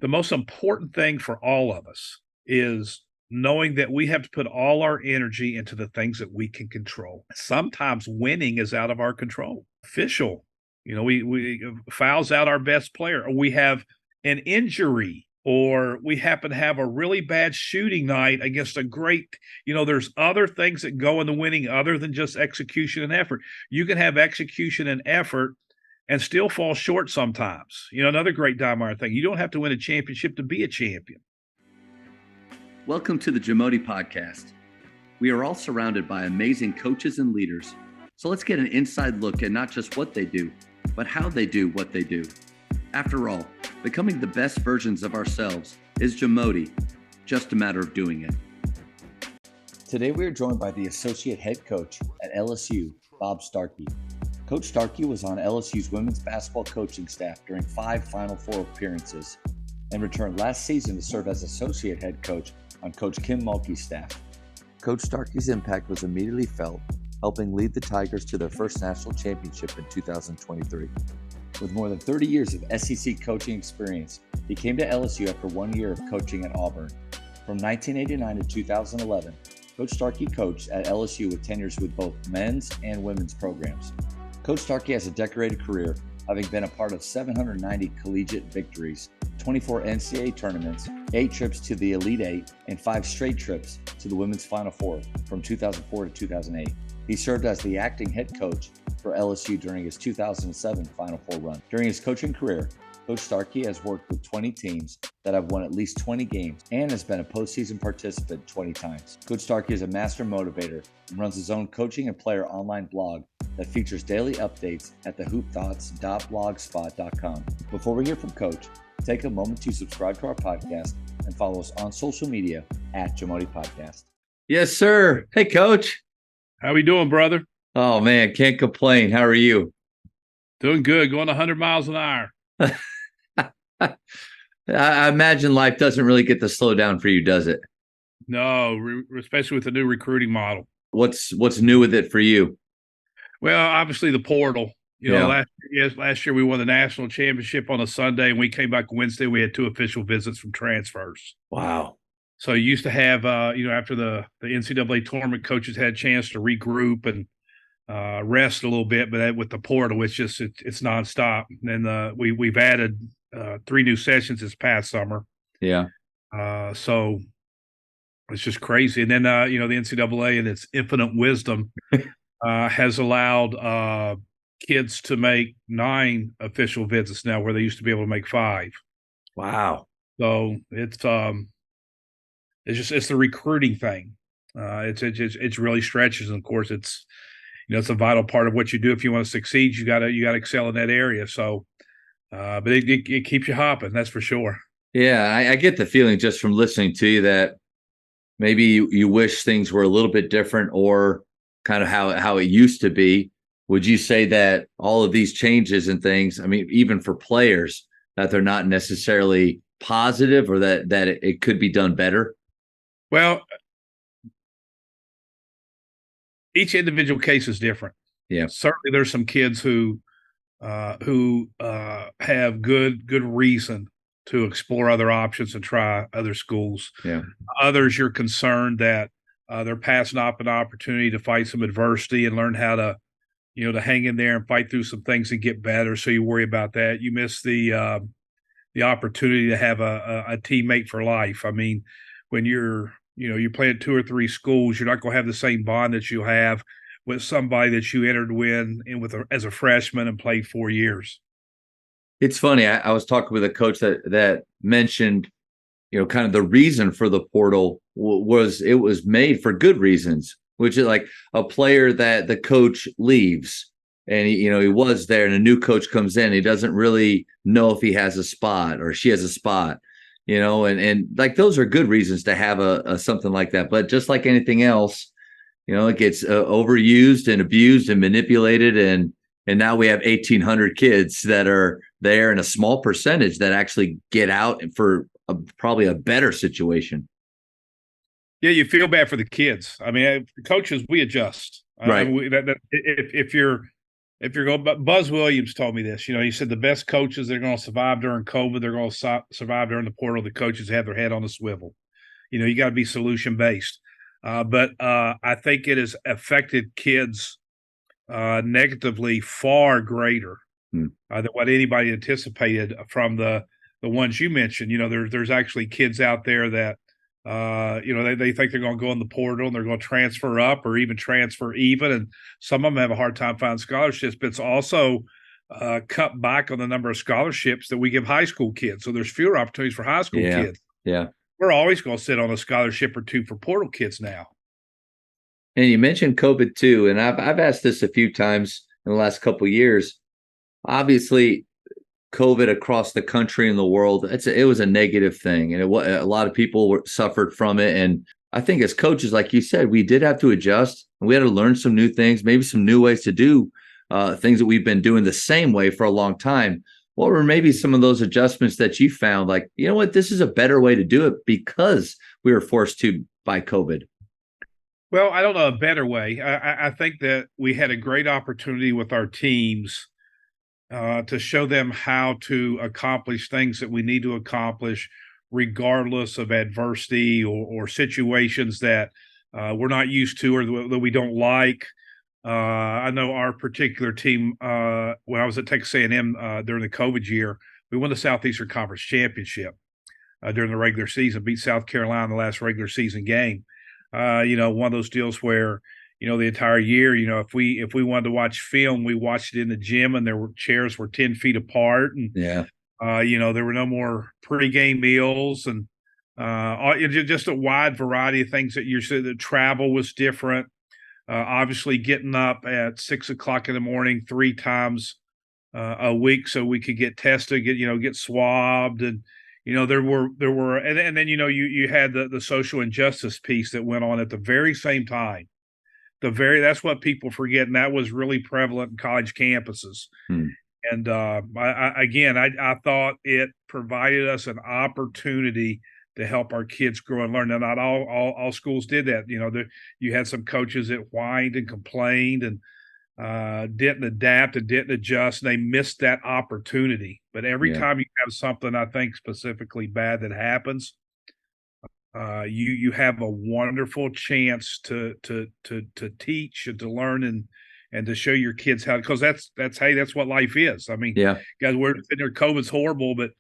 the most important thing for all of us is knowing that we have to put all our energy into the things that we can control. Sometimes winning is out of our control. Official, we fouls out our best player, or we have an injury, or we happen to have a really bad shooting night against a great, there's other things that go in the winning other than just execution and effort. You can have execution and effort and still fall short sometimes. Another great Diamond thing, you don't have to win a championship to be a champion. Welcome to the Jamodi Podcast. We are all surrounded by amazing coaches and leaders. So let's get an inside look at not just what they do, but how they do what they do. After all, becoming the best versions of ourselves is Jamodi, just a matter of doing it. Today we are joined by the Associate Head Coach at LSU, Bob Starkey. Coach Starkey was on LSU's women's basketball coaching staff during 5 Final Four appearances and returned last season to serve as Associate Head Coach on Coach Kim Mulkey's staff. Coach Starkey's impact was immediately felt, helping lead the Tigers to their first national championship in 2023. With more than 30 years of SEC coaching experience, he came to LSU after 1 year of coaching at Auburn. From 1989 to 2011, Coach Starkey coached at LSU with tenures with both men's and women's programs. Coach Starkey has a decorated career, having been a part of 790 collegiate victories, 24 NCAA tournaments, 8 trips to the Elite Eight, and 5 straight trips to the Women's Final Four from 2004 to 2008. He served as the acting head coach for LSU during his 2007 Final Four run. During his coaching career, Coach Starkey has worked with 20 teams that have won at least 20 games and has been a postseason participant 20 times. Coach Starkey is a master motivator and runs his own coaching and player online blog that features daily updates at thehoopthoughts.blogspot.com. Before we hear from Coach, take a moment to subscribe to our podcast and follow us on social media at Jamodi Podcast. Yes, sir. Hey, Coach. How we doing, brother? Oh, man, can't complain. How are you? Doing good, going 100 miles an hour. I imagine life doesn't really get to slow down for you, does it? No, especially with the new recruiting model. What's new with it for you? Well, obviously the portal. Last year we won the national championship on a Sunday, and we came back Wednesday. We had 2 official visits from transfers. Wow. So you used to have, after the NCAA tournament, coaches had a chance to regroup and rest a little bit, but with the portal, it's nonstop. And then we've added 3 new sessions this past summer. Yeah. So it's just crazy. And then the NCAA in its infinite wisdom has allowed kids to make 9 official visits now, where they used to be able to make 5. Wow. So it's the recruiting thing. It's really stretches, and of course it's a vital part of what you do. If you want to succeed, you gotta excel in that area. So, but it keeps you hopping, that's for sure. Yeah, I get the feeling just from listening to you that maybe you wish things were a little bit different, or kind of how it used to be. Would you say that all of these changes and things, I mean, even for players, that they're not necessarily positive, or that it could be done better? Well, each individual case is different. Yeah, certainly there's some kids who have good reason to explore other options and try other schools. Yeah. Others, you're concerned that they're passing up an opportunity to fight some adversity and learn how to, to hang in there and fight through some things and get better. So you worry about that. You miss the opportunity to have a teammate for life. I mean, when you're playing 2 or 3 schools, you're not going to have the same bond that you have with somebody that you entered as a freshman and played 4 years. It's funny. I was talking with a coach that mentioned, kind of the reason for the portal was it was made for good reasons, which is like a player that the coach leaves and he was there, and a new coach comes in. He doesn't really know if he has a spot or she has a spot. And like those are good reasons to have a something like that. But just like anything else, it gets overused and abused and manipulated. And now we have 1,800 kids that are there, and a small percentage that actually get out for probably a better situation. Yeah, you feel bad for the kids. I mean, the coaches, we adjust. Right. If you're if you're going, but Buzz Williams told me this. He said the best coaches that are going to survive during COVID, they're going to survive during the portal. The coaches have their head on a swivel. You got to be solution based. But I think it has affected kids negatively far greater than what anybody anticipated from the ones you mentioned. There's actually kids out there that they think they're going to go in the portal and they're going to transfer up or even transfer even, and some of them have a hard time finding scholarships. But it's also cut back on the number of scholarships that we give high school kids, so there's fewer opportunities for high school kids. Yeah, we're always going to sit on a scholarship or two for portal kids now. And you mentioned COVID too, and I've asked this a few times in the last couple of years. Obviously, COVID across the country and the world, it was a negative thing, and a lot of people suffered from it. And I think as coaches, like you said, we did have to adjust, and we had to learn some new things, maybe some new ways to do things that we've been doing the same way for a long time. What were maybe some of those adjustments that you found, like, you know what, this is a better way to do it because we were forced to by COVID? Well, I don't know a better way. I think that we had a great opportunity with our teams to show them how to accomplish things that we need to accomplish, regardless of adversity or situations that we're not used to or that we don't like. I know our particular team, when I was at Texas A&M during the COVID year, we won the Southeastern Conference Championship during the regular season, beat South Carolina in the last regular season game. One of those deals where the entire year, if we wanted to watch film, we watched it in the gym, and chairs were 10 feet apart, and there were no more pregame meals, and just a wide variety of things that you said. The travel was different. Obviously, getting up at 6 o'clock in the morning 3 times a week so we could get tested, get swabbed, and there were, and then you had the social injustice piece that went on at the very same time. That's what people forget, and that was really prevalent in college campuses. And I thought it provided us an opportunity to help our kids grow and learn. Now, not all schools did that. You had some coaches that whined and complained and didn't adapt and didn't adjust, and they missed that opportunity. But every time you have something, I think, specifically bad that happens, you have a wonderful chance to teach and to learn and to show your kids how, because that's what life is. I mean, guys, we're sitting there, COVID's horrible, but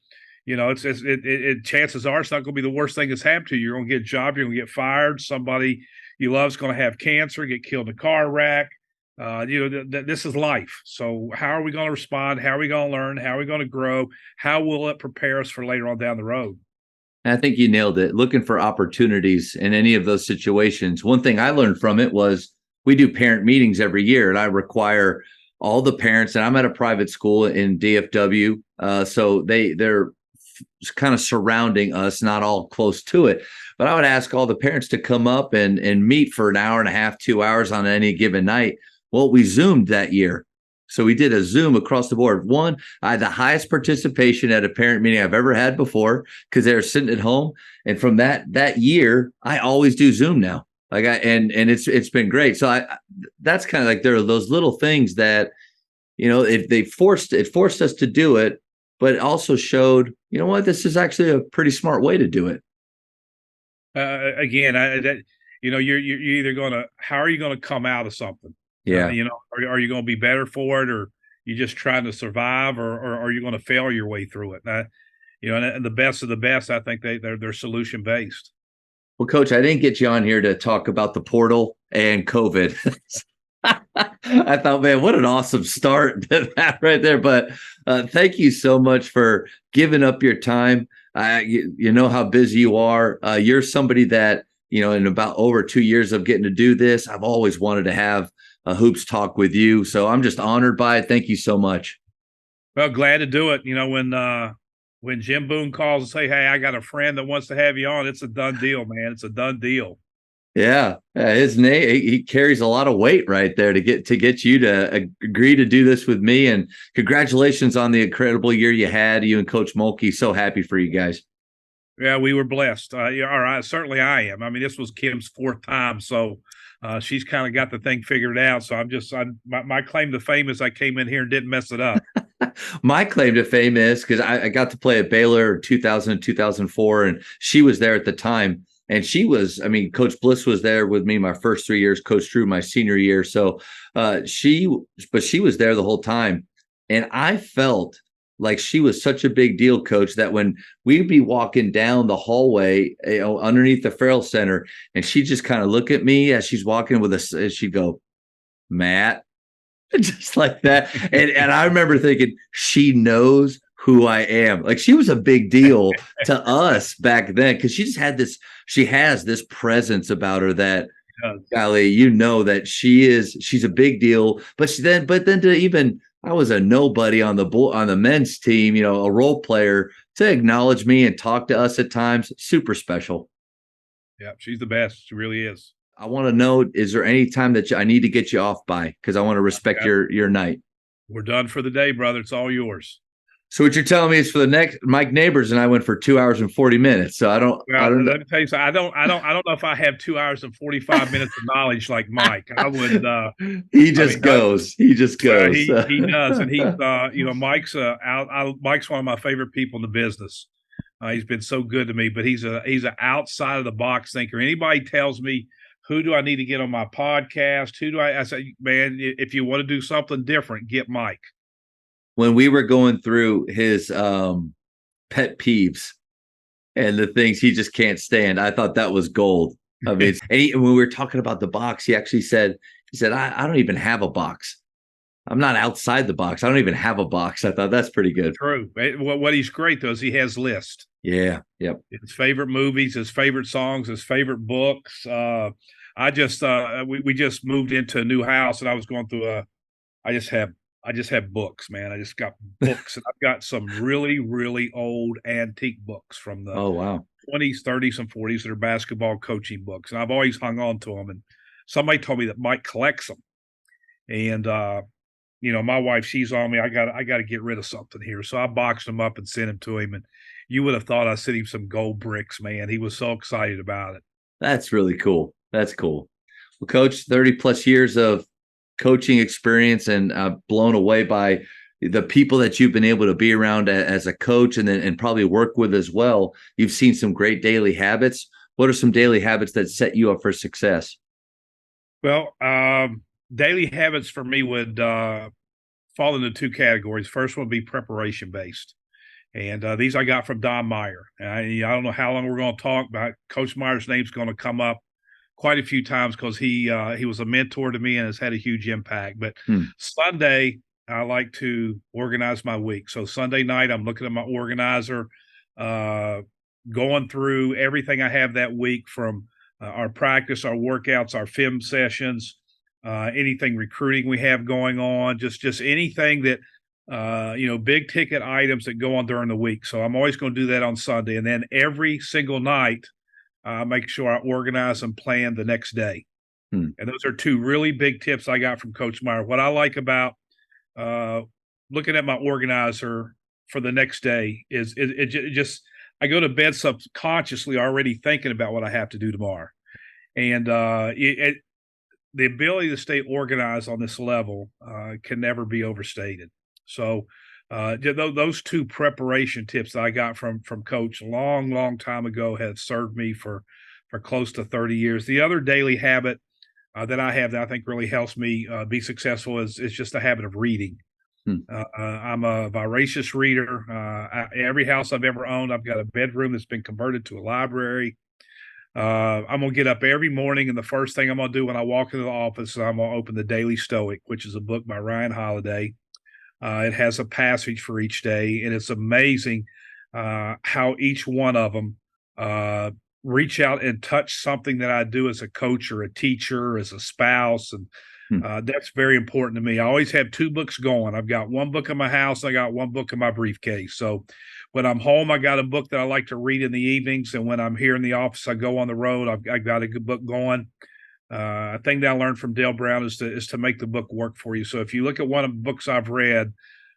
chances are it's not going to be the worst thing that's happened to you. You're going to get a job, you're going to get fired, somebody you love is going to have cancer, get killed in a car wreck. This is life. So how are we going to respond? How are we going to learn? How are we going to grow? How will it prepare us for later on down the road? I think you nailed it. Looking for opportunities in any of those situations. One thing I learned from it was we do parent meetings every year, and I require all the parents, and I'm at a private school in DFW. So they're kind of surrounding us, not all close to it. But I would ask all the parents to come up and meet for an hour and a half, 2 hours on any given night. Well, we Zoomed that year. So we did a Zoom across the board. I had the highest participation at a parent meeting I've ever had before because they were sitting at home. And from that year, I always do Zoom now. And it's been great. So that's kind of like, there are those little things that, it forced us to do it, but it also showed, this is actually a pretty smart way to do it. You're either how are you going to come out of something? Yeah. Are you going to be better for it, or you just trying to survive, or are you going to fail your way through it? And the best of the best, I think they're solution based. Well, Coach, I didn't get you on here to talk about the portal and COVID. I thought, man, what an awesome start to that right there. But thank you so much for giving up your time. You know how busy you are. You're somebody that, in about over 2 years of getting to do this, I've always wanted to have a hoops talk with you. So I'm just honored by it. Thank you so much. Well, glad to do it. When Jim Boone calls and say, "Hey, I got a friend that wants to have you on," it's a done deal, man. It's a done deal. Yeah. His name, he carries a lot of weight right there to get you to agree to do this with me. And congratulations on the incredible year you had, you and Coach Mulkey. So happy for you guys. Yeah, we were blessed. All right. Certainly I am. I mean, this was Kim's 4th time. So She's kind of got the thing figured out. So my claim to fame is I came in here and didn't mess it up. My claim to fame is because I got to play at Baylor in 2000 and 2004, and she was there at the time. And she was, I mean, Coach Bliss was there with me my first 3 years, Coach Drew my senior year. So she was there the whole time. And I felt like she was such a big deal, Coach, that when we'd be walking down the hallway, underneath the Farrell Center, and she'd just kind of look at me as she's walking with us, and she'd go, Matt, just like that. And I remember thinking, she knows who I am. Like she was a big deal to us back then because she has this presence about her that, golly, that she's a big deal. But then to even, I was a nobody on the men's team, a role player, to acknowledge me and talk to us at times, super special. Yeah, she's the best. She really is. I want to know, is there any time that I need to get you off by? Because I want to respect your night. We're done for the day, brother. It's all yours. So what you're telling me is for the next, Mike Neighbors and I went for 2 hours and 40 minutes. So I don't let me tell you something. I don't know if I have 2 hours and 45 minutes of knowledge like Mike. I would. He just goes. He he does, and he's Mike's Mike's one of my favorite people in the business. He's been so good to me, but he's an outside of the box thinker. Anybody tells me, who do I need to get on my podcast? I say, man, if you want to do something different, get Mike. When we were going through his pet peeves and the things he just can't stand, I thought that was gold. I mean, when we were talking about the box, he actually said, I don't even have a box. I'm not outside the box. I don't even have a box. I thought that's pretty good. True. What he's great, though, is he has lists. Yeah. Yep. His favorite movies, his favorite songs, his favorite books. We just moved into a new house, and I was going through I just have books, man. I just got books, and I've got some really, really old antique books from the 20s, 30s, and 40s that are basketball coaching books, and I've always hung on to them. And somebody told me that Mike collects them, and my wife, she's on me. I got to get rid of something here, so I boxed them up and sent them to him. And you would have thought I sent him some gold bricks, man. He was so excited about it. That's really cool. That's cool. Well, Coach, 30 plus years of coaching experience, and blown away by the people that you've been able to be around as a coach and probably work with as well. You've seen some great daily habits. What are some daily habits that set you up for success? Well, daily habits for me would fall into two categories. First one would be preparation based. And these I got from Don Meyer. I don't know how long we're going to talk, but Coach Meyer's name's going to come up quite a few times because he was a mentor to me and has had a huge impact. But Sunday, I like to organize my week. So Sunday night, I'm looking at my organizer, going through everything I have that week from our practice, our workouts, our film sessions, anything recruiting we have going on, just anything that big ticket items that go on during the week. So I'm always going to do that on Sunday. And then every single night, make sure I organize and plan the next day. And those are two really big tips I got from Coach Meyer. What I like about looking at my organizer for the next day is it just, I go to bed subconsciously already thinking about what I have to do tomorrow. And the ability to stay organized on this level can never be overstated. So those two preparation tips that I got from Coach a long time ago have served me for close to 30 years. The other daily habit that I have that I think really helps me be successful is just a habit of reading. I'm a voracious reader. Every house I've ever owned, I've got a bedroom that's been converted to a library. I'm going to get up every morning, and the first thing I'm going to do when I walk into the office is I'm going to open the Daily Stoic, which is a book by Ryan Holiday. It has a passage for each day, and it's amazing how each one of them reach out and touch something that I do as a coach or a teacher, as a spouse, and that's very important to me. I always have two books going. I've got one book in my house, I got one book in my briefcase. So when I'm home, I got a book that I like to read in the evenings, and when I'm here in the office, I go on the road, I've got a good book going. A thing that I learned from Dale Brown is to make the book work for you. So if you look at one of the books I've read,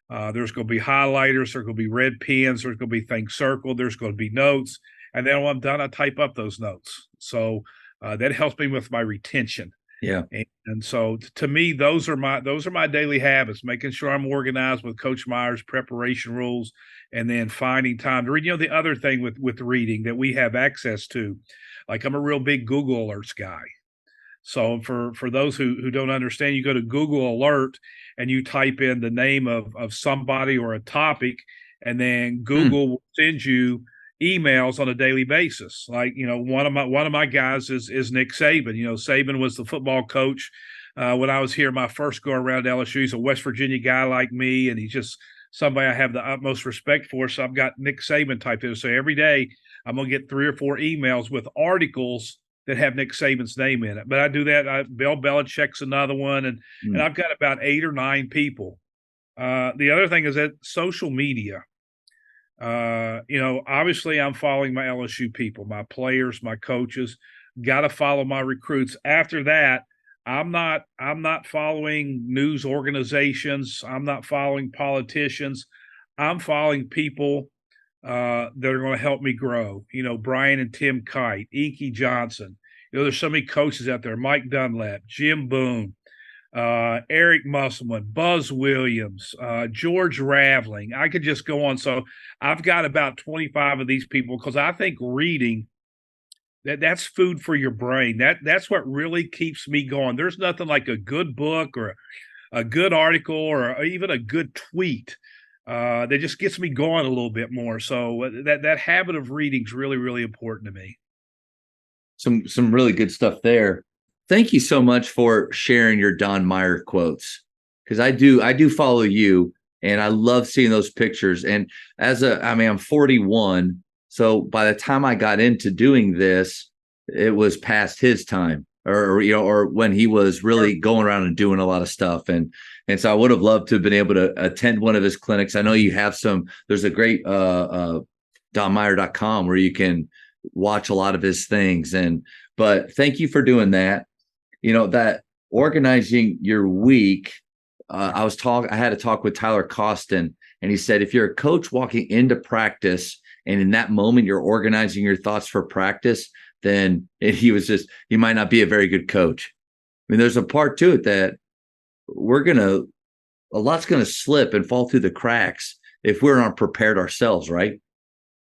there's going to be highlighters, there's going to be red pens, there's going to be things circled, there's going to be notes. And then when I'm done, I type up those notes. So that helps me with my retention. Yeah. And so to me, those are my daily habits, making sure I'm organized with Coach Myers' preparation rules, and then finding time to read. The other thing with reading that we have access to, like I'm a real big Google Alerts guy. So for those who don't understand, you go to Google Alert and you type in the name of somebody or a topic, and then Hmm. Google will send you emails on a daily basis. Like one of my guys is Nick Saban. Saban was the football coach when I was here my first go around LSU. He's a West Virginia guy like me, and he's just somebody I have the utmost respect for. So I've got Nick Saban typed in. So every day I'm gonna get 3 or 4 emails with articles that have Nick Saban's name in it. But I do that. Bill Belichick's another one, and Hmm. I've got about 8 or 9 people. The other thing is that social media. Obviously I'm following my LSU people, my players, my coaches. Got to follow my recruits. After that, I'm not following news organizations. I'm not following politicians. I'm following people that are going to help me grow. Brian and Tim Kite, Inky Johnson. There's so many coaches out there: Mike Dunlap, Jim Boone, Eric Musselman, Buzz Williams, George Raveling. I could just go on. So I've got about 25 of these people because I think reading that's food for your brain. That's what really keeps me going. There's nothing like a good book or a good article or even a good tweet that just gets me going a little bit more. So that habit of reading is really, really important to me. Some really good stuff there. Thank you so much for sharing your Don Meyer quotes, because I do follow you, and I love seeing those pictures. And I'm 41, so by the time I got into doing this, it was past his time, or when he was Sure. really going around and doing a lot of stuff. And so I would have loved to have been able to attend one of his clinics. I know you have some. There's a great donmeyer.com where you can watch a lot of his things. But thank you for doing that. That organizing your week. I had a talk with Tyler Costin, and he said, if you're a coach walking into practice and in that moment you're organizing your thoughts for practice, then you might not be a very good coach. I mean, there's a part to it that a lot's going to slip and fall through the cracks if we're not prepared ourselves, right?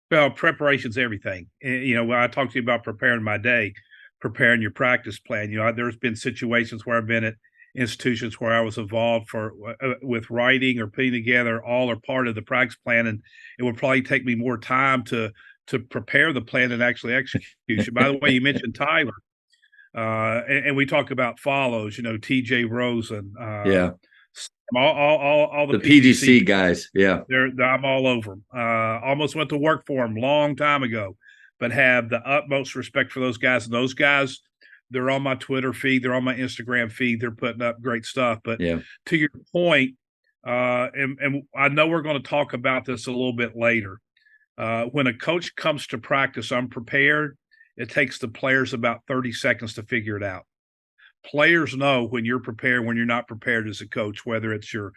Well, preparation's everything. When I talk to you about preparing my day, preparing your practice plan, there's been situations where I've been at institutions where I was involved with writing or putting together all or part of the practice plan, and it would probably take me more time to prepare the plan than actually execution. By the way, you mentioned Tyler, and we talk about follows. T.J. Rosen, Yeah. all the The PGC. PGC guys. Yeah. I'm all over them. Almost went to work for them long time ago, but have the utmost respect for those guys. And those guys, they're on my Twitter feed, they're on my Instagram feed, they're putting up great stuff. But Yeah. to your point, and I know we're going to talk about this a little bit later. When a coach comes to practice unprepared, it takes the players about 30 seconds to figure it out. Players know when you're prepared, when you're not prepared as a coach, whether it's your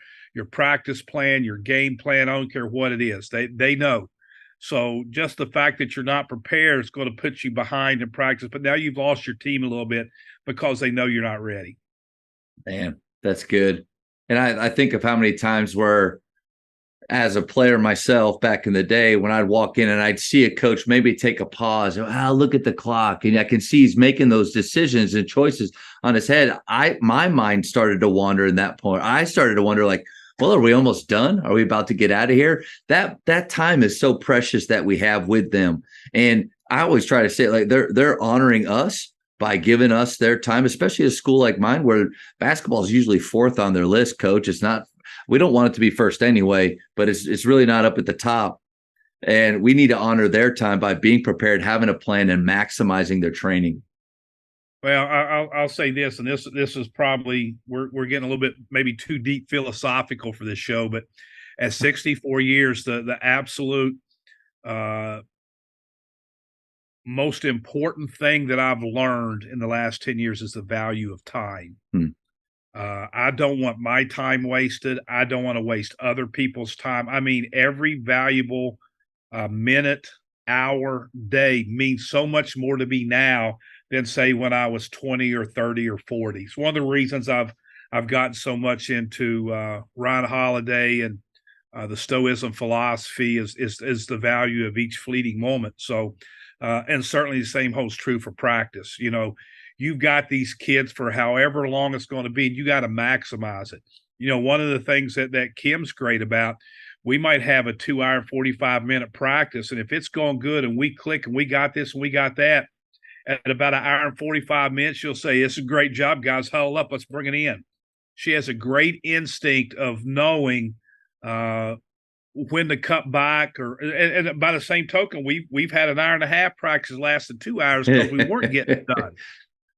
practice plan, your game plan, I don't care what it is. They know. So just the fact that you're not prepared is going to put you behind in practice. But now you've lost your team a little bit because they know you're not ready. Man, that's good. And I think of how many times where, as a player myself back in the day, when I'd walk in and I'd see a coach maybe take a pause, look at the clock, and I can see he's making those decisions and choices on his head. My mind started to wander in that point. I started to wonder, like, well, are we almost done? Are we about to get out of here? That time is so precious that we have with them. And I always try to say, like, they're honoring us by giving us their time, especially a school like mine where basketball is usually fourth on their list, coach. It's not, we don't want it to be first anyway, but it's really not up at the top. And we need to honor their time by being prepared, having a plan, and maximizing their training. Well, I'll say this, and this is probably we're getting a little bit maybe too deep philosophical for this show, but at 64 years, the absolute most important thing that I've learned in the last 10 years is the value of time. Hmm. I don't want my time wasted. I don't want to waste other people's time. I mean, every valuable minute, hour, day means so much more to me now than say when I was 20 or 30 or 40. It's one of the reasons I've gotten so much into Ryan Holiday and the Stoicism philosophy is the value of each fleeting moment. So, and certainly the same holds true for practice. You've got these kids for however long it's going to be, and you got to maximize it. One of the things that Kim's great about, we might have a 2 hour, 45-minute practice, and if it's going good and we click and we got this and we got that, at about an hour and 45 minutes, she'll say, "It's a great job, guys. Huddle up. Let's bring it in." She has a great instinct of knowing uh, when to cut back, and by the same token, we've had an hour and a half practice lasted 2 hours because we weren't getting it done.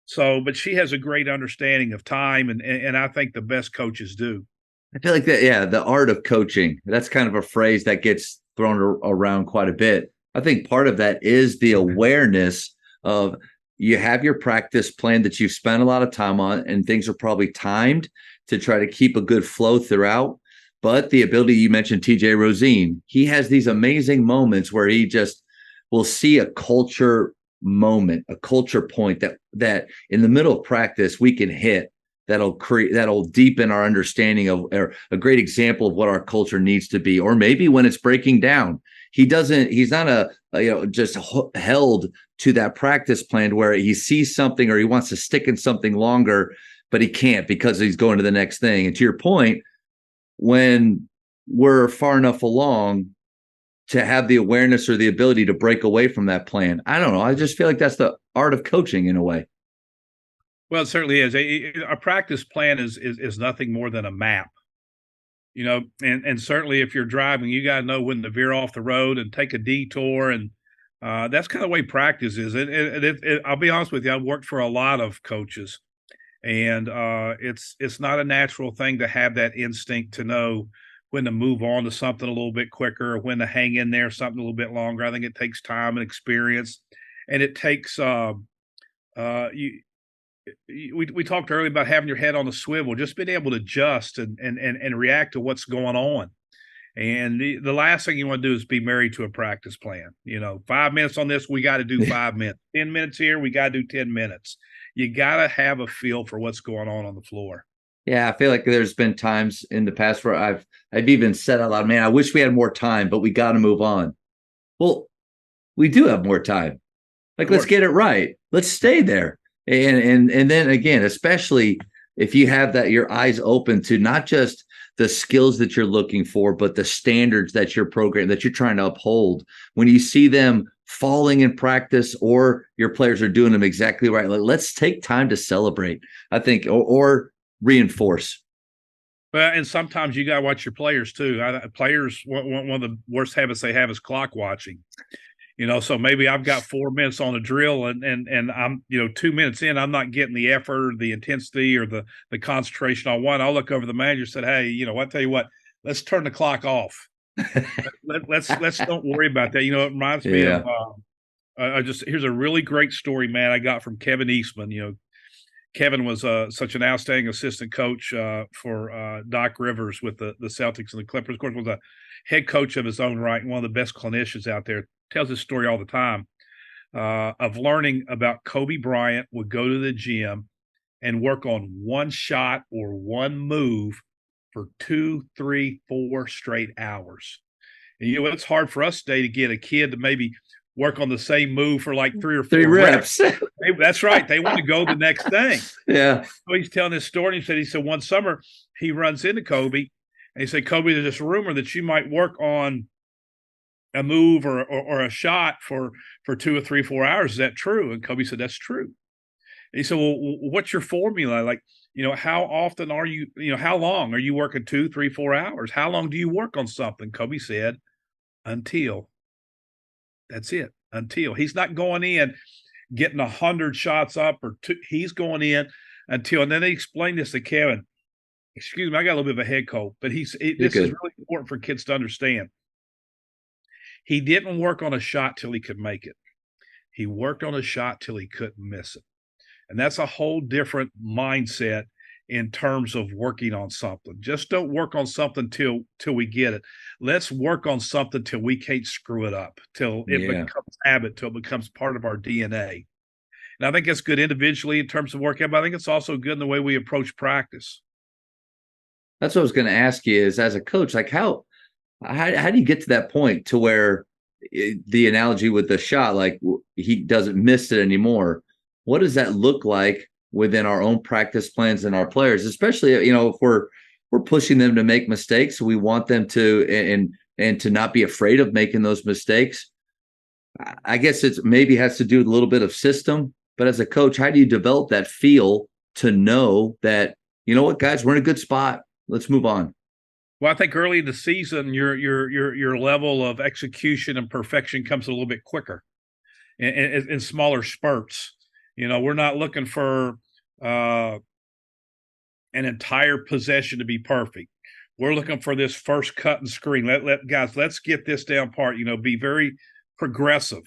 So, but she has a great understanding of time, and I think the best coaches do. I feel like that, yeah, the art of coaching, that's kind of a phrase that gets thrown around quite a bit. I think part of that is the awareness of you have your practice plan that you've spent a lot of time on, and things are probably timed to try to keep a good flow throughout. But the ability, you mentioned TJ Rosine, he has these amazing moments where he just will see a culture moment, a culture point that in the middle of practice we can hit that'll deepen our understanding of, or a great example of what our culture needs to be. Or maybe when it's breaking down, he's not just held to that practice plan where he sees something or he wants to stick in something longer, but he can't because he's going to the next thing. And to your point, when we're far enough along to have the awareness or the ability to break away from that plan, I don't know. I just feel like that's the art of coaching in a way. Well, it certainly is. A practice plan is nothing more than a map. And certainly if you're driving, you got to know when to veer off the road and take a detour, and that's kind of the way practice is. I'll be honest with you, I've worked for a lot of coaches, and it's not a natural thing to have that instinct to know when to move on to something a little bit quicker or when to hang in there something a little bit longer. I think it takes time and experience, and it takes you we talked earlier about having your head on a swivel, just being able to adjust and react to what's going on. And the last thing you want to do is be married to a practice plan. 5 minutes on this, we got to do 5 minutes. 10 minutes here, we got to do 10 minutes. You got to have a feel for what's going on the floor. Yeah, I feel like there's been times in the past where I've even said out loud, "Man, I wish we had more time, but we got to move on." Well, we do have more time. Like, let's get it right. Let's stay there. And then again, especially if you have that your eyes open to not just the skills that you're looking for, but the standards that your program that you're trying to uphold. When you see them falling in practice or your players are doing them exactly right, let's take time to celebrate, I think, or reinforce. Well, and sometimes you got to watch your players too. Players, one of the worst habits they have is clock watching. So maybe I've got 4 minutes on a drill and I'm, 2 minutes in, I'm not getting the effort, the intensity, or the concentration I want. I'll look over the manager and said, "Hey, I tell you what, let's turn the clock off. Let's don't worry about that." It reminds me of here's a really great story, man, I got from Kevin Eastman. Kevin was such an outstanding assistant coach for Doc Rivers with the Celtics and the Clippers. Of course, was a head coach of his own right and one of the best clinicians out there. Tells this story all the time of learning about Kobe Bryant would go to the gym and work on one shot or one move for 2, 3, 4 straight hours. And it's hard for us today to get a kid to maybe work on the same move for like 3 or 4 reps. That's right. They want to go the next thing. Yeah. So he's telling this story. He said one summer he runs into Kobe and he said, "Kobe, there's this rumor that you might work on a move or a shot for 2 or 3, 4 hours. Is that true?" And Kobe said, "That's true." And he said, "Well, what's your formula? Like, how often are you, how long are you working 2, 3, 4 hours? How long do you work on something?" Kobe said, "Until." That's it. Until. He's not going in getting 100 shots up or two. He's going in until. And then they explained this to Kevin. Excuse me, I got a little bit of a head cold, but this is really important for kids to understand. He didn't work on a shot till he could make it. He worked on a shot till he couldn't miss it. And that's a whole different mindset in terms of working on something. Just don't work on something till we get it. Let's work on something till we can't screw it up, till it becomes habit, till it becomes part of our DNA. And I think that's good individually in terms of workout, but I think it's also good in the way we approach practice. That's what I was going to ask you is, as a coach, like how do you get to that point to where the analogy with the shot, like he doesn't miss it anymore? What does that look like within our own practice plans and our players, especially, if we're pushing them to make mistakes, we want them to, and to not be afraid of making those mistakes. I guess it's maybe has to do with a little bit of system, but as a coach, how do you develop that feel to know that, you know what, guys, we're in a good spot. Let's move on. Well, I think early in the season, your level of execution and perfection comes a little bit quicker in smaller spurts. We're not looking for an entire possession to be perfect. We're looking for this first cut and screen. Let's get this down part. Be very progressive.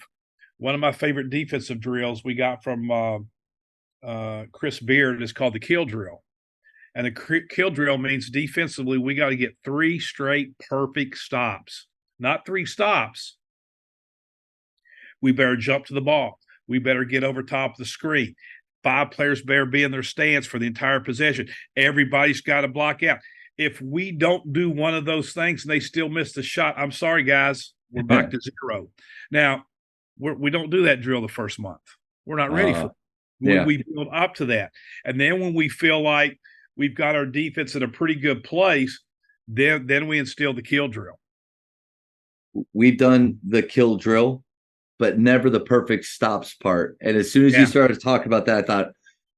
One of my favorite defensive drills we got from Chris Beard is called the kill drill. And the kill drill means defensively, we got to get 3 straight perfect stops, not 3 stops. We better jump to the ball. We better get over top of the screen. 5 players better be in their stance for the entire possession. Everybody's got to block out. If we don't do one of those things and they still miss the shot, I'm sorry, guys, we're back to 0. Now, we don't do that drill the first month. We're not ready for it. Yeah. We build up to that. And then when we feel like we've got our defense in a pretty good place, then we instill the kill drill. We've done the kill drill, but never the perfect stops part. And as soon as you started to talk about that, I thought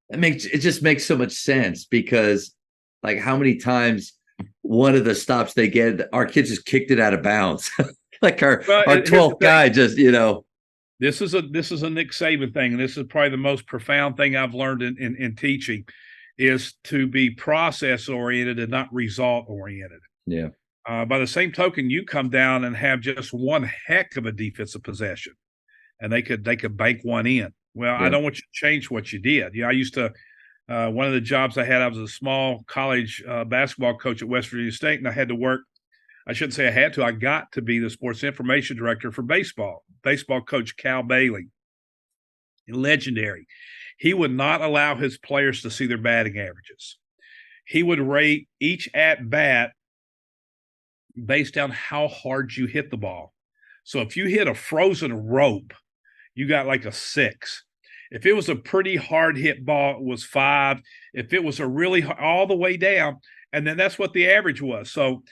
it just makes so much sense, because like how many times one of the stops they get, our kids just kicked it out of bounds. Like our 12th guy just, This is a Nick Saban thing, and this is probably the most profound thing I've learned in teaching, is to be process oriented and not result oriented. Yeah. By the same token, you come down and have just one heck of a defensive possession, and they could bank one in. Well, I don't want you to change what you did. I used to one of the jobs I had, I was a small college basketball coach at West Virginia State, and I had to work. I shouldn't say I had to. I got to be the sports information director for baseball. Baseball coach Cal Bailey, legendary. He would not allow his players to see their batting averages. He would rate each at bat based on how hard you hit the ball. So if you hit a frozen rope, you got like a 6. If it was a pretty hard hit ball, it was 5. If it was a really all the way down, and then that's what the average was. So,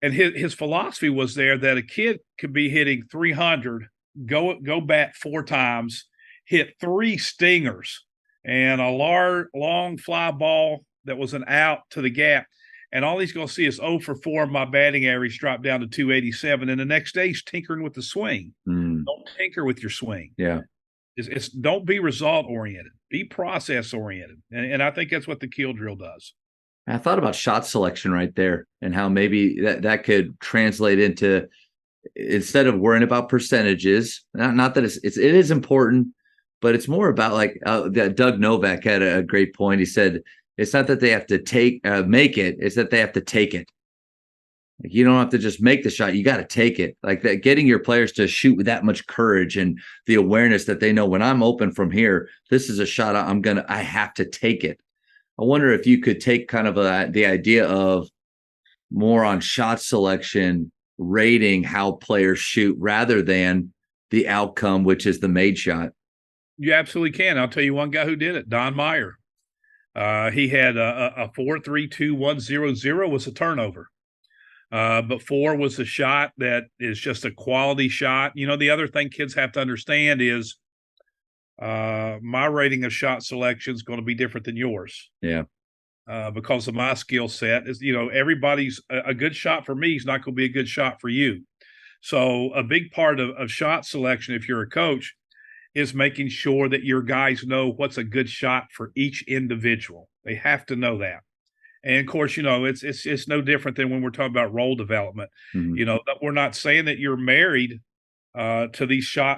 and his philosophy was there that a kid could be hitting 300, go bat 4 times, hit 3 stingers, and a long fly ball that was an out to the gap. And all he's going to see is 0 for 4. My batting average dropped down to 287. And the next day he's tinkering with the swing. Don't tinker with your swing. Yeah. It's don't be result oriented. Be process oriented. And I think that's what the kill drill does. I thought about shot selection right there, and how maybe that could translate into, instead of worrying about percentages, not that it is important, but it's more about like Doug Novak had a great point. He said, it's not that they have to make it, it's that they have to take it. Like, you don't have to just make the shot, you got to take it. Like that, getting your players to shoot with that much courage and the awareness that they know, when I'm open from here, this is a shot I have to take it. I wonder if you could take kind of the idea of more on shot selection, rating how players shoot rather than the outcome, which is the made shot. You absolutely can. I'll tell you one guy who did it, Don Meyer. He had a 4.32.100 was a turnover. But 4 was a shot that is just a quality shot. The other thing kids have to understand is my rating of shot selection is going to be different than yours. Yeah. Because of my skill set is, everybody's a good shot for me is not going to be a good shot for you. So a big part of shot selection, if you're a coach, is making sure that your guys know what's a good shot for each individual. They have to know that. And of course, it's no different than when we're talking about role development. Mm-hmm. We're not saying that you're married to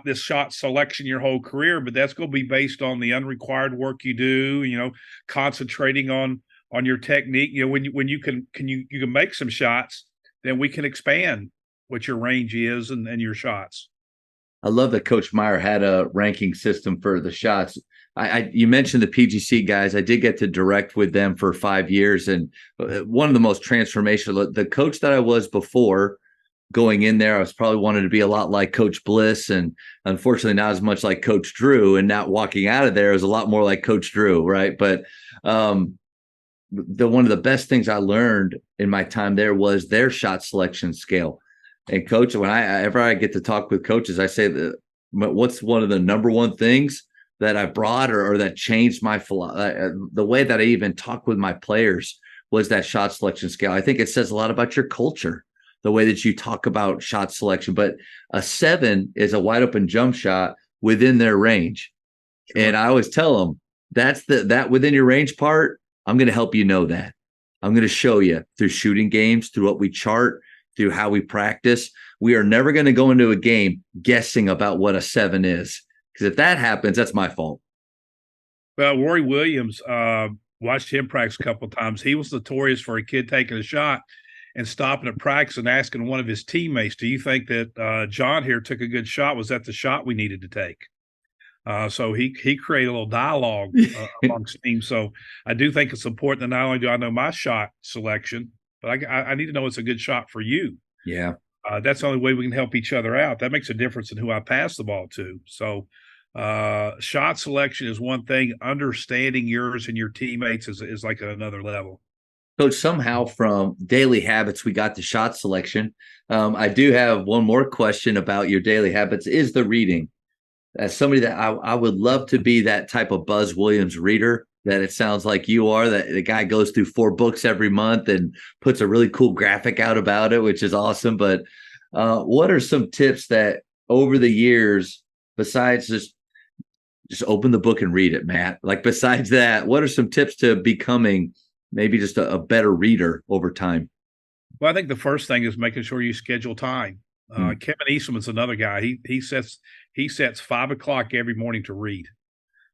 this shot selection your whole career, but that's going to be based on the unrequired work you do. Concentrating on your technique. When you can make some shots, then we can expand what your range is and your shots. I love that Coach Meyer had a ranking system for the shots. You mentioned the PGC guys. I did get to direct with them for 5 years, and one of the most transformational. The coach that I was before going in there, I was probably wanted to be a lot like Coach Bliss, and unfortunately not as much like Coach Drew. And not walking out of there is a lot more like Coach Drew, right? But the one of the best things I learned in my time there was their shot selection scale. And coach, whenever I get to talk with coaches, I say that what's one of the number one things that I brought or that changed my the way that I even talk with my players was that shot selection scale. I think it says a lot about your culture, the way that you talk about shot selection. But a 7 is a wide open jump shot within their range. Sure. And I always tell them that within your range part, I'm going to help you know that. I'm going to show you through shooting games, through what we chart, through how we practice. We are never going to go into a game guessing about what a 7 is. Because if that happens, that's my fault. Well, Rory Williams, watched him practice a couple of times. He was notorious for a kid taking a shot and stopping at practice and asking one of his teammates, do you think that John here took a good shot? Was that the shot we needed to take? So he created a little dialogue amongst teams. So I do think it's important that not only do I know my shot selection, but I need to know it's a good shot for you. Yeah. That's the only way we can help each other out. That makes a difference in who I pass the ball to. So shot selection is one thing. Understanding yours and your teammates is like another level. Coach, somehow from daily habits, we got to shot selection. I do have one more question about your daily habits, is the reading. As somebody that I would love to be that type of Buzz Williams reader that it sounds like you are, that the guy goes through 4 books every month and puts a really cool graphic out about it, which is awesome. But what are some tips that over the years, besides just open the book and read it, Matt? Like besides that, what are some tips to becoming maybe just a better reader over time? Well, I think the first thing is making sure you schedule time. Kevin Eastman's another guy. He sets 5:00 every morning to read.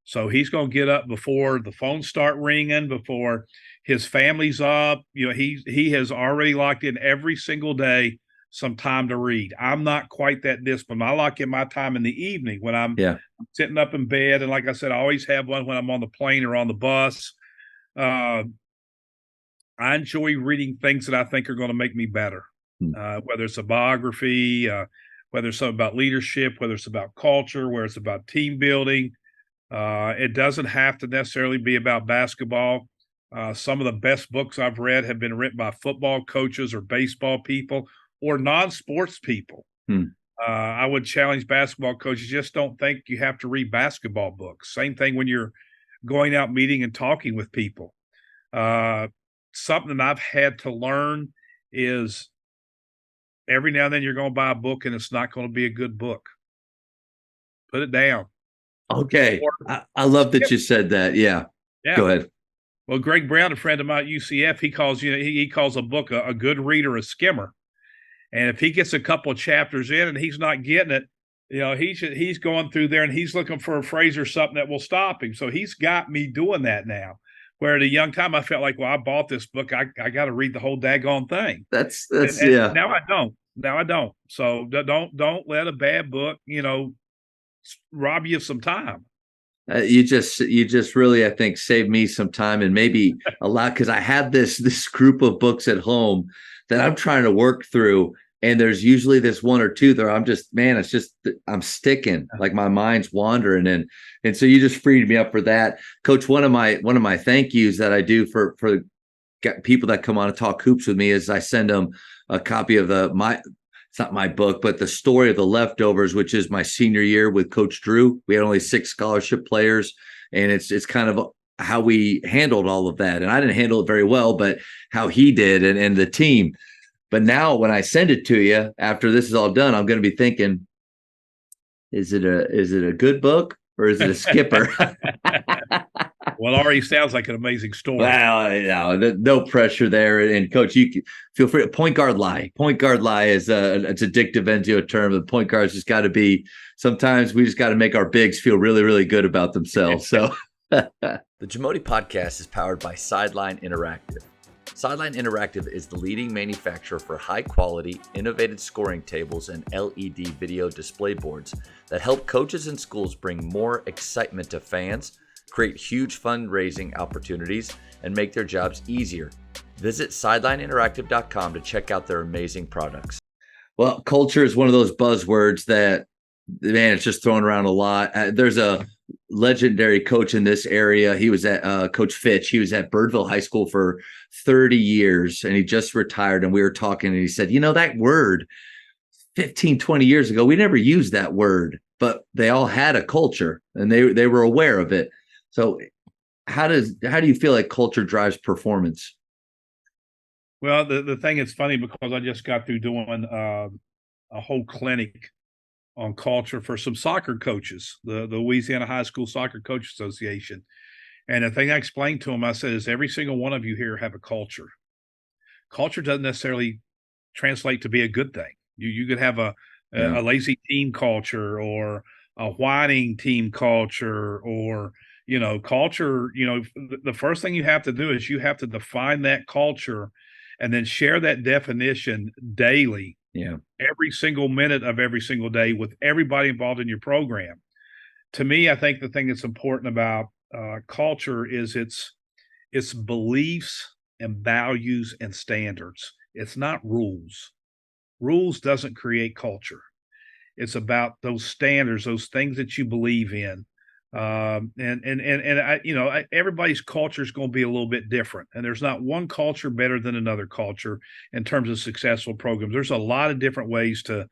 So he's going to get up before the phones start ringing, before his family's up. You know, he has already locked in every single day some time to read. I'm not quite that disciplined. I lock in my time in the evening when I'm sitting up in bed. And like I said, I always have one when I'm on the plane or on the bus. I enjoy reading things that I think are going to make me better, whether it's a biography, whether it's something about leadership, whether it's about culture, whether it's about team building. It doesn't have to necessarily be about basketball. Some of the best books I've read have been written by football coaches or baseball people or non-sports people. I would challenge basketball coaches, just don't think you have to read basketball books. Same thing when you're going out meeting and talking with people. Something I've had to learn is every now and then you're going to buy a book and it's not going to be a good book. Put it down. Okay. I love that you said that. Yeah. Go ahead. Well, Greg Brown, a friend of mine at UCF, he calls a book a good reader a skimmer. And if he gets a couple of chapters in and he's not getting it, you know, he's going through there and he's looking for a phrase or something that will stop him. So he's got me doing that now. Where at a young time I felt like, well, I bought this book, I got to read the whole daggone thing. That's and now I don't. So don't let a bad book, you know, rob you of some time. You just really, I think, saved me some time and maybe a lot, because I have this group of books at home that I'm trying to work through, and there's usually this one or two that I'm sticking, like my mind's wandering, and so you just freed me up for that, Coach. One of my thank yous that I do for people that come on and talk hoops with me is I send them a copy of it's not my book, but the story of the leftovers, which is my senior year with Coach Drew. We had only 6 scholarship players, and it's kind of how we handled all of that. And I didn't handle it very well, but how he did and the team. But now when I send it to you, after this is all done, I'm going to be thinking, is it a good book or is it a skipper? Well, it already sounds like an amazing story. Well, no pressure there. And Coach, you can feel free. Point guard lie is it's addictive into a term. The point guards just got to be. Sometimes we just got to make our bigs feel really, really good about themselves. So, the Jamodi podcast is powered by Sideline Interactive. Sideline Interactive is the leading manufacturer for high-quality, innovative scoring tables and LED video display boards that help coaches and schools bring more excitement to fans, create huge fundraising opportunities, and make their jobs easier. Visit sidelineinteractive.com to check out their amazing products. Well, culture is one of those buzzwords that, man, it's just thrown around a lot. There's a legendary coach in this area. He was at Coach Fitch. He was at Birdville High School for 30 years, and he just retired. And we were talking, and he said, that word 15, 20 years ago, we never used that word, but they all had a culture, and they were aware of it. So how do you feel like culture drives performance? Well, the thing is funny because I just got through doing a whole clinic on culture for some soccer coaches, the Louisiana High School Soccer Coach Association. And the thing I explained to them, I said, is every single one of you here have a culture. Culture doesn't necessarily translate to be a good thing. You could have a lazy team culture or a whining team culture or, culture. The first thing you have to do is you have to define that culture and then share that definition daily. Yeah. Every single minute of every single day with everybody involved in your program. To me, I think the thing that's important about culture is its beliefs and values and standards. It's not rules. Rules doesn't create culture. It's about those standards, those things that you believe in. Everybody's culture is going to be a little bit different, and there's not one culture better than another culture in terms of successful programs. There's a lot of different ways to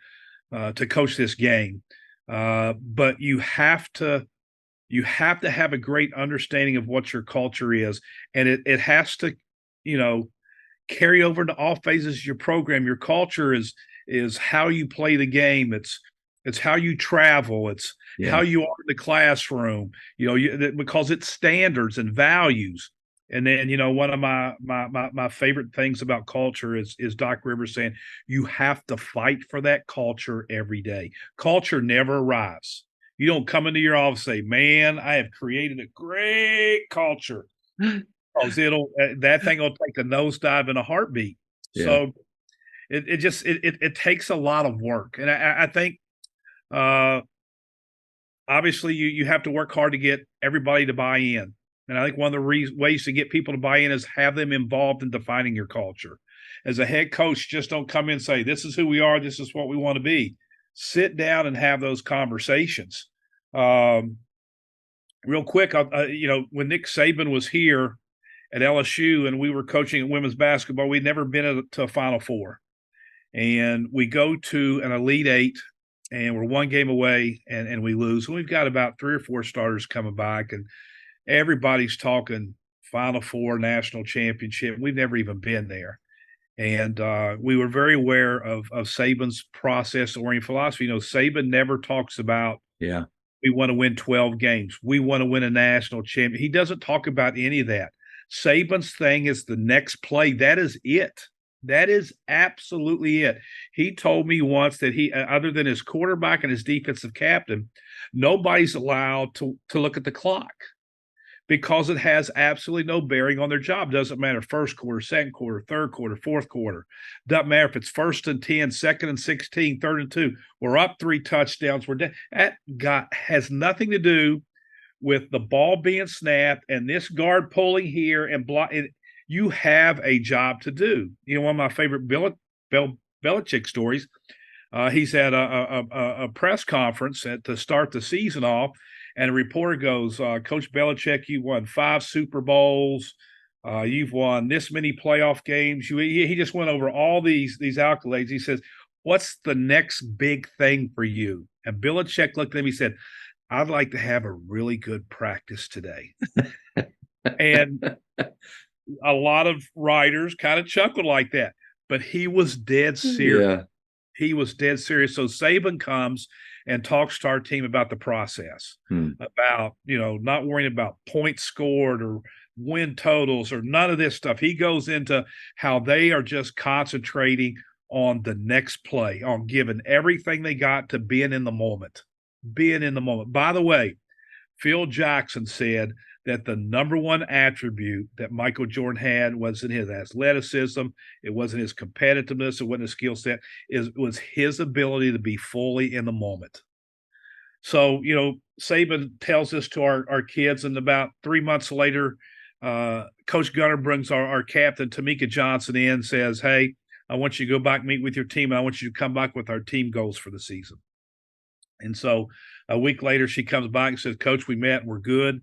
coach this game, but you have to have a great understanding of what your culture is, and it has to, carry over to all phases of your program. Your culture is how you play the game. It's how you travel. It's how you are in the classroom, because it's standards and values. And then, one of my favorite things about culture is Doc Rivers saying, you have to fight for that culture every day. Culture never arrives. You don't come into your office and say, man, I have created a great culture. Because that thing will take a nosedive in a heartbeat. Yeah. So it takes a lot of work. And I think, obviously you have to work hard to get everybody to buy in. And I think one of the ways to get people to buy in is have them involved in defining your culture. As a head coach, just don't come in and say, this is who we are, this is what we want to be. Sit down and have those conversations. Real quick, when Nick Saban was here at LSU and we were coaching at women's basketball, we'd never been to a Final Four. And we go to an Elite Eight, and we're one game away, and we lose. And we've got about 3 or 4 starters coming back, and everybody's talking Final Four, national championship. We've never even been there. And we were very aware of Saban's process-oriented philosophy. Saban never talks about, we want to win 12 games. We want to win a national championship. He doesn't talk about any of that. Saban's thing is the next play. That is it. That is absolutely it. He told me once that he, other than his quarterback and his defensive captain, nobody's allowed to look at the clock because it has absolutely no bearing on their job. Doesn't matter first quarter, second quarter, third quarter, fourth quarter. Doesn't matter if it's 1st and 10, 2nd and 16, 3rd and 2. We're up 3 touchdowns. We're down. That has nothing to do with the ball being snapped and this guard pulling here and block. You have a job to do. One of my favorite Belichick stories, he's at a press conference to start the season off, and a reporter goes, Coach Belichick, you won 5 Super Bowls. You've won this many playoff games. He just went over all these accolades. He says, what's the next big thing for you? And Belichick looked at him, he said, I'd like to have a really good practice today. And a lot of writers kind of chuckled like that, but he was dead serious. Yeah. He was dead serious. So Saban comes and talks to our team about the process, about, not worrying about points scored or win totals or none of this stuff. He goes into how they are just concentrating on the next play, on giving everything they got to being in the moment. By the way, Phil Jackson said that the number one attribute that Michael Jordan had wasn't his athleticism, it wasn't his competitiveness, it wasn't his skill set, it was his ability to be fully in the moment. So, Saban tells this to our kids, and about 3 months later, Coach Gunner brings our captain, Tamika Johnson, in and says, "Hey, I want you to go back, meet with your team, and I want you to come back with our team goals for the season." And so a week later, she comes back and says, "Coach, we met, and we're good."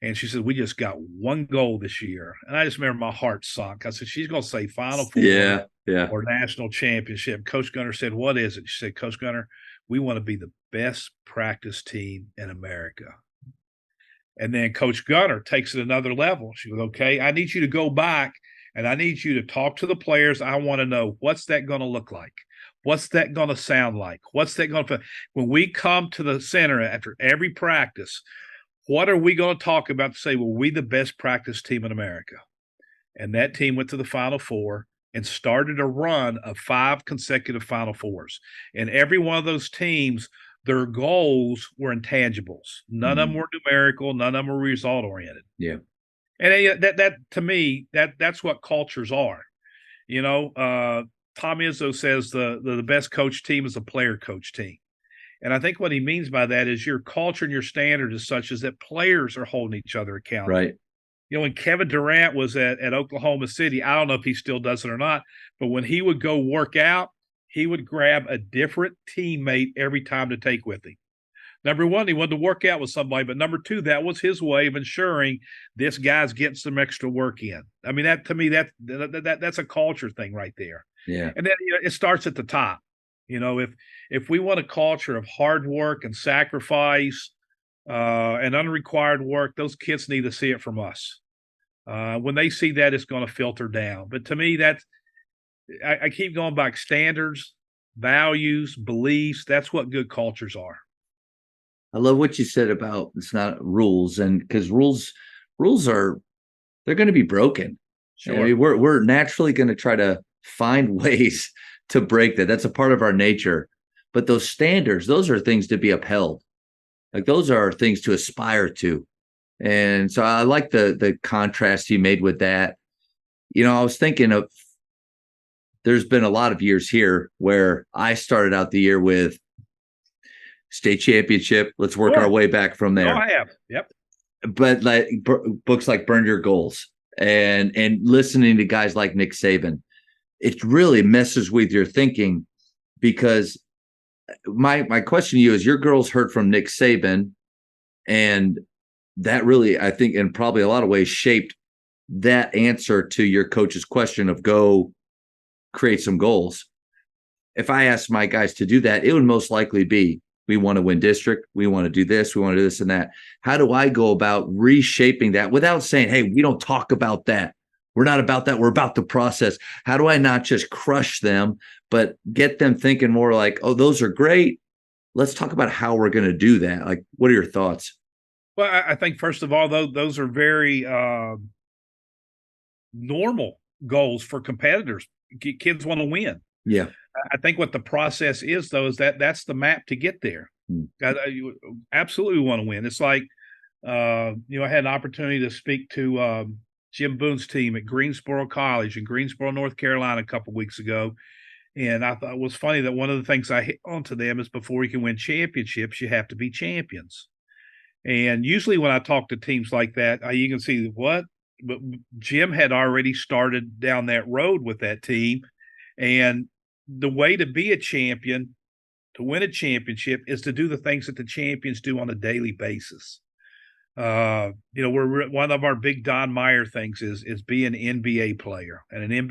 And she said, "We just got one goal this year." And I just remember my heart sunk. I said, "She's going to say Final Four Yeah. or national championship." Coach Gunner said, "What is it?" She said, "Coach Gunner, we want to be the best practice team in America." And then Coach Gunner takes it another level. She goes, "Okay, I need you to go back and I need you to talk to the players. I want to know, what's that going to look like? What's that going to sound like? What's that going to, when we come to the center after every practice, what are we going to talk about to say, well, we the best practice team in America?" And that team went to the Final Four and started a run of 5 consecutive Final Fours. And every one of those teams, their goals were intangibles. None of them were numerical. None of them were result oriented. Yeah. And that to me, that's what cultures are. Tom Izzo says the best coach team is a player coach team. And I think what he means by that is your culture and your standard is such as that players are holding each other accountable. Right. When Kevin Durant was at Oklahoma City, I don't know if he still does it or not, but when he would go work out, he would grab a different teammate every time to take with him. Number one, he wanted to work out with somebody, but number two, that was his way of ensuring this guy's getting some extra work in. I mean, that to me, that's a culture thing right there. Yeah. And then it starts at the top. If we want a culture of hard work and sacrifice and unrequired work, those kids need to see it from us. When they see that, it's going to filter down. But to me, I keep going back. Standards, values, beliefs. That's what good cultures are. I love what you said about it's not rules, and because rules are they're going to be broken. Sure. I mean, we're naturally going to try to find ways to break that. That's a part of our nature. But those standards, those are things to be upheld. Like those are things to aspire to. And so I like the contrast you made with that. I was thinking of there's been a lot of years here where I started out the year with state championship. Let's work our way back from there. Oh, I have. Yep. But like books like Burn Your Goals and listening to guys like Nick Saban, it really messes with your thinking because my question to you is your girls heard from Nick Saban, and that really, I think, in probably a lot of ways shaped that answer to your coach's question of go create some goals. If I asked my guys to do that, it would most likely be, we want to win district. We want to do this. We want to do this and that. How do I go about reshaping that without saying, hey, we don't talk about that. We're not about that. We're about the process. How do I not just crush them, but get them thinking more like, oh, those are great. Let's talk about how we're going to do that. Like, what are your thoughts? Well, I think, first of all, those are very normal goals for competitors. Kids want to win. Yeah. I think what the process is, though, is that's the map to get there. You absolutely want to win. It's like, I had an opportunity to speak to Jim Boone's team at Greensboro College in Greensboro, North Carolina, a couple of weeks ago. And I thought it was funny that one of the things I hit on to them is before you can win championships, you have to be champions. And usually when I talk to teams like that, you can see what, but Jim had already started down that road with that team. And the way to be a champion, to win a championship, is to do the things that the champions do on a daily basis. One of our big Don Meyer things is be an NBA player, and an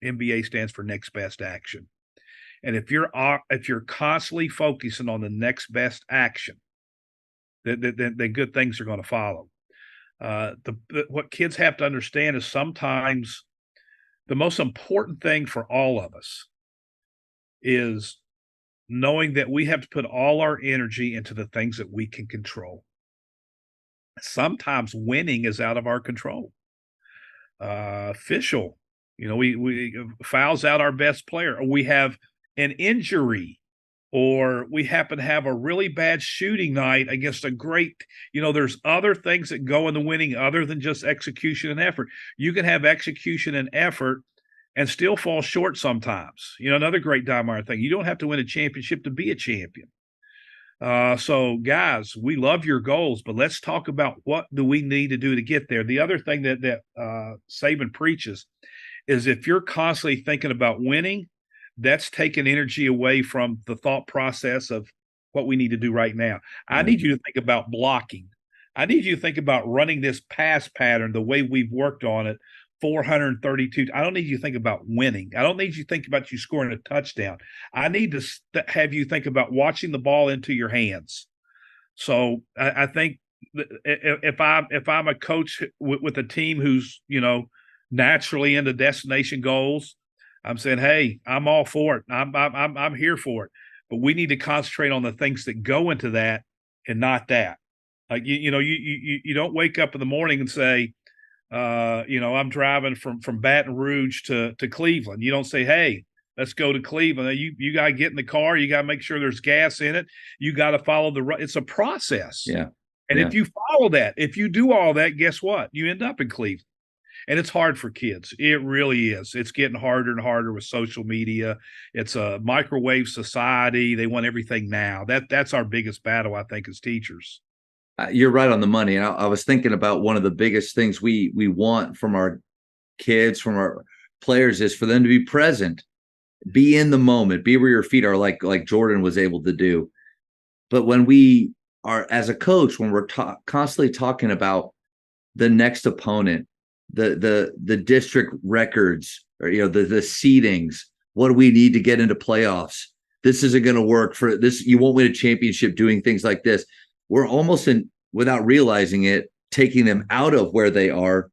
NBA stands for next best action. And if you're constantly focusing on the next best action, then good things are going to follow. What kids have to understand is sometimes the most important thing for all of us is knowing that we have to put all our energy into the things that we can control. Sometimes winning is out of our control. Official, we fouls out our best player, or we have an injury or we happen to have a really bad shooting night against a great, there's other things that go in the winning other than just execution and effort. You can have execution and effort and still fall short sometimes. Another great Dymar thing, you don't have to win a championship to be a champion. So guys, we love your goals, but let's talk about what do we need to do to get there. The other thing that Saban preaches is if you're constantly thinking about winning, that's taking energy away from the thought process of what we need to do right now. I need you to think about blocking. I need you to think about running this pass pattern the way we've worked on it 432. I don't need you to think about winning. I don't need you to think about you scoring a touchdown. I need to have you think about watching the ball into your hands. So I think if I'm a coach with a team who's, naturally into destination goals, I'm saying, hey, I'm all for it. I'm here for it. But we need to concentrate on the things that go into that and not that. Like you don't wake up in the morning and say, I'm driving from Baton Rouge to Cleveland. You don't say, hey, let's go to Cleveland. You got to get in the car. You got to make sure there's gas in it. You got to follow it's a process. Yeah. And if you follow that, if you do all that, guess what? You end up in Cleveland. And it's hard for kids. It really is. It's getting harder and harder with social media. It's a microwave society. They want everything now. That's our biggest battle, I think, as teachers. You're right on the money. And I was thinking about one of the biggest things we want from our kids, from our players, is for them to be present, be in the moment, be where your feet are, like Jordan was able to do. But when we are, as a coach, when we're constantly talking about the next opponent, the district records, or the seedings, what do we need to get into playoffs? This isn't going to work for this. You won't win a championship doing things like this. We're almost without realizing it, taking them out of where they are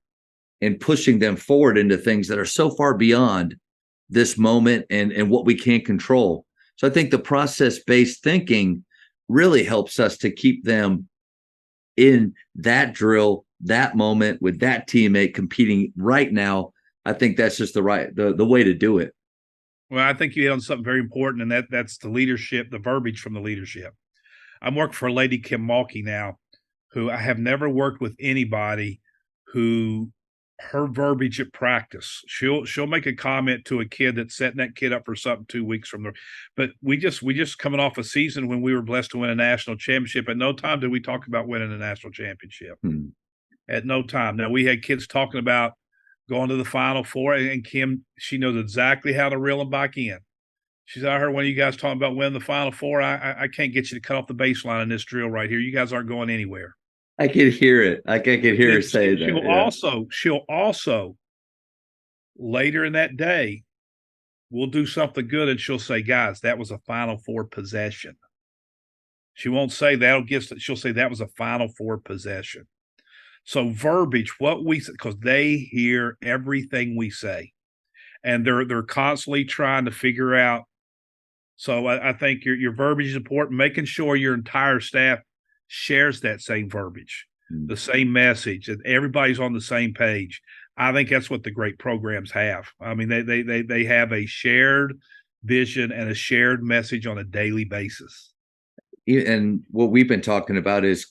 and pushing them forward into things that are so far beyond this moment and what we can't control. So I think the process-based thinking really helps us to keep them in that drill, that moment with that teammate competing right now. I think that's just the way to do it. Well, I think you hit on something very important, and that's the leadership, the verbiage from the leadership. I'm working for a lady, Kim Malky, now, who I have never worked with anybody who her verbiage at practice. She'll make a comment to a kid that's setting that kid up for something 2 weeks from there. But we just coming off a season when we were blessed to win a national championship. At no time did we talk about winning a national championship. At no time. Now, we had kids talking about going to the Final Four, and Kim, she knows exactly how to reel them back in. She said, I heard one of you guys talking about winning the Final Four. I can't get you to cut off the baseline in this drill right here. You guys aren't going anywhere. I could hear it. I could hear her say that. She'll also later in that day, we'll do something good, and she'll say, guys, that was a Final Four possession. She won't say she'll say that was a Final Four possession. So verbiage, because they hear everything we say, and they're constantly trying to figure out. So I think your verbiage is important, making sure your entire staff shares that same verbiage, the same message, that everybody's on the same page. I think that's what the great programs have. I mean, they have a shared vision and a shared message on a daily basis. And what we've been talking about is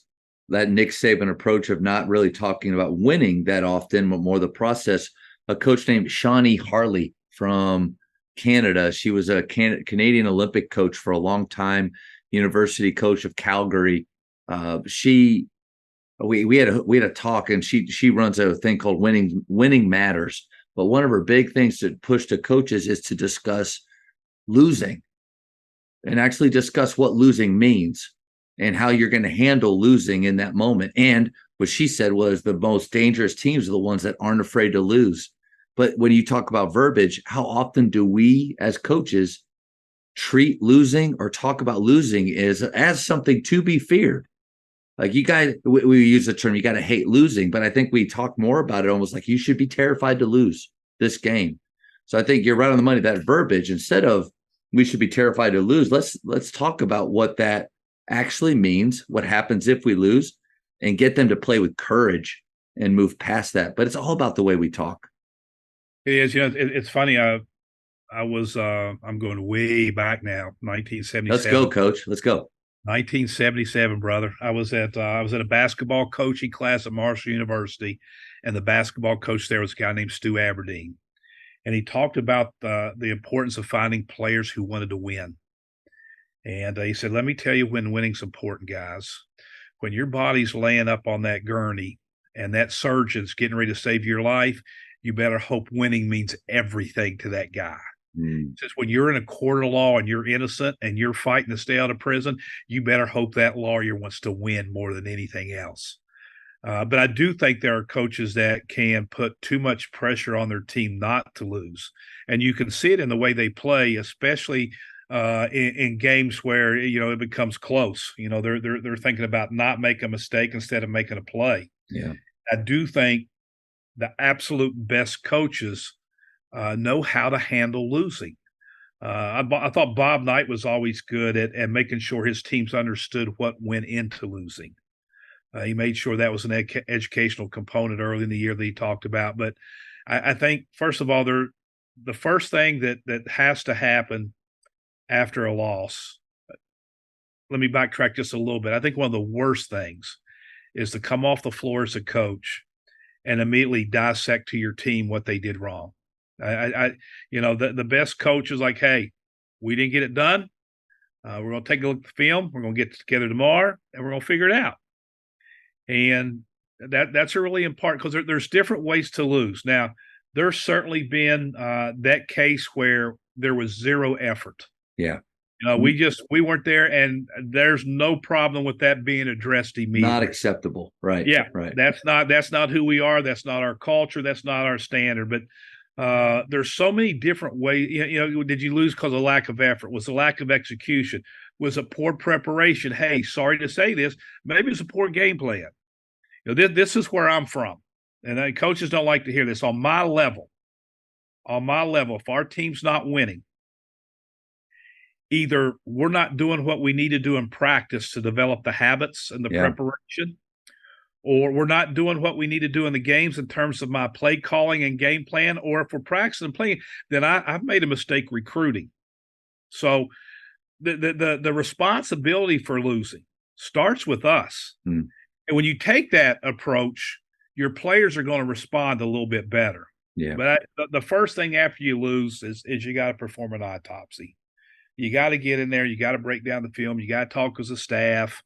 that Nick Saban approach of not really talking about winning that often, but more the process. A coach named Shawnee Harley from Canada. She was a Canadian Olympic coach for a long time, university coach of Calgary. We had a talk, and she runs a thing called Winning Matters. But one of her big things to push to coaches is to discuss losing and actually discuss what losing means and how you're going to handle losing in that moment. And what she said was the most dangerous teams are the ones that aren't afraid to lose. But when you talk about verbiage, how often do we as coaches treat losing or talk about losing as something to be feared? Like, you guys, we use the term, you got to hate losing, but I think we talk more about it almost like you should be terrified to lose this game. So I think you're right on the money. That verbiage, instead of we should be terrified to lose, let's talk about what that actually means, what happens if we lose, and get them to play with courage and move past that. But it's all about the way we talk. It is. It's funny. I'm going way back now, Let's go, 1977. coach. Let's go. 1977, brother. I was at a basketball coaching class at Marshall University, and the basketball coach there was a guy named Stu Aberdeen, and he talked about the importance of finding players who wanted to win. And he said, "Let me tell you when winning's important, guys. When your body's laying up on that gurney and that surgeon's getting ready to save your life, you better hope winning means everything to that guy." Mm. Says when you're in a court of law and you're innocent and you're fighting to stay out of prison, you better hope that lawyer wants to win more than anything else. But I do think there are coaches that can put too much pressure on their team not to lose, and you can see it in the way they play, especially in games where it becomes close. They're thinking about not making a mistake instead of making a play. Yeah. I do think the absolute best coaches know how to handle losing. I thought Bob Knight was always good at making sure his teams understood what went into losing. He made sure that was an educational component early in the year that he talked about. But I think, first of all, the first thing that has to happen after a loss, let me backtrack just a little bit. I think one of the worst things is to come off the floor as a coach and immediately dissect to your team what they did wrong. The best coach is like, hey, we didn't get it done. We're going to take a look at the film. We're going to get together tomorrow and we're going to figure it out. And that's a really important because there's different ways to lose. Now, there's certainly been that case where there was zero effort. Yeah. We weren't there, and there's no problem with that being addressed immediately. Not acceptable. Right. Yeah. Right. That's not who we are. That's not our culture. That's not our standard. But there's so many different ways. Did you lose because of lack of effort? Was it lack of execution? Was it poor preparation? Hey, sorry to say this, maybe it's a poor game plan. This is where I'm from, and coaches don't like to hear this. On my level, if our team's not winning, either we're not doing what we need to do in practice to develop the habits and the preparation, or we're not doing what we need to do in the games in terms of my play calling and game plan, or if we're practicing and playing, then I've made a mistake recruiting. So the responsibility for losing starts with us. Mm. And when you take that approach, your players are going to respond a little bit better. Yeah. But the first thing after you lose is you got to perform an autopsy. You got to get in there. You got to break down the film. You got to talk as a staff.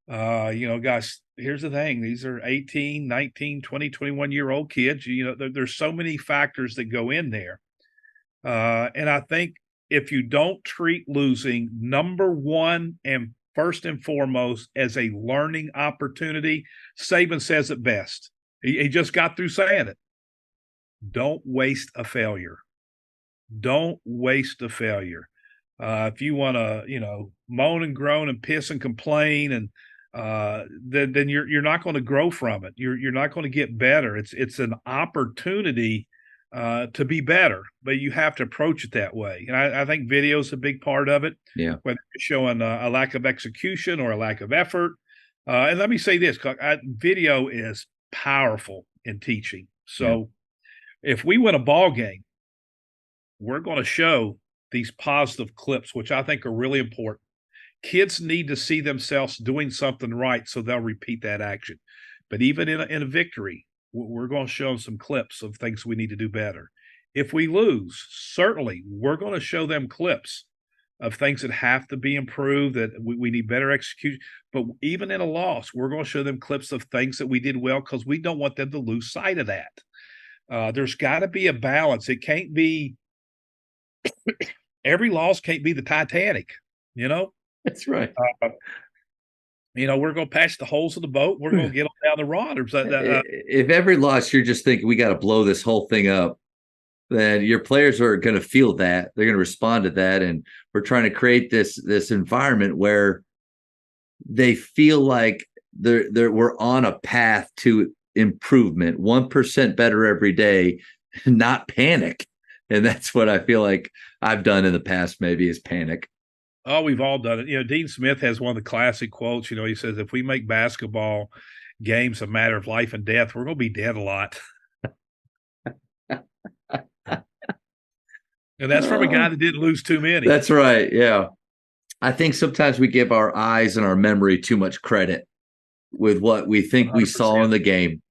Guys, here's the thing. These are 18, 19, 20, 21-year-old kids. There's so many factors that go in there. And I think if you don't treat losing, number one and first and foremost, as a learning opportunity, Saban says it best. He just got through saying it. Don't waste a failure. Don't waste a failure. If you want to, moan and groan and piss and complain, and then you're not going to grow from it. You're not going to get better. It's an opportunity to be better, but you have to approach it that way. And I think video is a big part of it. Yeah. Whether you're showing a lack of execution or a lack of effort. And let me say this, video is powerful in teaching. So if we win a ball game, we're going to show these positive clips, which I think are really important. Kids need to see themselves doing something right so they'll repeat that action. But even in a victory, we're going to show them some clips of things we need to do better. If we lose, certainly we're going to show them clips of things that have to be improved, that we need better execution. But even in a loss, we're going to show them clips of things that we did well because we don't want them to lose sight of that. There's got to be a balance. It can't be every loss can't be the Titanic, That's right. We're going to patch the holes of the boat. We're going to get them down the rod. If every loss you're just thinking we got to blow this whole thing up, then your players are going to feel that. They're going to respond to that. And we're trying to create this environment where they feel like we're on a path to improvement, 1% better every day, not panic. And that's what I feel like I've done in the past, maybe, is panic. Oh, we've all done it. Dean Smith has one of the classic quotes. He says, if we make basketball games a matter of life and death, we're going to be dead a lot. And that's from a guy that didn't lose too many. That's right. Yeah. I think sometimes we give our eyes and our memory too much credit with what we think we saw in 100%. the game.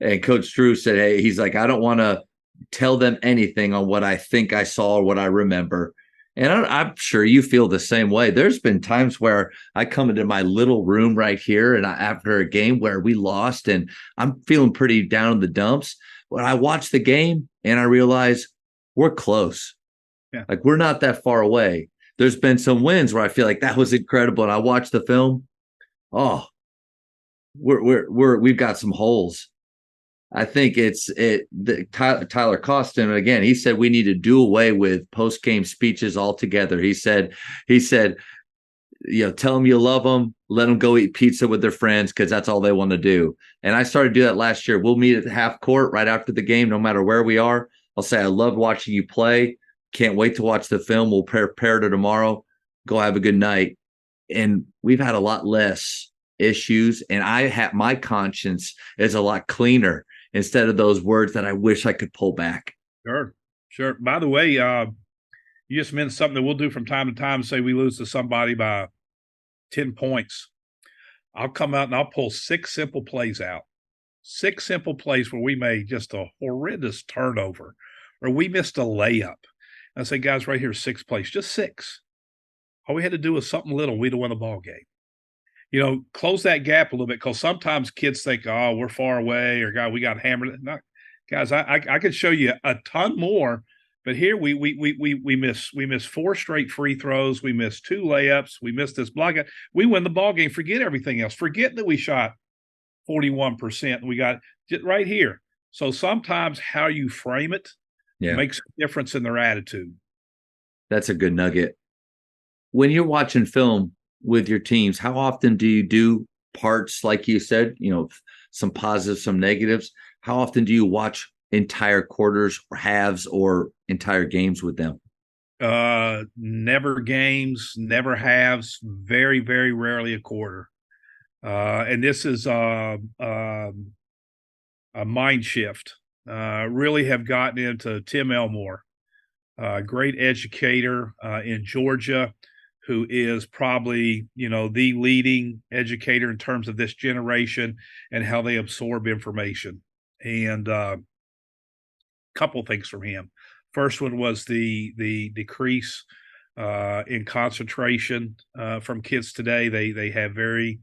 And Coach Drew said, hey, he's like, I don't want to tell them anything on what I think I saw or what I remember. And I'm sure you feel the same way. There's been times where I come into my little room right here and after a game where we lost and I'm feeling pretty down in the dumps. But I watch the game and I realize we're close. Yeah. Like we're not that far away. There's been some wins where I feel like that was incredible. And I watch the film. Oh, we've got some holes. I think Tyler Costin, again, he said we need to do away with post-game speeches altogether. He said, tell them you love them, let them go eat pizza with their friends because that's all they want to do. And I started to do that last year. We'll meet at the half court right after the game, no matter where we are. I'll say, I loved watching you play. Can't wait to watch the film. We'll prepare to tomorrow. Go have a good night. And we've had a lot less issues. And my conscience is a lot cleaner instead of those words that I wish I could pull back. Sure. By the way, you just mentioned something that we'll do from time to time. Say we lose to somebody by 10 points. I'll come out and I'll pull 6 simple plays out. 6 simple plays where we made just a horrendous turnover or we missed a layup. And I say, guys, right here, 6 plays, just 6. All we had to do was something little. We'd have won the ball game. Close that gap a little bit because sometimes kids think, oh, we're far away or God, we got hammered. No, guys, I could show you a ton more, but here we miss 4 straight free throws. We missed 2 layups. We missed this block. We win the ball game. Forget everything else. Forget that we shot 41%. We got right here. So sometimes how you frame it makes a difference in their attitude. That's a good nugget. When you're watching film with your teams, how often do you do parts, like you said, some positives, some negatives? How often do you watch entire quarters or halves or entire games with them? Never games, never halves, very, very rarely a quarter. And this is a mind shift. Really have gotten into Tim Elmore, great educator in Georgia, who is probably, the leading educator in terms of this generation and how they absorb information. And a couple things from him. First one was the decrease in concentration from kids today. They have very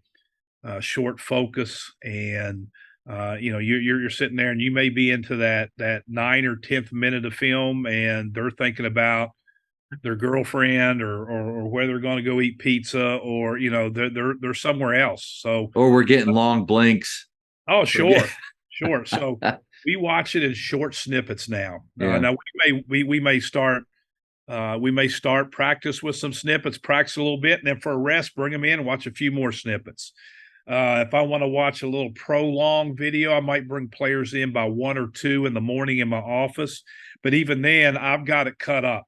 short focus, and you're sitting there and you may be into that 9th or 10th minute of film, and they're thinking about their girlfriend or where they're going to go eat pizza, or they're somewhere else. So, or we're getting long blinks. Oh, sure. So we watch it in short snippets now. Now we may start practice with some snippets, practice a little bit, and then for a rest, bring them in and watch a few more snippets. If I want to watch a little prolonged video, I might bring players in by 1 or 2 in the morning in my office. But even then, I've got it cut up.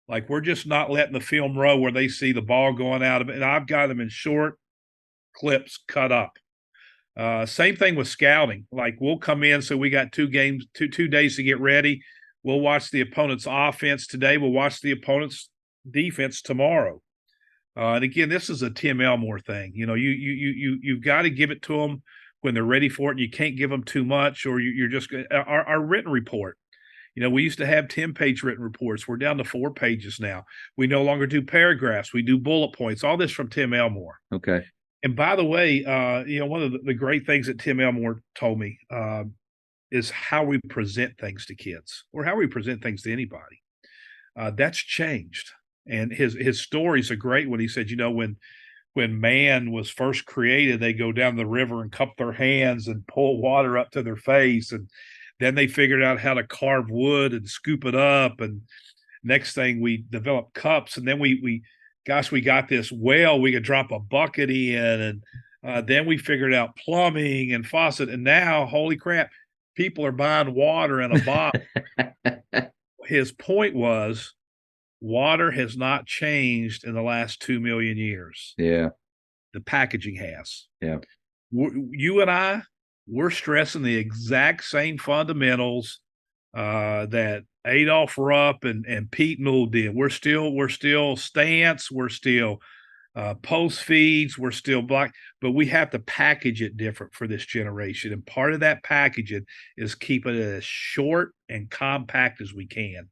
Like we're just not letting the film roll where they see the ball going out of it. And I've got them in short clips cut up. Same thing with scouting. Like we'll come in, so we got 2 days to get ready. We'll watch the opponent's offense today. We'll watch the opponent's defense tomorrow. And again, this is a Tim Elmore thing. You've got to give it to them when they're ready for it. And you can't give them too much, or you're just our written report. We used to have 10-page written reports. We're down to 4 pages now. We no longer do paragraphs. We do bullet points. All this from Tim Elmore. Okay. And by the way, one of the great things that Tim Elmore told me is how we present things to kids, or how we present things to anybody. That's changed. And his story's a great one. He said, when man was first created, they go down the river and cup their hands and pull water up to their face, and then they figured out how to carve wood and scoop it up. And next thing, we developed cups, and then we got this well we could drop a bucket in, and then we figured out plumbing and faucet, and now, holy crap, people are buying water in a bottle. His point was, water has not changed in the last 2 million years. Yeah. The packaging has. Yeah. You and we're stressing the exact same fundamentals that Adolph Rupp and Pete Newell did. We're still stance, we're still post feeds, we're still black, but we have to package it different for this generation. And part of that packaging is keeping it as short and compact as we can.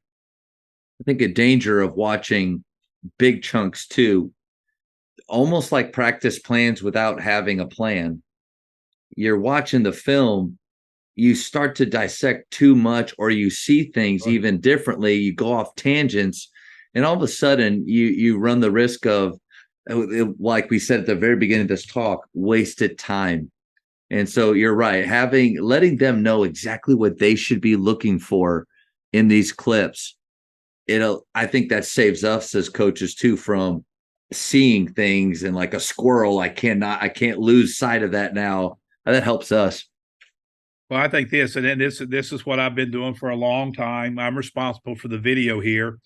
I think a danger of watching big chunks too, almost like practice plans without having a plan. You're watching the film, you start to dissect too much, or you see things even differently. You go off tangents, and all of a sudden you run the risk of, like we said at the very beginning of this talk, wasted time. And so you're right, letting them know exactly what they should be looking for in these clips. I think that saves us as coaches too from seeing things and like a squirrel. I can't lose sight of that now. That helps us. Well, I think this, and then this is what I've been doing for a long time. I'm responsible for the video here.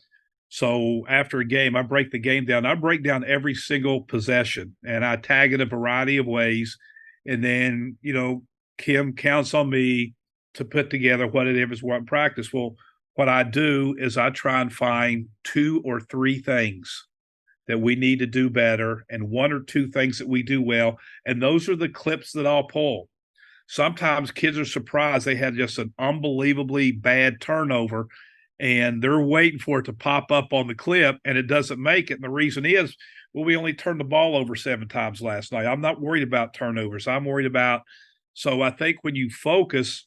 So after a game, I break the game down. I break down every single possession, and I tag it a variety of ways. And then, Kim counts on me to put together what it is what practice. Well, what I do is I try and find 2 or 3 things that we need to do better and 1 or 2 things that we do well. And those are the clips that I'll pull. Sometimes kids are surprised they had just an unbelievably bad turnover and they're waiting for it to pop up on the clip and it doesn't make it. And the reason is, well, we only turned the ball over 7 times last night. I'm not worried about turnovers. I'm worried about, so I think when you focus,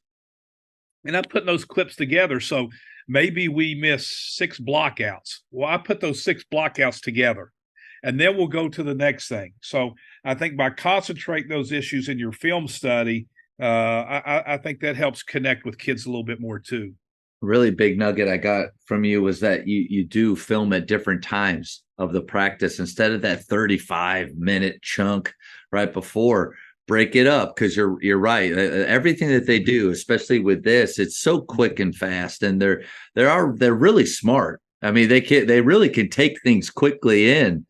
and I'm putting those clips together. So maybe we miss 6 blockouts. Well, I put those 6 blockouts together and then we'll go to the next thing. So I think by concentrating those issues in your film study, I think that helps connect with kids a little bit more too. Really big nugget I got from you was that you do film at different times of the practice instead of that 35-minute chunk right before. Break it up, because you're right. Everything that they do, especially with this, it's so quick and fast, and they're really smart. I mean, they really can take things quickly in,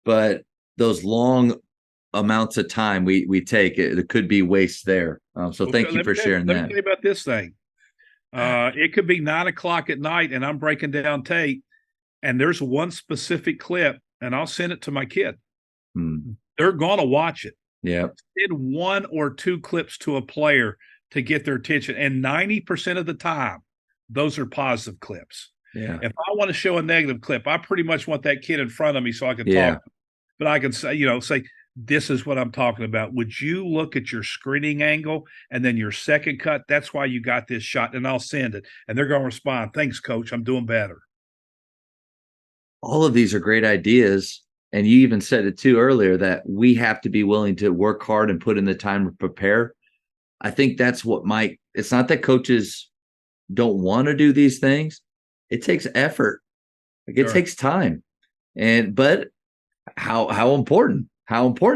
but those long amounts of time we take, it could be waste there. So thank you for sharing that. Let me tell you about this thing. It could be 9:00 at night and I'm breaking down tape and there's one specific clip and I'll send it to my kid. They're going to watch it. Yeah. Send 1 or 2 clips to a player to get their attention. And 90% of the time, those are positive clips. Yeah. If I want to show a negative clip, I pretty much want that kid in front of me so I can talk. But I can say, this is what I'm talking about. Would you look at your screening angle and then your second cut? That's why you got this shot, and I'll send it. And they're going to respond, thanks, coach. I'm doing better. All of these are great ideas. And you even said it too earlier that we have to be willing to work hard and put in the time to prepare. I think that's what it's not that coaches don't want to do these things. It takes effort. It takes time. But how important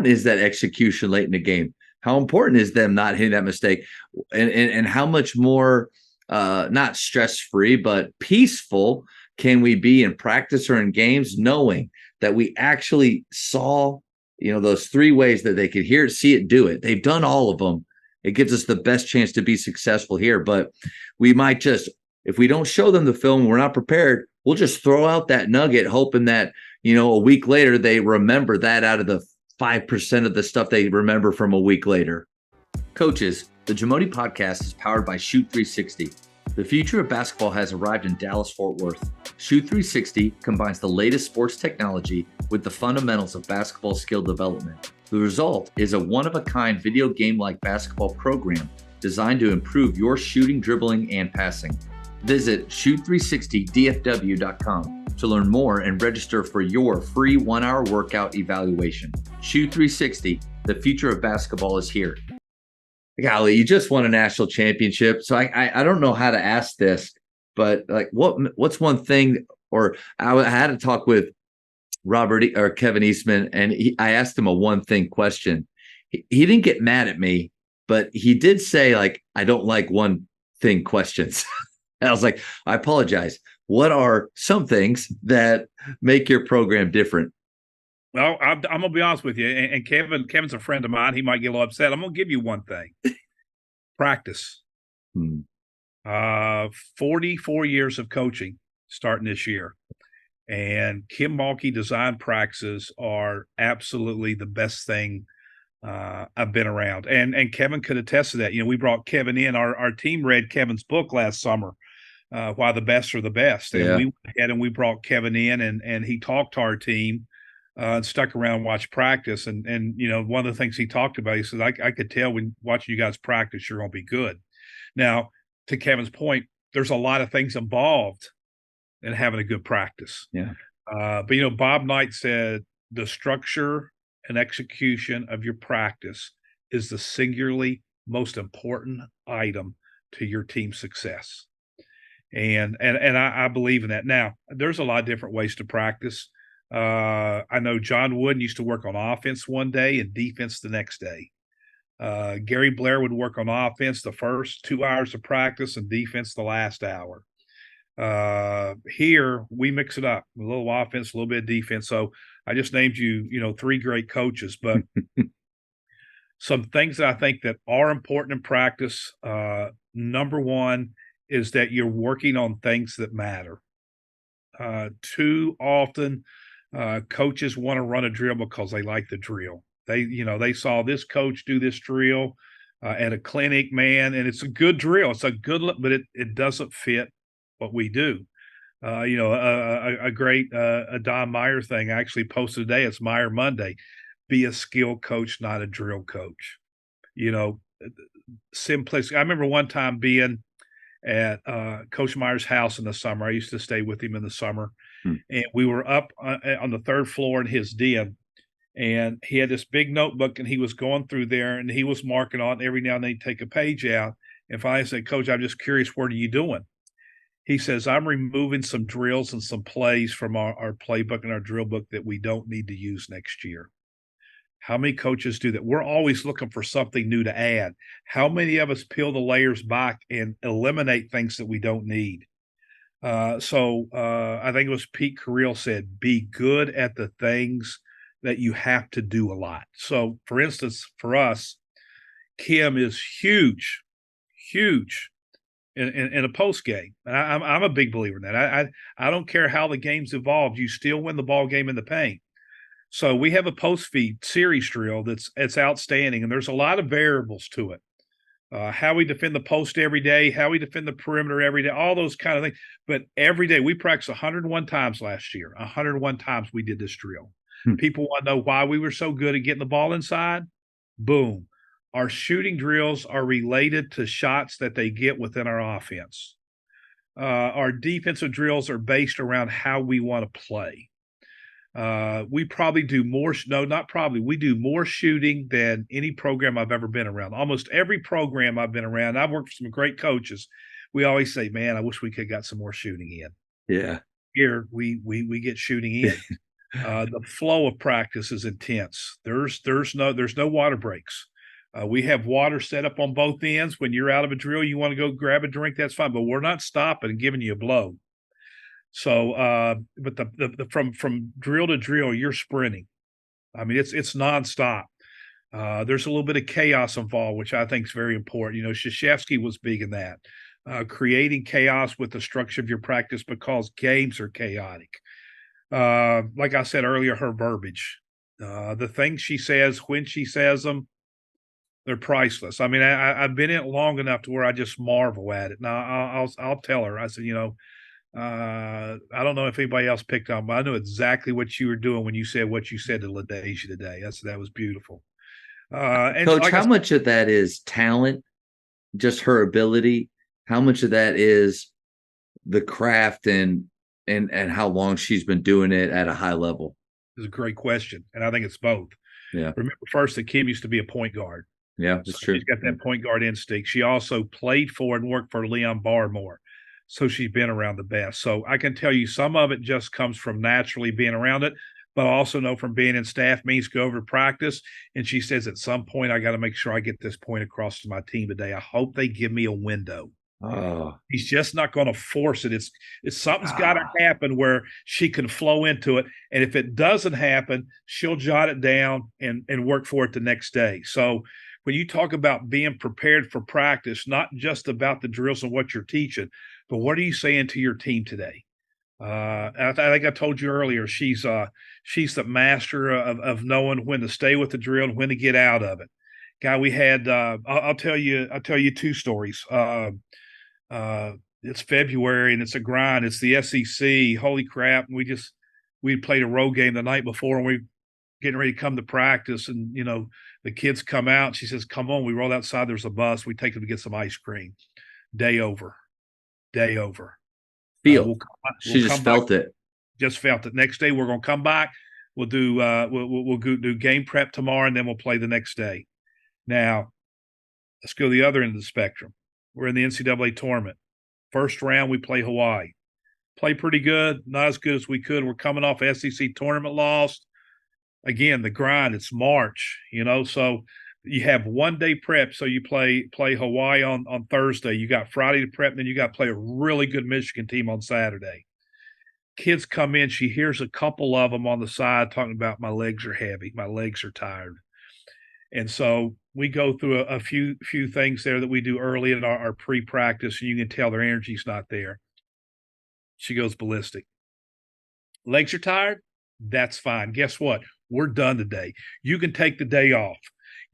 is that execution late in the game? How important is them not hitting that mistake? And how much more not stress-free, but peaceful can we be in practice or in games knowing that we actually saw, those 3 ways that they could hear it, see it, do it. They've done all of them. It gives us the best chance to be successful here. But we might just, if we don't show them the film, we're not prepared, we'll just throw out that nugget, hoping that, a week later they remember that out of the 5% of the stuff they remember from a week later. Coaches, the Jamodi podcast is powered by Shoot 360. The future of basketball has arrived in Dallas-Fort Worth. Shoot 360 combines the latest sports technology with the fundamentals of basketball skill development. The result is a one-of-a-kind video game-like basketball program designed to improve your shooting, dribbling, and passing. Visit shoot360dfw.com to learn more and register for your free 1-hour workout evaluation. Shoot 360, the future of basketball is here. Golly, you just won a national championship. So I don't know how to ask this, but like what's one thing, or I had to talk with Kevin Eastman, and I asked him a one thing question. He didn't get mad at me, but he did say, like, I don't like one thing questions. And I was like, I apologize. What are some things that make your program different? Well, I'm going to be honest with you. And Kevin's a friend of mine. He might get a little upset. I'm going to give you one thing. Practice. Uh, 44 years of coaching starting this year. And Kim Mulkey design practices are absolutely the best thing I've been around. And Kevin could attest to that. We brought Kevin in. Our team read Kevin's book last summer, Why the Best Are the Best. And we went ahead and we brought Kevin in, and he talked to our team and stuck around and watched practice. And one of the things he talked about, he said, I could tell when watching you guys practice, you're going to be good. Now, to Kevin's point, there's a lot of things involved in having a good practice. Yeah. But Bob Knight said the structure and execution of your practice is the singularly most important item to your team's success. And I believe in that. Now, there's a lot of different ways to practice. I know John Wooden used to work on offense one day and defense the next day. Gary Blair would work on offense the first 2 hours of practice and defense the last hour. Here we mix it up, a little offense, a little bit of defense. So I just named you 3 great coaches, but some things that I think that are important in practice. Number one is that you're working on things that matter. Too often, coaches want to run a drill because they like the drill. They saw this coach do this drill at a clinic, man, and it's a good drill. It's a good look, but it doesn't fit what we do. A great Don Meyer thing I actually posted today. It's Meyer Monday. Be a skill coach, not a drill coach. Simplicity. I remember one time being at Coach Meyer's house in the summer. I used to stay with him in the summer, and we were up on the 3rd floor in his den. And he had this big notebook, and he was going through there, and he was marking on every now and then he'd take a page out. And finally I said, Coach, I'm just curious, what are you doing? He says, I'm removing some drills and some plays from our playbook and our drill book that we don't need to use next year. How many coaches do that? We're always looking for something new to add. How many of us peel the layers back and eliminate things that we don't need? So I think it was Pete Carril said, be good at the things that you have to do a lot. So, for instance, for us, Kim is huge in a post game, and I'm a big believer in that. I don't care how the game's evolved; you still win the ball game in the paint. So we have a post feed series drill it's outstanding, and there's a lot of variables to it. How we defend the post every day, how we defend the perimeter every day, all those kind of things. But every day we practiced 101 times last year. 101 times we did this drill. People want to know why we were so good at getting the ball inside. Boom. Our shooting drills are related to shots that they get within our offense. Our defensive drills are based around how we want to play. We probably do more. No, not probably. We do more shooting than any program I've ever been around. Almost every program I've been around, I've worked for some great coaches. We always say, man, I wish we could have got some more shooting in. Yeah. Here we get shooting in. The flow of practice is intense. There's no water breaks. We have water set up on both ends. When you're out of a drill, you want to go grab a drink, that's fine. But we're not stopping and giving you a blow. So, but the from drill to drill, you're sprinting. I mean, it's nonstop. There's a little bit of chaos involved, which I think is very important. Krzyzewski was big in that, creating chaos with the structure of your practice because games are chaotic. Like I said earlier, her verbiage, the things she says when she says them, they're priceless. I mean, I've been in it long enough to where I just marvel at it. Now I'll tell her. I said, I don't know if anybody else picked on, but I know exactly what you were doing when you said what you said to LaDeja today. That was beautiful. And Coach, like how much of that is talent, just her ability? How much of that is the craft and how long she's been doing it at a high level? It's a great question, and I think it's both. Yeah. Remember first that Kim used to be a point guard. Yeah, that's true. She's got that point guard instinct. She also played for and worked for Leon Barmore. So she's been around the best. So I can tell you some of it just comes from naturally being around it, but I also know from being in staff meetings, go over to practice. And she says, at some point, I got to make sure I get this point across to my team today. I hope they give me a window. Oh. He's just not going to force it. It's something's got to happen where she can flow into it. And if it doesn't happen, she'll jot it down and work for it the next day. So when you talk about being prepared for practice, not just about the drills and what you're teaching, but what are you saying to your team today? I think I told you earlier, she's the master of knowing when to stay with the drill and when to get out of it. Guy, we had I'll tell you two stories. It's February and it's a grind. It's the SEC. Holy crap! We played a road game the night before and we getting ready to come to practice, and the kids come out. She says, "Come on." We roll outside. There's a bus. We take them to get some ice cream. Day over. Day over. Feel. We'll She just come back. felt it. Just felt it. Next day we're going to come back. We'll do we'll go do game prep tomorrow, and then we'll play the next day. Now, let's go to the other end of the spectrum. We're in the NCAA tournament. First round, we play Hawaii. Play pretty good, not as good as we could. We're coming off SEC tournament loss. Again, the grind. It's March, so you have 1 day prep. So you play Hawaii on Thursday. You got Friday to prep, and then you got to play a really good Michigan team on Saturday. Kids come in. She hears a couple of them on the side talking about my legs are heavy, my legs are tired, and so we go through a few things there that we do early in our pre-practice, and you can tell their energy's not there. She goes ballistic. Legs are tired? That's fine. Guess what? We're done today. You can take the day off.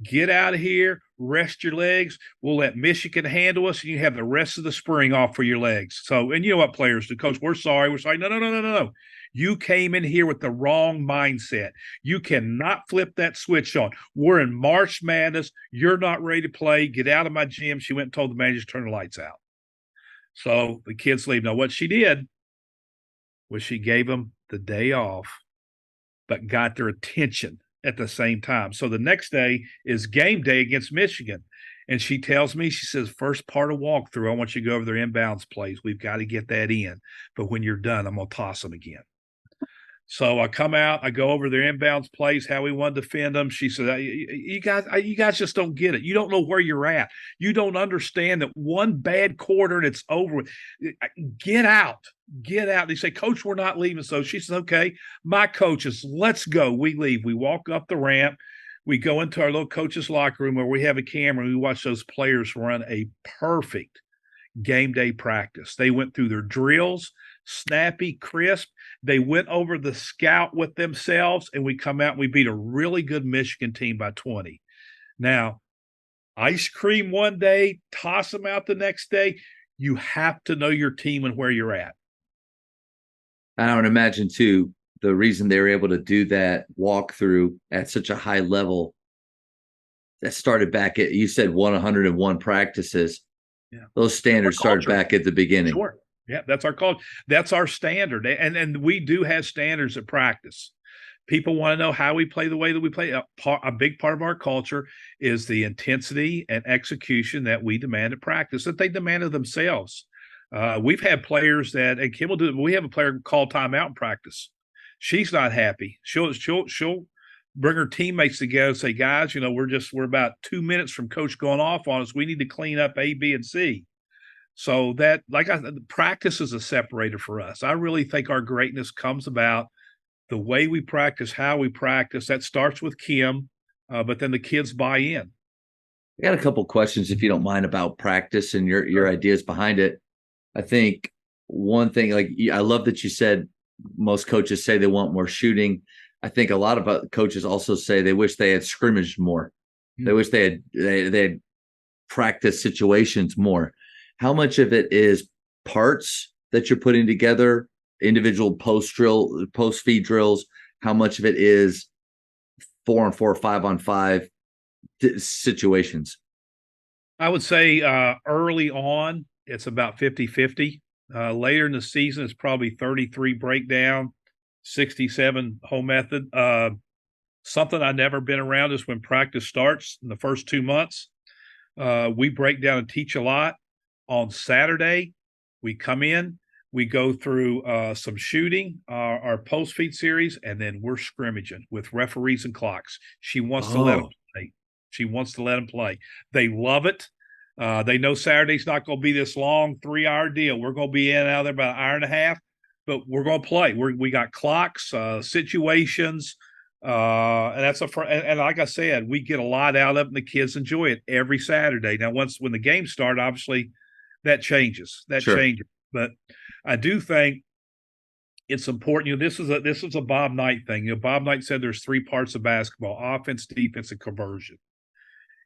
Get out of here, rest your legs. We'll let Michigan handle us, and you have the rest of the spring off for your legs. So, and you know what players do, Coach? We're sorry. We're sorry. No. You came in here with the wrong mindset. You cannot flip that switch on. We're in March Madness. You're not ready to play. Get out of my gym. She went and told the manager to turn the lights out. So the kids leave. Now, what she did was she gave them the day off, but got their attention at the same time. So the next day is game day against Michigan. And she tells me, she says, first part of walkthrough, I want you to go over their inbounds plays. We've got to get that in. But when you're done, I'm going to toss them again. So I come out, I go over their inbounds plays, how we want to defend them. She said, you guys just don't get it. You don't know where you're at. You don't understand that one bad quarter and it's over. Get out. They say, Coach, we're not leaving. So she says, okay, my coaches, let's go. We leave. We walk up the ramp. We go into our little coach's locker room where we have a camera. And we watch those players run a perfect game day practice. They went through their drills, snappy, crisp. They went over the scout with themselves, and we come out and we beat a really good Michigan team by 20. Now, ice cream one day, toss them out the next day. You have to know your team and where you're at. I would imagine, too, the reason they were able to do that walkthrough at such a high level, that started back at, you said 101 practices. Yeah. Those standards started back at the beginning. Sure. Yeah, that's our call. That's our standard. And we do have standards at practice. People want to know how we play the way that we play. A big part of our culture is the intensity and execution that we demand at practice, that they demand of themselves. We've had players that, and Kim will do it, we have a player call timeout in practice. She's not happy. She'll bring her teammates together and say, guys, we're about 2 minutes from coach going off on us. We need to clean up A, B, and C. So that, practice is a separator for us. I really think our greatness comes about the way we practice, how we practice. That starts with Kim, but then the kids buy in. I got a couple questions, if you don't mind, about practice and your ideas behind it. I think one thing, I love that you said most coaches say they want more shooting. I think a lot of coaches also say they wish they had scrimmaged more. Mm-hmm. They wish they had practiced situations more. How much of it is parts that you're putting together, individual post-feed drills? How much of it is 4-on-4, 5-on-5 situations? I would say early on, it's about 50-50. Later in the season, it's probably 33 breakdown, 67 whole method. Something I've never been around is when practice starts in the first 2 months. We break down and teach a lot. On Saturday, we come in, we go through some shooting, our post-feed series, and then we're scrimmaging with referees and clocks. She wants to let them play. She wants to let them play. They love it. They know Saturday's not going to be this long 3-hour deal. We're going to be in and out of there about an hour and a half, but we're going to play. We got clocks, situations. And that's and like I said, we get a lot out of it and the kids enjoy it every Saturday. Now, when the games start, obviously that changes. Sure. But I do think it's important. This is a Bob Knight thing. Bob Knight said there's three parts of basketball: offense, defense, and conversion.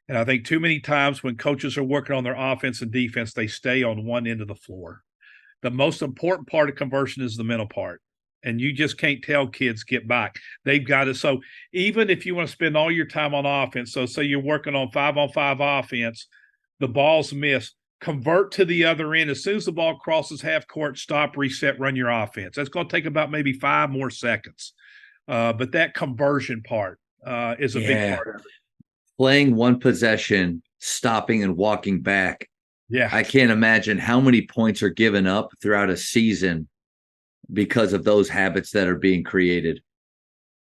And I think too many times when coaches are working on their offense and defense, they stay on one end of the floor. The most important part of conversion is the mental part. And you just can't tell kids get back. They've got to. So even if you want to spend all your time on offense, so say you're working on 5-on-5 offense, the ball's missed, convert to the other end. As soon as the ball crosses half court, stop, reset, run your offense. That's going to take about maybe 5 more seconds. But that conversion part is a big part of it. Playing one possession, stopping and walking back. Yeah. I can't imagine how many points are given up throughout a season because of those habits that are being created.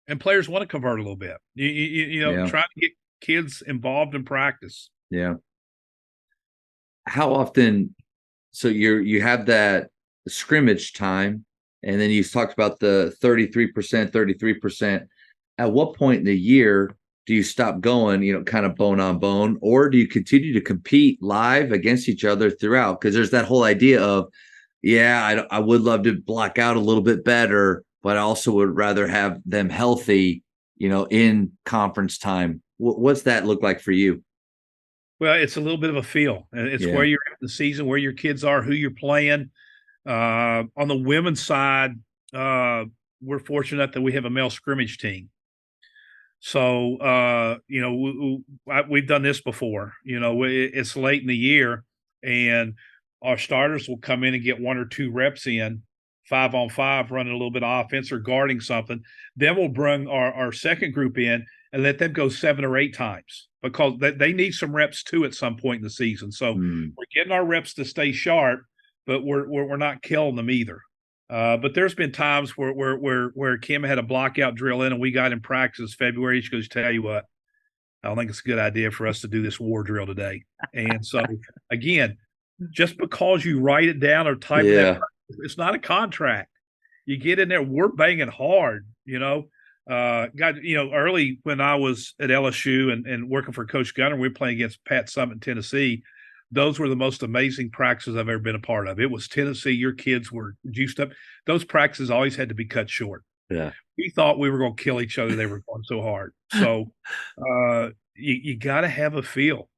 And players want to convert a little bit. Trying to get kids involved in practice. Yeah. How often? So you have that scrimmage time, and then you talked about the 33%, 33%. At what point in the year do you stop going, kind of bone on bone, or do you continue to compete live against each other throughout? Because there's that whole idea of, I would love to block out a little bit better, but I also would rather have them healthy, in conference time. What's that look like for you? Well, it's a little bit of a feel. It's where you're at in the season, where your kids are, who you're playing. On the women's side, we're fortunate that we have a male scrimmage team. So, we've done this before. It's late in the year, and our starters will come in and get 1 or 2 reps in 5-on-5, running a little bit of offense or guarding something. Then we'll bring our second group in and let them go 7 or 8 times because they need some reps too at some point in the season. So we're getting our reps to stay sharp, but we're not killing them either. But there's been times where Kim had a blockout drill in and we got in practice February. She goes, tell you what, I don't think it's a good idea for us to do this war drill today. And so again, just because you write it down or type it out, it's not a contract. You get in there, we're banging hard, early when I was at LSU and working for Coach Gunner, we were playing against Pat Summitt in Tennessee. Those were the most amazing practices I've ever been a part of. It was Tennessee. Your kids were juiced up. Those practices always had to be cut short. Yeah. We thought we were going to kill each other. They were going so hard. So you got to have a feel.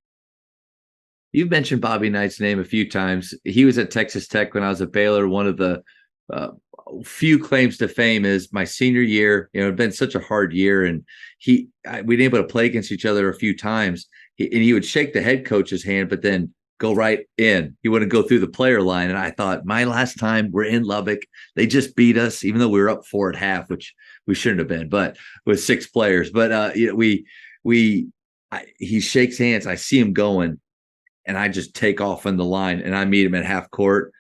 You've mentioned Bobby Knight's name a few times. He was at Texas Tech when I was at Baylor. One of the few claims to fame is my senior year. It'd been such a hard year, and we'd been able to play against each other a few times. And he would shake the head coach's hand, but then go right in. He wouldn't go through the player line. And I thought, my last time we're in Lubbock, they just beat us, even though we were up 4 at half, which we shouldn't have been, but with 6 players. But he shakes hands. I see him going, and I just take off on the line, and I meet him at half court.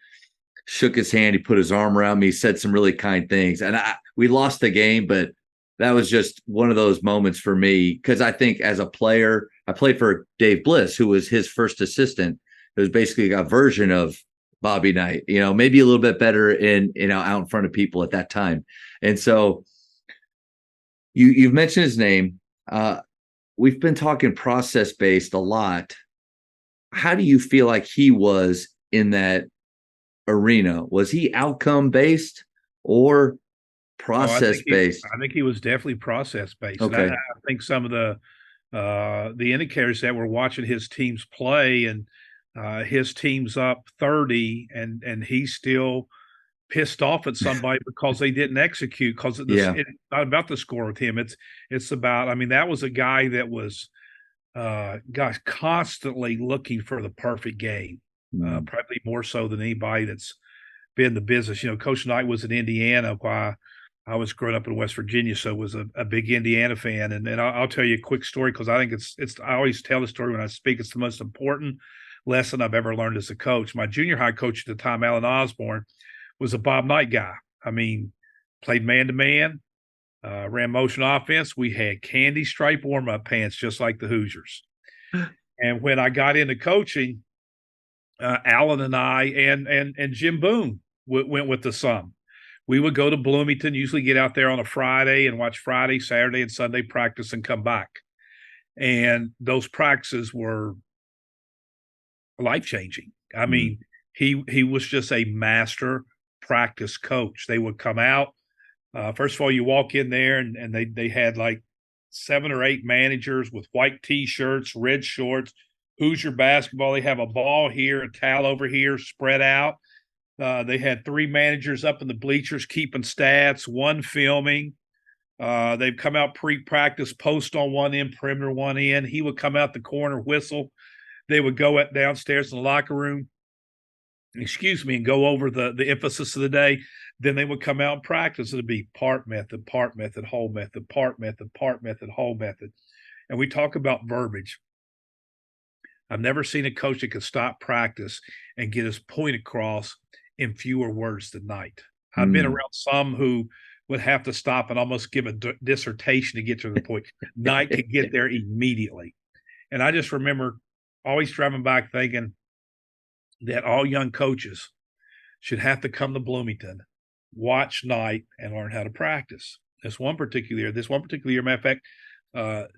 Shook his hand. He put his arm around me, said some really kind things. And we lost the game, but that was just one of those moments for me. Because I think as a player, I played for Dave Bliss, who was his first assistant. It was basically a version of Bobby Knight, maybe a little bit better out in front of people at that time. And so you've mentioned his name. We've been talking process-based a lot. How do you feel like he was in that arena? Was he outcome based or process based? I think he was definitely process based. Okay. And I think some of the indicators that we're watching his teams play, and his team's up 30, and he's still pissed off at somebody because they didn't execute. Because it's not about the score with him. It's about. I mean, that was a guy that was constantly looking for the perfect game. Probably more so than anybody that's been in the business. Coach Knight was in Indiana while I was growing up in West Virginia, so was a big Indiana fan. And I'll tell you a quick story because I think it's. I always tell the story when I speak. It's the most important lesson I've ever learned as a coach. My junior high coach at the time, Alan Osborne, was a Bob Knight guy. I mean, played man to man, ran motion offense. We had candy stripe warm up pants just like the Hoosiers. And when I got into coaching, Alan and I and Jim Boone went with the sum. We would go to Bloomington, usually get out there on a Friday and watch Friday, Saturday, and Sunday practice and come back. And those practices were life changing. I Mm. mean, he was just a master practice coach. They would come out. First of all, you walk in there and they had like 7 or 8 managers with white t-shirts, red shorts, Hoosier basketball. They have a ball here, a towel over here, spread out. They had 3 managers up in the bleachers keeping stats, 1 filming. They've come out pre-practice, post on one end, perimeter one end. He would come out the corner, whistle. They would go downstairs in the locker room, and go over the emphasis of the day. Then they would come out and practice. It'd be part method, whole method, part method, whole method. And we talk about verbiage. I've never seen a coach that could stop practice and get his point across in fewer words than Knight. I've been Mm. around some who would have to stop and almost give a dissertation to get to the point. Knight could get there immediately. And I just remember always driving back thinking that all young coaches should have to come to Bloomington, watch Knight, and learn how to practice. This one particular year, matter of fact,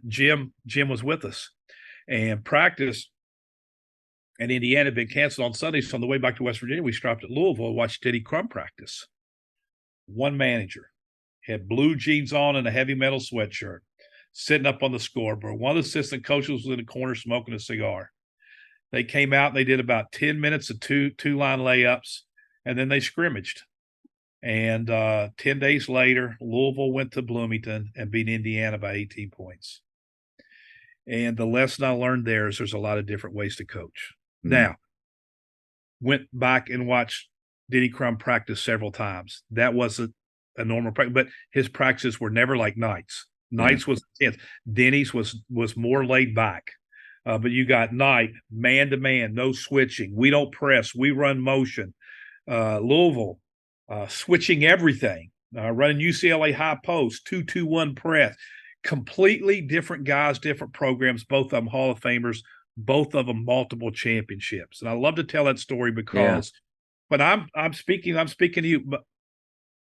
Jim was with us, and practice in Indiana had been canceled on Sunday. So on the way back to West Virginia, we stopped at Louisville and watched Diddy Crum practice. One manager had blue jeans on and a heavy metal sweatshirt, sitting up on the scoreboard. One of the assistant coaches was in the corner smoking a cigar. They came out and they did about 10 minutes of two-line layups, and then they scrimmaged. And 10 days later, Louisville went to Bloomington and beat Indiana by 18 points. And the lesson I learned there is there's a lot of different ways to coach. Mm. Now, went back and watched Diddy Crum practice several times. That wasn't a normal practice, but his practices were never like Knight's. Knight's was intense. Denny's was more laid back. But you got Knight, man-to-man, no switching. We don't press. We run motion. Louisville, switching everything, running UCLA high post, 2-2-1 press. Completely different guys, different programs, both of them Hall of Famers, both of them multiple championships. And I love to tell that story because when I'm speaking to you, but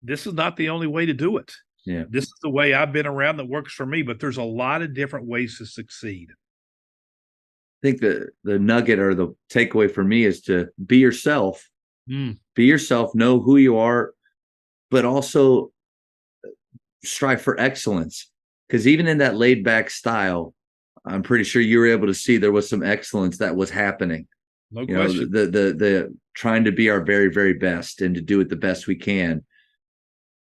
this is not the only way to do it. Yeah. This is the way I've been around that works for me, but there's a lot of different ways to succeed. I think the nugget or the takeaway for me is to be yourself. Be yourself, know who you are, but also strive for excellence. Because even in that laid back style, I'm pretty sure you were able to see there was some excellence that was happening. No question. The trying to be our very, very best and to do it the best we can.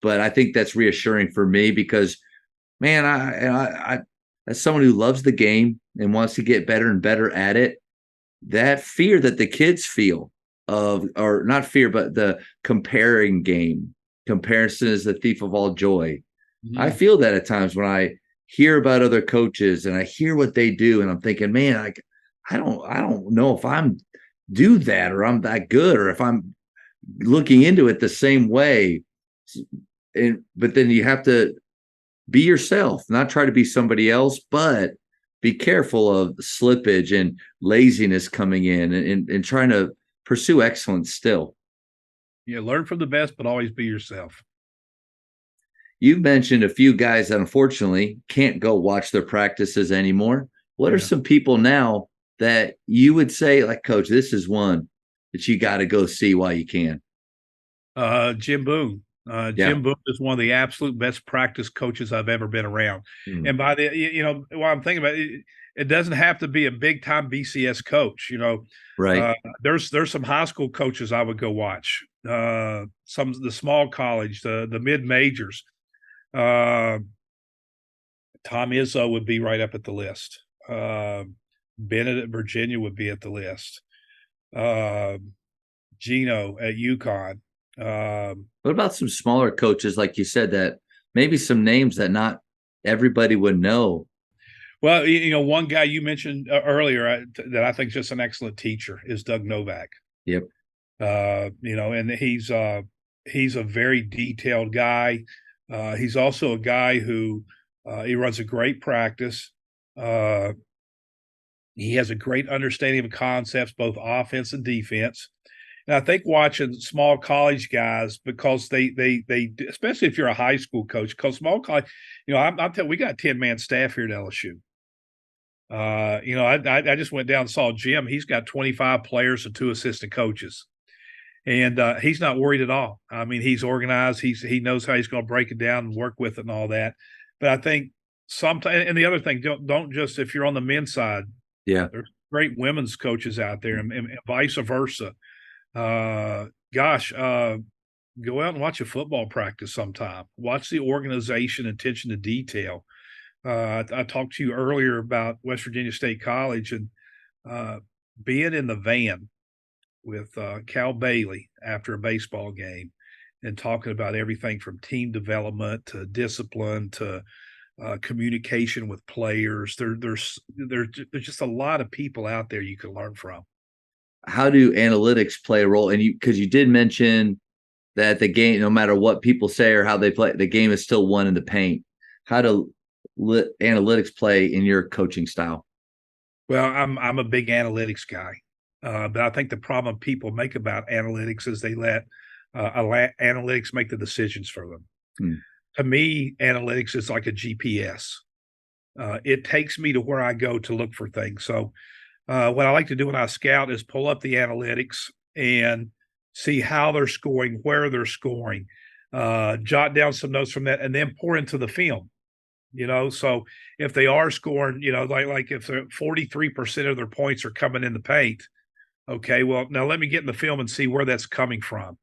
But I think that's reassuring for me because, man, I as someone who loves the game and wants to get better and better at it, that fear that the kids feel of, or not fear, but the comparing game, comparison is the thief of all joy. Mm-hmm. I feel that at times when I hear about other coaches and I hear what they do, and I'm thinking, man, I don't know if I'm do that or I'm that good or if I'm looking into it the same way. But then you have to be yourself, not try to be somebody else, but be careful of slippage and laziness coming in and trying to pursue excellence still. Yeah, learn from the best, but always be yourself. You've mentioned a few guys that unfortunately can't go watch their practices anymore. What are some people now that you would say, like, Coach, this is one that you got to go see while you can? Jim Boone. Jim Boone is one of the absolute best practice coaches I've ever been around. And by the, what I'm thinking about, it doesn't have to be a big time BCS coach, Right. There's some high school coaches I would go watch. Some of the small college, the mid majors. Tom Izzo would be right up at the list. Bennett at Virginia would be at the list. Gino at UConn. What about some smaller coaches, like you said, that maybe some names that not everybody would know? Well, one guy you mentioned earlier that I think is just an excellent teacher is Doug Novak. Yep. And he's a very detailed guy. He's also a guy who he runs a great practice. He has a great understanding of concepts, both offense and defense. And I think watching small college guys, because they especially if you're a high school coach, because small college, I'm telling we got 10-man staff here at LSU. I just went down and saw Jim. He's got 25 players and 2 assistant coaches, and he's not worried at all. I mean, he's organized. He knows how he's going to break it down and work with it and all that. But I think sometimes, and the other thing, don't just if you're on the men's side, Yeah. there's great women's coaches out there, and vice versa. Gosh, go out and watch a football practice sometime. Watch the organization, attention to detail. I talked to you earlier about West Virginia State College and being in the van with Cal Bailey after a baseball game and talking about everything from team development to discipline to communication with players. There's just a lot of people out there you can learn from. How do analytics play a role? And because you did mention that the game, no matter what people say or how they play, the game is still won in the paint. How do analytics play in your coaching style? Well, I'm a big analytics guy, but I think the problem people make about analytics is they let analytics make the decisions for them. To me, analytics is like a GPS. It takes me to where I go to look for things. So what I like to do when I scout is pull up the analytics and see how they're scoring, where they're scoring, jot down some notes from that, and then pour into the film. So if they are scoring, like if 43% of their points are coming in the paint, okay, well, now let me get in the film and see where that's coming from.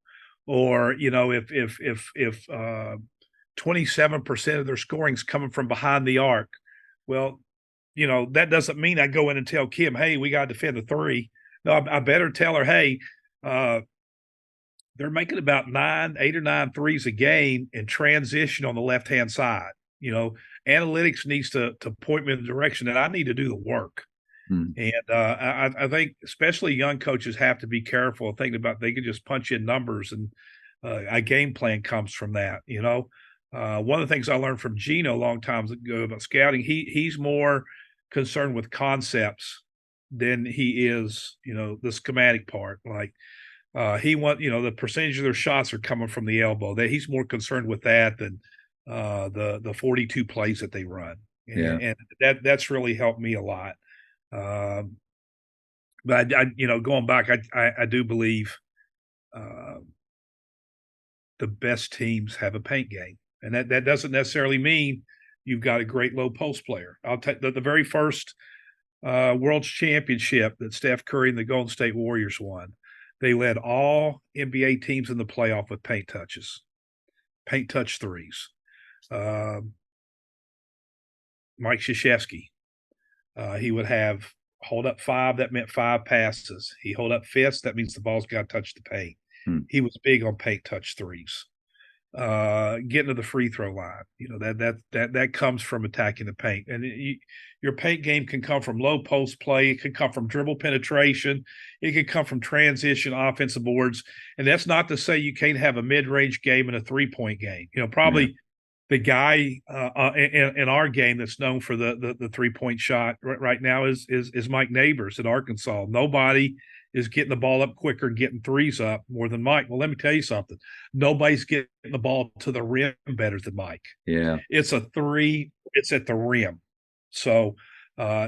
Or, if 27% of their scoring is coming from behind the arc, well, that doesn't mean I go in and tell Kim, hey, we got to defend the 3. No, I better tell her, hey, they're making about 8 or 9 threes a game in transition on the left-hand side. Analytics needs to point me in the direction that I need to do the work. And I think especially young coaches have to be careful thinking about they can just punch in numbers and a game plan comes from that. One of the things I learned from Gino a long time ago about scouting, he's more concerned with concepts than he is, the schematic part. Like he the percentage of their shots are coming from the elbow. That he's more concerned with that than the 42 plays that they run. And that's really helped me a lot. But I going back, I do believe the best teams have a paint game, and that doesn't necessarily mean you've got a great low post player. I'll take the very first World's Championship that Steph Curry and the Golden State Warriors won. They led all NBA teams in the playoff with paint touch threes. Mike Krzyzewski, he would have hold up 5. That meant 5 passes. He hold up fists. That means the ball's got to touch the paint. He was big on paint touch threes. Getting to the free throw line, that comes from attacking the paint. And your paint game can come from low post play. It can come from dribble penetration. It can come from transition offensive boards. And that's not to say you can't have a mid-range game and a 3-point game. Probably the guy in our game that's known for the 3-point shot right now is Mike Neighbors at Arkansas. Nobody is getting the ball up quicker and getting threes up more than Mike. Well, let me tell you something. Nobody's getting the ball to the rim better than Mike. Yeah. It's a 3. It's at the rim. So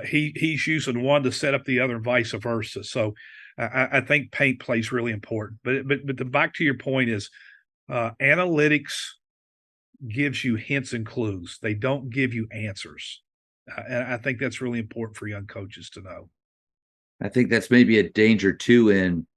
he's using one to set up the other and vice versa. So I think paint plays really important. But back to your point is analytics gives you hints and clues. They don't give you answers. And I think that's really important for young coaches to know. I think that's maybe a danger too in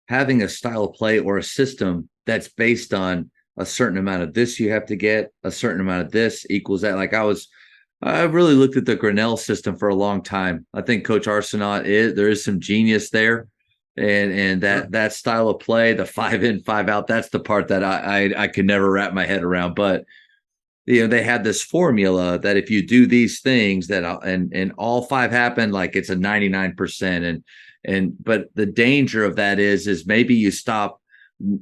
having a style of play or a system that's based on a certain amount of this you have to get, a certain amount of this equals that. Like I really looked at the Grinnell system for a long time. I think Coach Arsenault there is some genius there. And that style of play, the 5 in, 5 out, that's the part that I could never wrap my head around. But they had this formula that if you do these things that and all 5 happen, like it's a 99%. But the danger of that is maybe you stop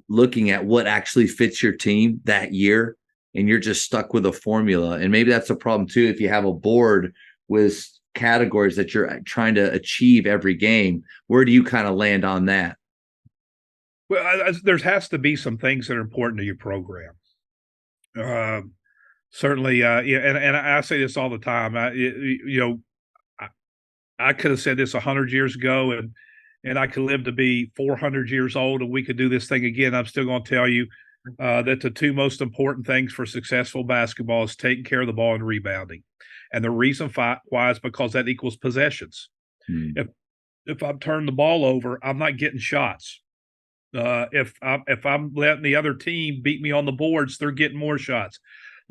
looking at what actually fits your team that year, and you're just stuck with a formula. And maybe that's a problem too if you have a board with categories that you're trying to achieve every game. Where do you kind of land on that? Well, there has to be some things that are important to your program. Um, Certainly, yeah, and I say this all the time. I, I could have said this 100 years ago, and I could live to be 400 years old, and we could do this thing again. I'm still going to tell you that the two most important things for successful basketball is taking care of the ball and rebounding. And the reason why is because that equals possessions. Hmm. If I'm turning the ball over, I'm not getting shots. If I'm letting the other team beat me on the boards, they're getting more shots.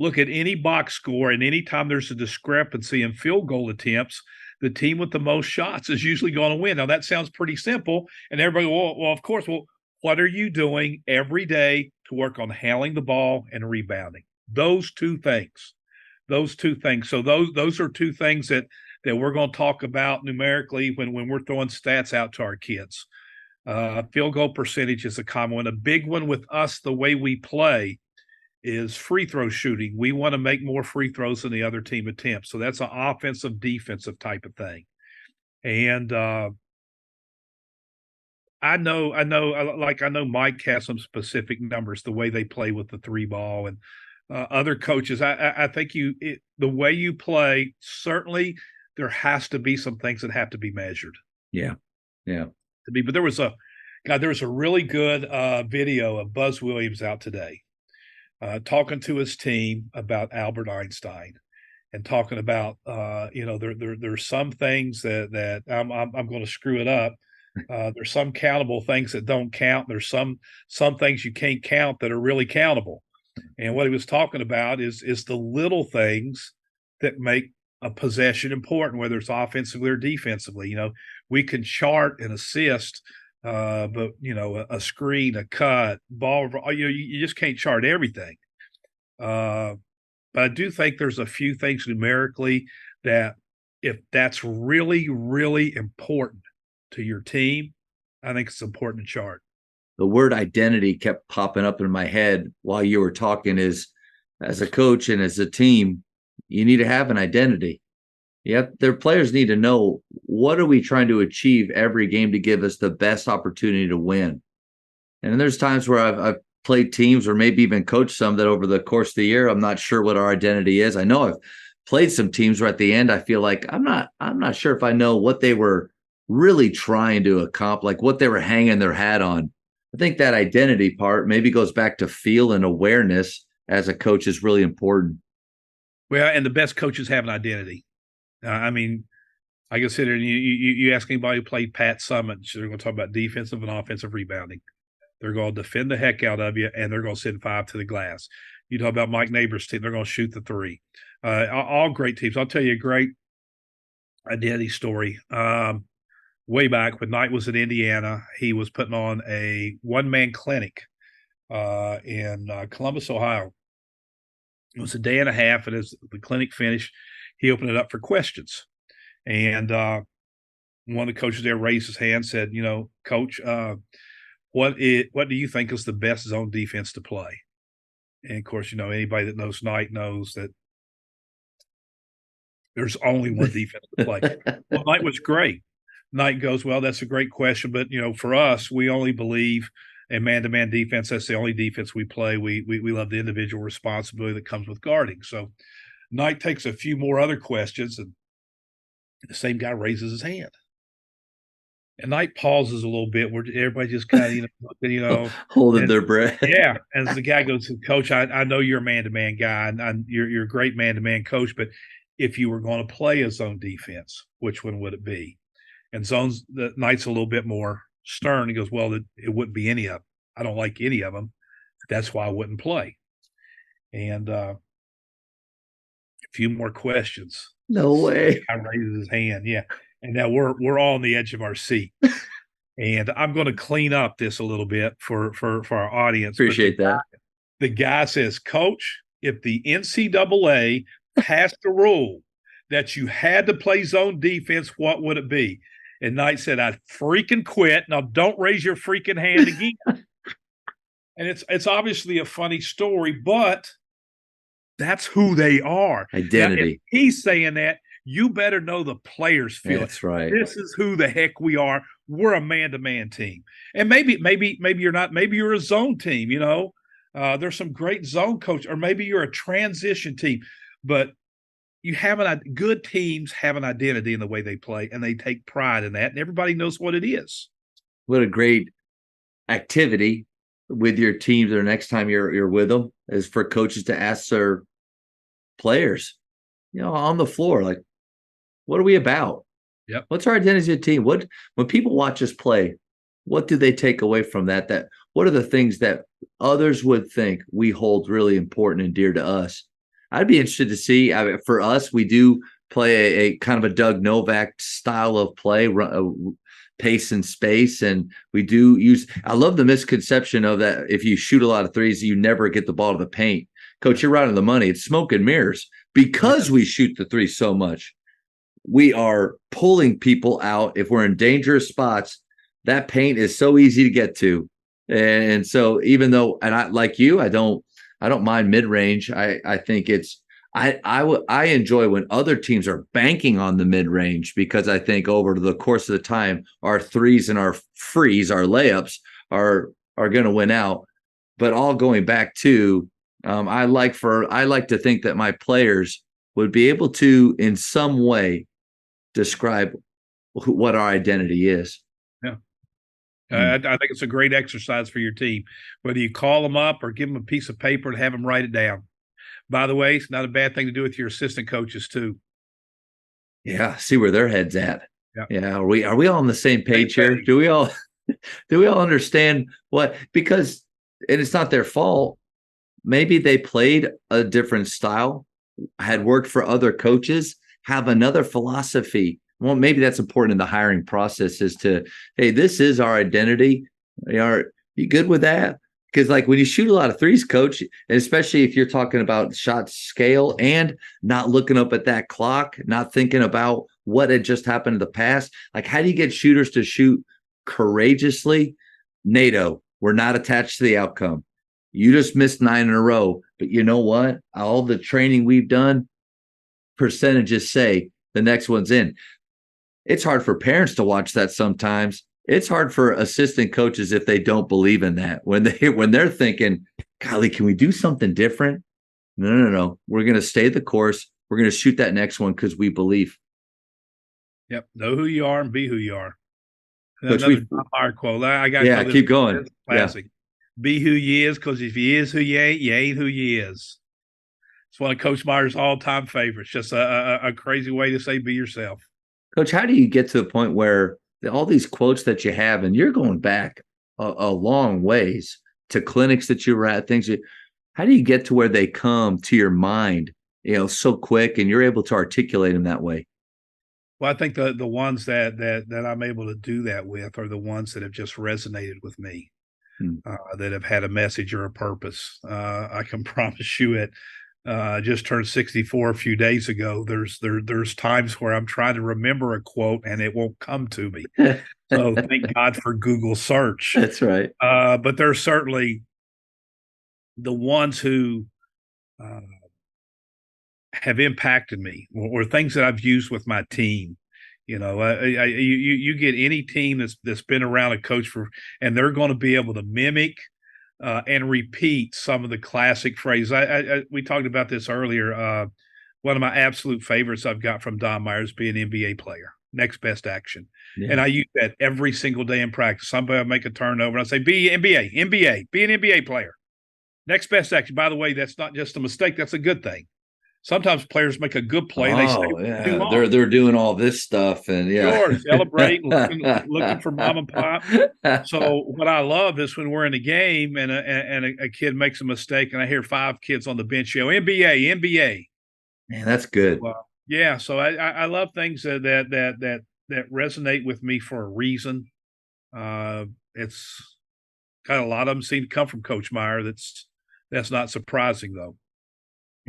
Look at any box score, and anytime there's a discrepancy in field goal attempts, the team with the most shots is usually going to win. Now that sounds pretty simple, and everybody, well, of course. Well, what are you doing every day to work on handling the ball and rebounding? Those two things. Those two things. So those are two things that we're going to talk about numerically when we're throwing stats out to our kids. Field goal percentage is a common one. A big one with us, the way we play, is free throw shooting. We want to make more free throws than the other team attempts. So that's an offensive, defensive type of thing. And I know Mike has some specific numbers, the way they play with the three ball, and other coaches. I think the way you play, certainly there has to be some things that have to be measured. Yeah. But there was a really good video of Buzz Williams out today, talking to his team about Albert Einstein, and talking about there's some things that I'm going to screw it up. There's some countable things that don't count. There's some things you can't count that are really countable. And what he was talking about is the little things that make a possession important, whether it's offensively or defensively. We can chart an assist, but a screen, a cut, ball. You just can't chart everything. But I do think there's a few things numerically that, if that's really, really important to your team, I think it's important to chart. The word identity kept popping up in my head while you were talking. Is, as a coach and as a team, you need to have an identity. Their players need to know, what are we trying to achieve every game to give us the best opportunity to win. And there's times where I've played teams, or maybe even coached some, that over the course of the year, I'm not sure what our identity is. I know I've played some teams where at the end I feel like I'm not sure if I know what they were really trying to accomplish, like what they were hanging their hat on. I think that identity part maybe goes back to feel and awareness as a coach is really important. Well, and the best coaches have an identity. I can sit here and you ask anybody who played Pat Summons, they're going to talk about defensive and offensive rebounding. They're going to defend the heck out of you, and they're going to send five to the glass. You talk about Mike Neighbors' team, they're going to shoot the three. All great teams. I'll tell you a great identity story. Way back when Knight was in Indiana, he was putting on a one-man clinic in Columbus, Ohio. It was a day and a half, and as the clinic finished, he opened it up for questions. And one of the coaches there raised his hand and said, Coach, what do you think is the best zone defense to play? And, of course, anybody that knows Knight knows that there's only one defense to play. Well, Knight was great. Knight goes, well, that's a great question, but, for us, we only believe in man-to-man defense. That's the only defense we play. We love the individual responsibility that comes with guarding. So Knight takes a few more other questions, and the same guy raises his hand. And Knight pauses a little bit where everybody just kind of, holding their breath. Yeah. As the guy goes, Coach, I know you're a man-to-man guy, and you're a great man-to-man coach, but if you were going to play a zone defense, which one would it be? And the Knight's a little bit more stern. He goes, well, it wouldn't be any of them. I don't like any of them. That's why I wouldn't play. And a few more questions. No way. I raises his hand. Yeah. And now we're all on the edge of our seat. And I'm going to clean up this a little bit for our audience. Appreciate that. The guy says, Coach, if the NCAA passed a rule that you had to play zone defense, what would it be? And Knight said, I'd freaking quit. Now don't raise your freaking hand again. And it's obviously a funny story, but that's who they are. Identity. Now, if he's saying that, you better know the players feel That's right. This is who the heck we are. we're a man-to-man team. And maybe you're not. Maybe you're a zone team. There's some great zone coach, or maybe you're a transition team. But good teams have an identity in the way they play, and they take pride in that, and everybody knows what it is. What a great activity with your teams, or next time you're with them, is for coaches to ask their players, on the floor, like, what are we about? Yep. What's our identity as a team? When people watch us play, what do they take away from that? What are the things that others would think we hold really important and dear to us? I'd be interested to see. For us, we do play a kind of a Doug Novak style of play, pace and space, and we do use. I love the misconception of that. If you shoot a lot of threes, you never get the ball to the paint. Coach, you're right on the money. It's smoke and mirrors because we shoot the three so much. We are pulling people out. If we're in dangerous spots, that paint is so easy to get to. And so even though, and I, like you, I don't mind mid-range. I think I enjoy when other teams are banking on the mid-range, because I think over the course of the time, our threes and our frees, our layups are going to win out. But all going back to, I like to think that my players would be able to, in some way, describe what our identity is. Yeah. I think it's a great exercise for your team, whether you call them up or give them a piece of paper and have them write it down. By the way, it's not a bad thing to do with your assistant coaches too. Yeah, see where their head's at. Yeah. Are we all on the same page here? Do we all understand what? Because, and it's not their fault. Maybe they played a different style, had worked for other coaches, have another philosophy. Well, maybe that's important in the hiring process, is to, hey, this is our identity. Are you good with that? Because like when you shoot a lot of threes, coach, and especially if you're talking about shot scale and not looking up at that clock, not thinking about what had just happened in the past, like how do you get shooters to shoot courageously? NATO, we're not attached to the outcome. You just missed 9 in a row, but you know what? All the training we've done, percentages say the next one's in. It's hard for parents to watch that sometimes. It's hard for assistant coaches if they don't believe in that. When they're thinking, golly, can we do something different? No. We're going to stay the course. We're going to shoot that next one because we believe. Yep. Know who you are and be who you are. Coach, another Tom quote. I got to keep going. Classic. Yeah. Be who you is, because if you is who you ain't who you is. It's one of Coach Meyer's all-time favorites. Just a crazy way to say be yourself. Coach, how do you get to the point where all these quotes that you have, and you're going back a long ways to clinics that you were at, how do you get to where they come to your mind, so quick, and you're able to articulate them that way? Well, I think the ones that I'm able to do that with are the ones that have just resonated with me, that have had a message or a purpose. I can promise you it. I just turned 64 a few days ago. There's times where I'm trying to remember a quote and it won't come to me. So thank God for Google search. That's right. But there's certainly the ones who have impacted me, or things that I've used with my team. You get any team that's been around a coach and they're going to be able to mimic and repeat some of the classic phrases. We talked about this earlier. One of my absolute favorites I've got from Don Myers: be an NBA player, next best action. Yeah. And I use that every single day in practice. Somebody will make a turnover, and I say, be NBA, be an NBA player. Next best action. By the way, that's not just a mistake. That's a good thing. Sometimes players make a good play. And they say, they're doing all this stuff, and celebrating, looking for mom and pop. So what I love is when we're in a game and a kid makes a mistake, and I hear 5 kids on the bench yell, NBA. Man, that's good. Yeah. So I love things that resonate with me for a reason. It's kind of a lot of them seem to come from Coach Meyer. That's not surprising though.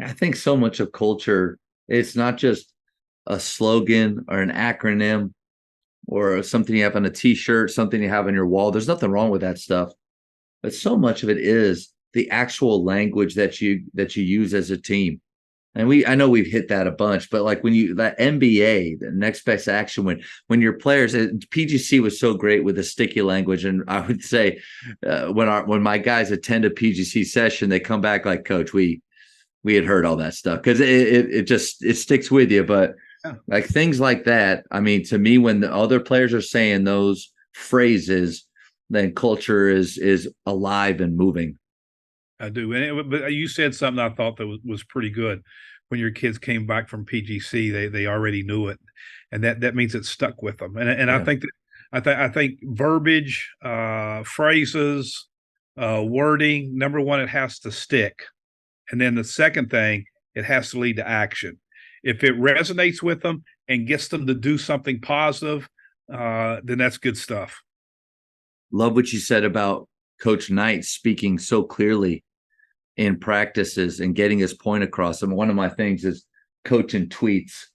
I think so much of culture, it's not just a slogan or an acronym or something you have on a T-shirt, something you have on your wall. There's nothing wrong with that stuff. But so much of it is the actual language that you use as a team. And I know we've hit that a bunch, but like that NBA, the next best action, when your players, PGC was so great with the sticky language. And I would say when my guys attend a PGC session, they come back like, Coach, we had heard all that stuff, because it sticks with you. But like things like that, I mean, to me, when the other players are saying those phrases, then culture is alive and moving. I do. But you said something I thought that was pretty good. When your kids came back from PGC, they already knew it, and that means it stuck with them. And I think that I think verbiage, phrases, wording. Number one, it has to stick, and then the second thing, it has to lead to action. If it resonates with them and gets them to do something positive, then that's good stuff. Love what you said about Coach Knight speaking so clearly in practices and getting his point across. And one of my things is coaching tweets.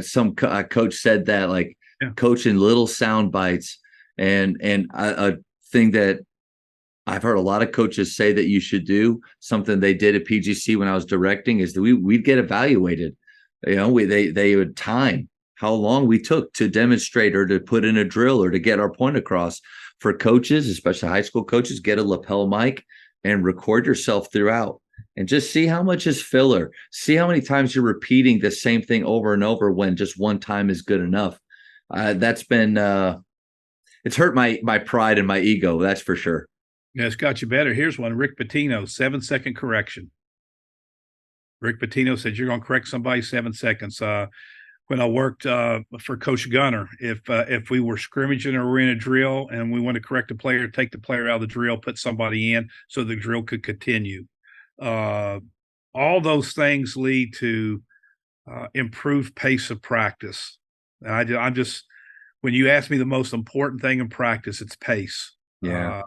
Some coach said that, like, coaching little sound bites. And a thing that I've heard a lot of coaches say that you should do, something they did at PGC when I was directing, is that we'd get evaluated. They would time how long we took to demonstrate or to put in a drill or to get our point across. For coaches, especially high school coaches, get a lapel mic and record yourself throughout and just see how much is filler. See how many times you're repeating the same thing over and over when just one time is good enough. That's been it's hurt my pride and my ego, that's for sure. Yeah, it's got you better. Here's one. Rick Pitino, 7-second correction. Rick Pitino said, you're going to correct somebody 7 seconds. When I worked for Coach Gunner, if we were scrimmaging or we're in a drill and we want to correct a player, take the player out of the drill, put somebody in so the drill could continue. All those things lead to improved pace of practice. And I'm just, when you ask me the most important thing in practice, it's pace. Yeah.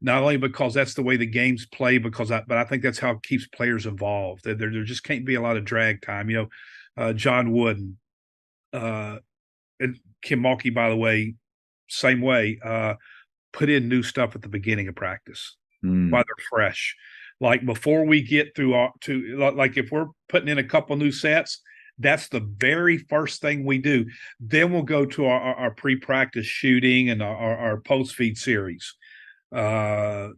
Not only because that's the way the game's played, but I think that's how it keeps players involved. There just can't be a lot of drag time. John Wooden, and Kim Mulkey, by the way, same way, put in new stuff at the beginning of practice while they're fresh. Like before we get like if we're putting in a couple new sets, that's the very first thing we do. Then we'll go to our pre-practice shooting and our post-feed series. Like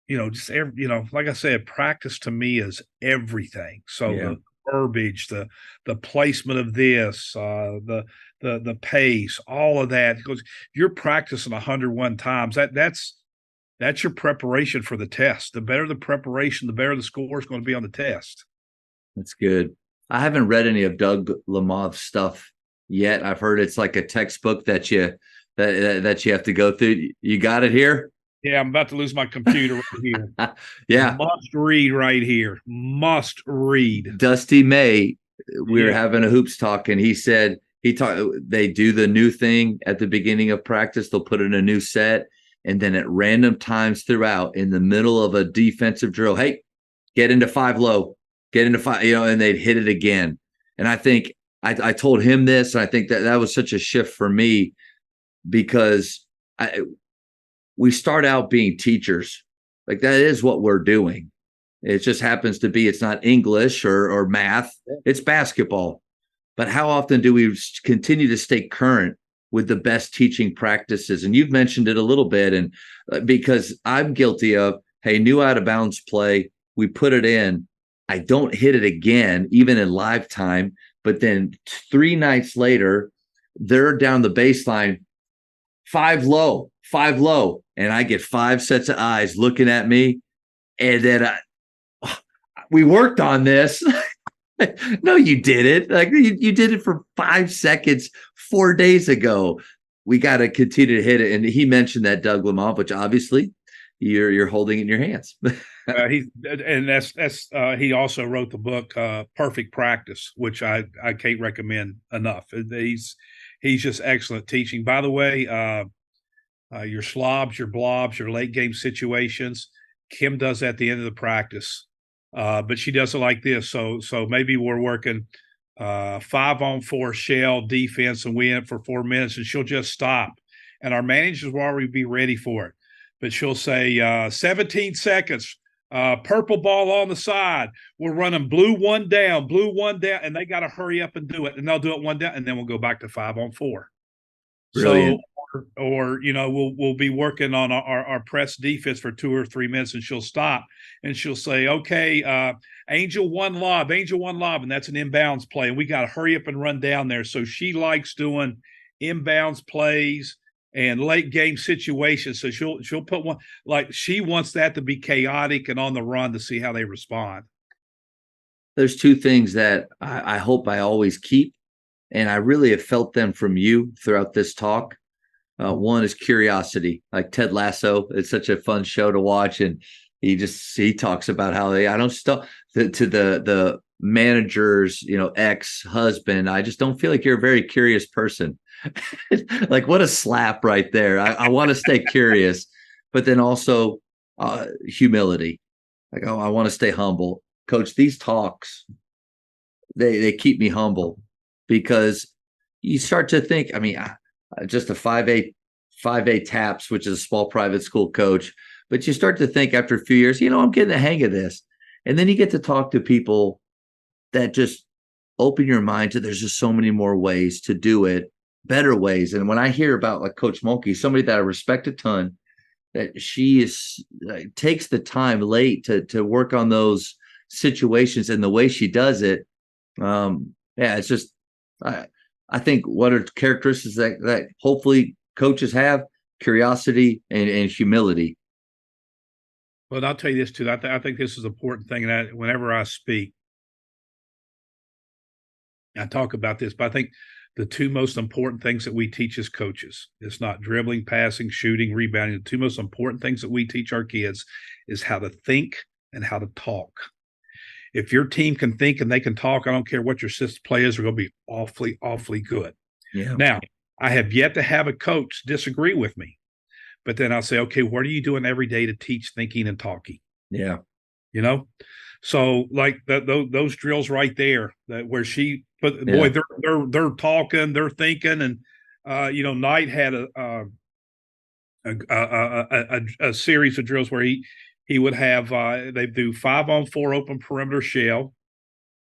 I said, practice to me is everything. So the verbiage, the placement of this, the pace, all of that. Because you're practicing 101 times. That's your preparation for the test. The better the preparation, the better the score is going to be on the test. That's good. I haven't read any of Doug Lemov's stuff yet. I've heard it's like a textbook that you have to go through. You got it here? Yeah, I'm about to lose my computer right here. Yeah. Must read right here. Must read. Dusty May, we were having a hoops talk, and he said they do the new thing at the beginning of practice. They'll put in a new set, and then at random times throughout, in the middle of a defensive drill, hey, get into 5 low, get into 5, and they'd hit it again. And I think I told him this, and I think that was such a shift for me, because we start out being teachers. Like, that is what we're doing. It just happens to be, it's not English or math, it's basketball. But how often do we continue to stay current with the best teaching practices? And you've mentioned it a little bit, and because I'm guilty of, hey, new out of bounds play, we put it in, I don't hit it again, even in live time. But then 3 nights later, they're down the baseline, 5 low, and I get 5 sets of eyes looking at me, and then we worked on this. No, you didn't. Like, you did it for 5 seconds 4 days ago. We got to continue to hit it. And he mentioned that, Doug Lamont, which obviously you're holding it in your hands. He also wrote the book Perfect Practice, which I can't recommend enough. He's just excellent teaching. By the way, your slobs, your blobs, your late game situations, Kim does at the end of the practice. But she does it like this. So maybe we're working 5-on-4 shell defense, and we in it for 4 minutes, and she'll just stop. And our managers will already be ready for it. But she'll say 17 seconds, purple ball on the side. We're running blue one down, and they got to hurry up and do it. And they'll do it one down, and then we'll go back to 5-on-4. Brilliant. So, or we'll be working on our press defense for 2 or 3 minutes, and she'll stop and she'll say, okay, Angel one lob, and that's an inbounds play, and we got to hurry up and run down there. So she likes doing inbounds plays and late game situations. So she'll put one, like, she wants that to be chaotic and on the run to see how they respond. There's 2 things that I hope I always keep, and I really have felt them from you throughout this talk. One is curiosity. Like Ted Lasso, it's such a fun show to watch, and he talks about how I don't stop to the manager's ex-husband. I just don't feel like you're a very curious person. Like, what a slap right there. I want to stay curious, but then also humility. Like, I want to stay humble. Coach, these talks, they keep me humble, because you start to think, I mean, just a 5A TAPS, which is a small private school coach, but you start to think after a few years, I'm getting the hang of this. And then you get to talk to people that just open your mind to, there's just so many more ways to do it, better ways. And when I hear about, like, Coach Mulkey, somebody that I respect a ton, that she takes the time late to work on those situations, and the way she does it, it's just, I think what are characteristics that hopefully coaches have: curiosity and humility. Well, I'll tell you this too. I think this is an important thing. And whenever I speak, I talk about this, but I think the 2 most important things that we teach as coaches, it's not dribbling, passing, shooting, rebounding. The 2 most important things that we teach our kids is how to think and how to talk. If your team can think and they can talk, I don't care what your system play is, they're going to be awfully, awfully good. Yeah. Now, I have yet to have a coach disagree with me, but then I'll say, okay, what are you doing every day to teach thinking and talking? Yeah. So like those drills right there, where she, but boy, they're talking, they're thinking, and Knight had a series of drills where he would have they do 5-on-4 open perimeter shell.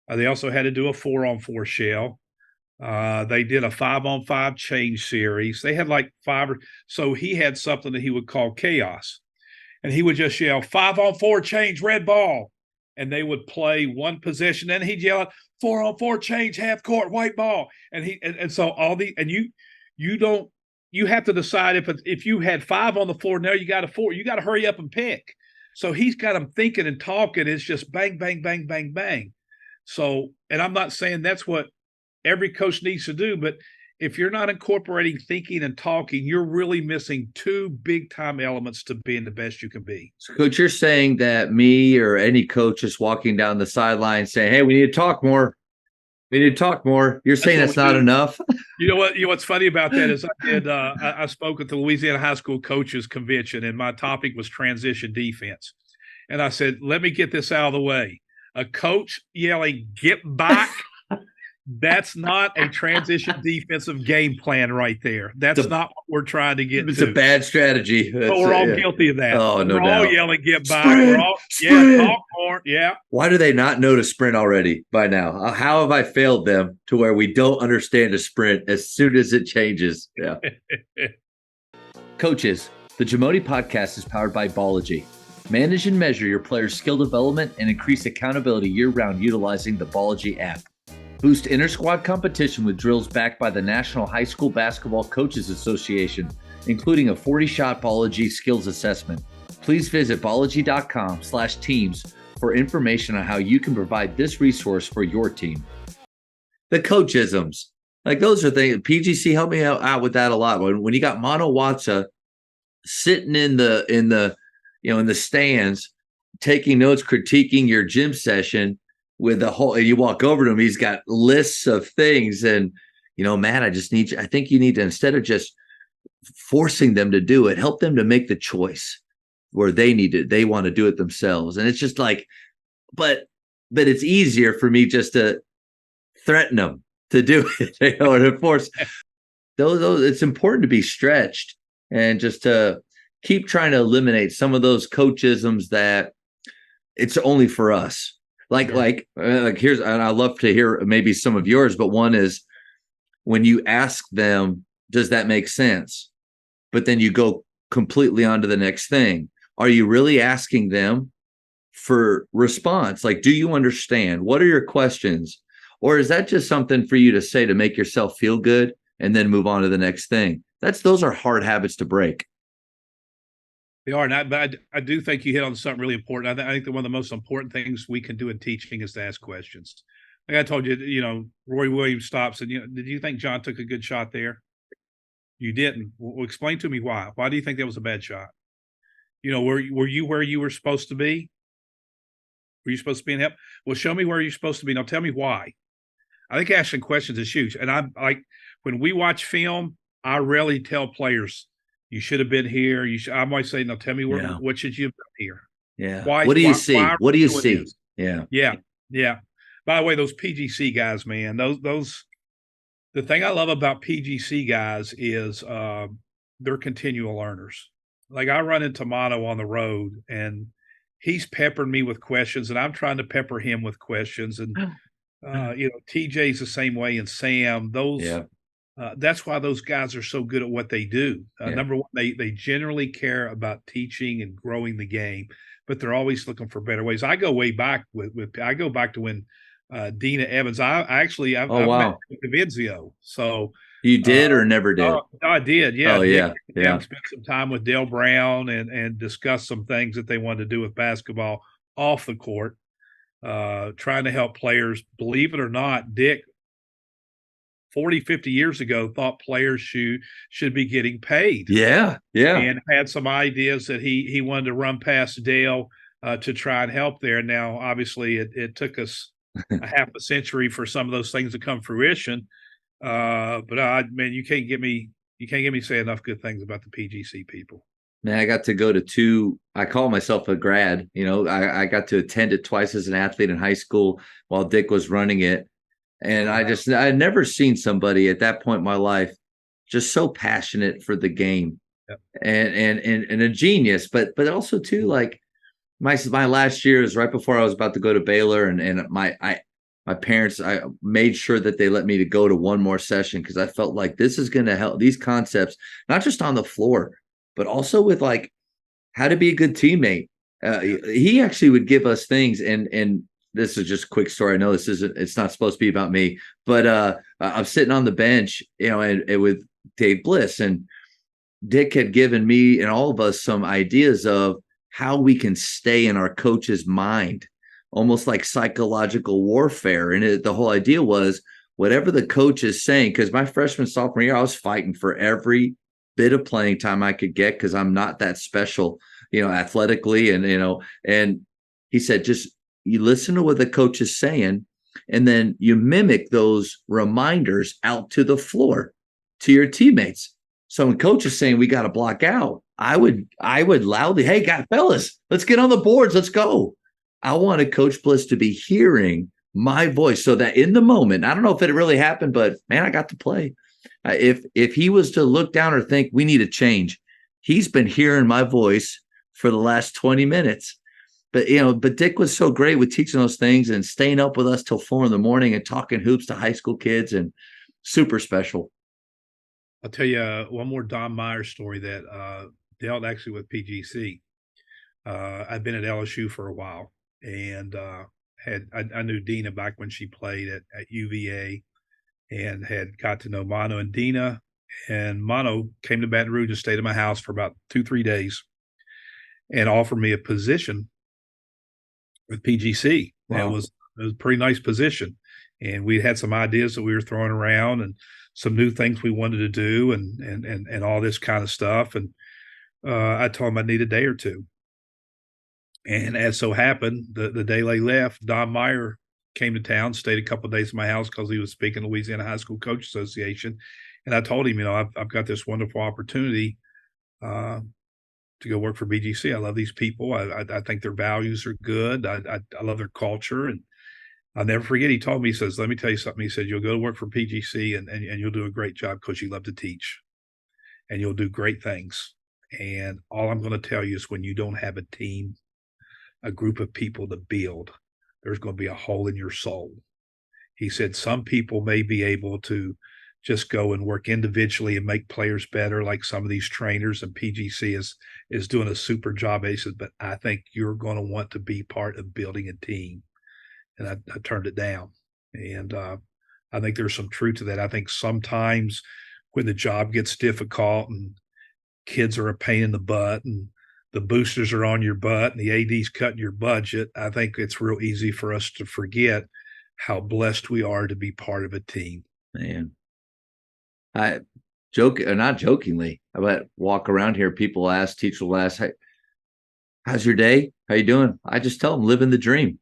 They also had to do a 4-on-4 shell. They did a 5-on-5 change series. They had like 5, so he had something that he would call chaos, and he would just yell 5-on-4 change red ball, and they would play one possession. Then he'd yell 4-on-4 change half court white ball, and so all the, and you have to decide if you had 5 on the floor, now you got a 4, you got to hurry up and pick. So he's got them thinking and talking. It's just bang, bang, bang, bang, bang. So, and I'm not saying that's what every coach needs to do, but if you're not incorporating thinking and talking, you're really missing 2 big time elements to being the best you can be. So, Coach, you're saying that me or any coach is walking down the sideline saying, hey, we need to talk more. We need to talk more. You're saying that's not enough? You know what's funny about that is I spoke at the Louisiana High School Coaches Convention, and my topic was transition defense. And I said, let me get this out of the way. A coach yelling, get back, that's not a transition defensive game plan right there. That's not what we're trying to get It's to. a bad strategy. But we're all guilty of that. Oh, no we're doubt. all yelling, get back. Sprint, We're all, sprint. talk more. Yeah. Why do they not know to sprint already by now? How have I failed them to where we don't understand a sprint as soon as it changes? Yeah. Coaches, the Jamodi podcast is powered by Ballogy. Manage and measure your players' skill development and increase accountability year-round utilizing the Ballogy app. Boost inter-squad competition with drills backed by the National High School Basketball Coaches Association, including a 40-shot Ballogy skills assessment. Please visit ballogy.com/teams for information on how you can provide this resource for your team. The coachisms, like those are things. PGC helped me out with that a lot. When you got Mono Watsa sitting in the stands, taking notes, critiquing your gym session with the whole, you walk over to him, he's got lists of things, and Matt, I think you need to, instead of just forcing them to do it, help them to make the choice where they want to do it themselves. And it's just like, but it's easier for me just to threaten them to do it, or to force those. It's important to be stretched and just to keep trying to eliminate some of those coachisms that it's only for us. Sure. Like here's, and I love to hear maybe some of yours, but one is when you ask them, does that make sense? But then you go completely on to the next thing. Are you really asking them for response? Like, do you understand? What are your questions? Or is that just something for you to say to make yourself feel good and then move on to the next thing? Those are hard habits to break. They are not, but I do think you hit on something really important. I think that one of the most important things we can do in teaching is to ask questions. Like I told you, Roy Williams stops and, did you think John took a good shot there? You didn't. Well, explain to me why. Why do you think that was a bad shot? Were you where you were supposed to be? Were you supposed to be in help? Well, show me where you're supposed to be. Now tell me why. I think asking questions is huge. And I'm like, when we watch film, I rarely tell players, you should have been here. I might say, no, tell me Yeah. what should you have done here? Yeah. Why, What do you why see? are What do we you doing see? this? Yeah. Yeah. Yeah. By the way, those PGC guys, man, the thing I love about PGC guys is they're continual learners. Like I run into Mono on the road and he's peppering me with questions and I'm trying to pepper him with questions. And, TJ's the same way and Sam, Yeah. that's why those guys are so good at what they do. Yeah. Number one, they generally care about teaching and growing the game, but they're always looking for better ways. I go way back I go back to when Dina Evans. Oh, I've met wow. with Vizio. So You did or never did? I did. Yeah. Oh, Dick yeah. and them Yeah. spent some time with Dale Brown and discussed some things that they wanted to do with basketball off the court, trying to help players. Believe it or not, Dick 40, 50 years ago thought players should be getting paid Yeah. Yeah. and had some ideas that he wanted to run past Dale to try and help there. Now, obviously, it took us a half a century for some of those things to come fruition. But man, you can't get me say enough good things about the PGC people. Man, I got to go to two. I call myself a grad. I got to attend it twice as an athlete in high school while Dick was running it. And Oh, wow. I had never seen somebody at that point in my life just so passionate for the game Yep. and a genius, but also too, like my last year is right before I was about to go to Baylor, and my parents, I made sure that they let me to go to one more session because I felt like this is going to help these concepts, not just on the floor, but also with like how to be a good teammate. He actually would give us things, and this is just a quick story. I know it's not supposed to be about me, but I'm sitting on the bench, and with Dave Bliss, and Dick had given me and all of us some ideas of how we can stay in our coach's mind, almost like psychological warfare. And the whole idea was whatever the coach is saying, because my freshman, sophomore year, I was fighting for every bit of playing time I could get because I'm not that special, athletically. And he said, just you listen to what the coach is saying, and then you mimic those reminders out to the floor to your teammates. So when coach is saying we got to block out, I would loudly, hey, guys, fellas, let's get on the boards. Let's go. I wanted Coach Bliss to be hearing my voice so that in the moment, I don't know if it really happened, but man, I got to play. If he was to look down or think we need a change, he's been hearing my voice for the last 20 minutes. But Dick was so great with teaching those things and staying up with us till 4 a.m. and talking hoops to high school kids, and super special. I'll tell you one more Don Meyer story that dealt actually with PGC. I'd been at LSU for a while and I knew Dina back when she played at UVA and had got to know Mono and Dina. And Mono came to Baton Rouge and stayed at my house for about 2-3 days and offered me a position with PGC. Wow. It was a pretty nice position. And we had some ideas that we were throwing around and some new things we wanted to do and all this kind of stuff. And I told him I need a day or two. And as so happened, the day they left, Don Meyer came to town, stayed a couple of days at my house because he was speaking Louisiana High School Coach Association. And I told him, I've got this wonderful opportunity to go work for BGC. I love these people. I think their values are good. I love their culture. And I'll never forget, he told me, he says, let me tell you something. He said, you'll go to work for PGC and you'll do a great job because you love to teach and you'll do great things. And all I'm going to tell you is when you don't have a team, a group of people to build, there's going to be a hole in your soul. He said some people may be able to just go and work individually and make players better, like some of these trainers, and PGC is doing a super job. He said, but I think you're going to want to be part of building a team. And I turned it down. And I think there's some truth to that. I think sometimes when the job gets difficult and kids are a pain in the butt and the boosters are on your butt and the AD's cutting your budget, I think it's real easy for us to forget how blessed we are to be part of a team. Man, I joke, not jokingly, I walk around here. People ask, teachers will ask, "Hey, how's your day? How you doing?" I just tell them, living the dream.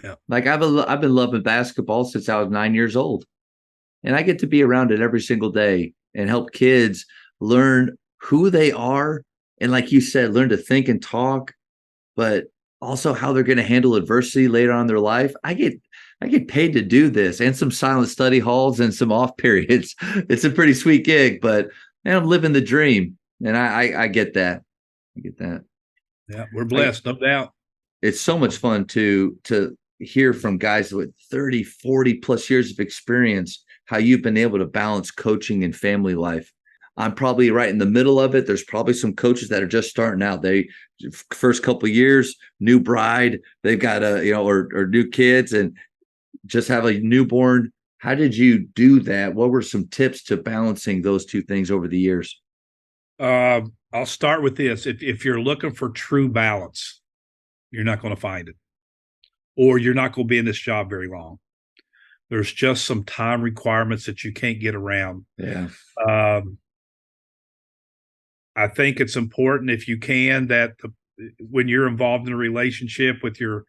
Yeah. Like I've been loving basketball since I was 9 years old, and I get to be around it every single day and help kids learn who they are. And like you said, learn to think and talk, but also how they're going to handle adversity later on in their life. I get paid to do this, and some silent study halls and some off periods. It's a pretty sweet gig, but man, I'm living the dream. And I get that. I get that. Yeah, we're blessed, no doubt. It's so much fun to hear from guys with 30, 40 plus years of experience, how you've been able to balance coaching and family life. I'm probably right in the middle of it. There's probably some coaches that are just starting out. They first couple of years, new bride, they've got or new kids and just have a newborn. How did you do that? What were some tips to balancing those two things over the years? I'll start with this. If you're looking for true balance, you're not going to find it, or you're not going to be in this job very long. There's just some time requirements that you can't get around. Yeah. I think it's important, if you can, that when you're involved in a relationship with your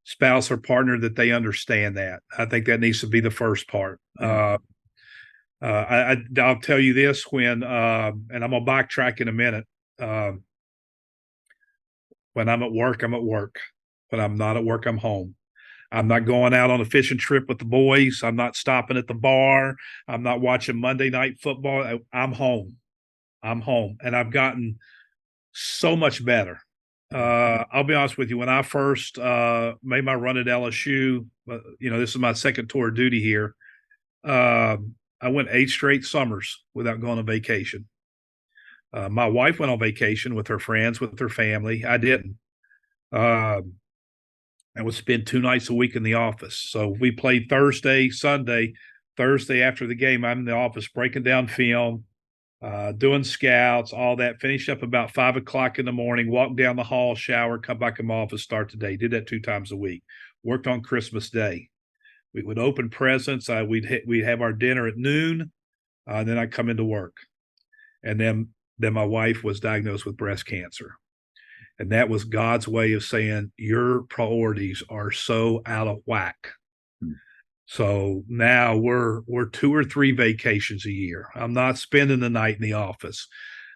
spouse or partner, that they understand that. I think that needs to be the first part. I'll tell you this and I'm going to backtrack in a minute. When I'm at work, I'm at work. When I'm not at work, I'm home. I'm not going out on a fishing trip with the boys. I'm not stopping at the bar. I'm not watching Monday Night Football. I'm home. I'm home. And I've gotten so much better. I'll be honest with you. When I first made my run at LSU, this is my second tour of duty here. I went 8 straight summers without going on vacation. My wife went on vacation with her friends, with her family. I didn't. I would spend 2 nights a week in the office. So we played Thursday, Sunday. Thursday after the game, I'm in the office breaking down film, doing scouts, all that. Finished up about 5 o'clock in the morning, walk down the hall, shower, come back in my office, start the day. Did that 2 times a week. Worked on Christmas Day. We would open presents. We'd have our dinner at noon. Then I'd come into work. And then my wife was diagnosed with breast cancer. And that was God's way of saying, your priorities are so out of whack. So now we're 2 or 3 vacations a year. I'm not spending the night in the office.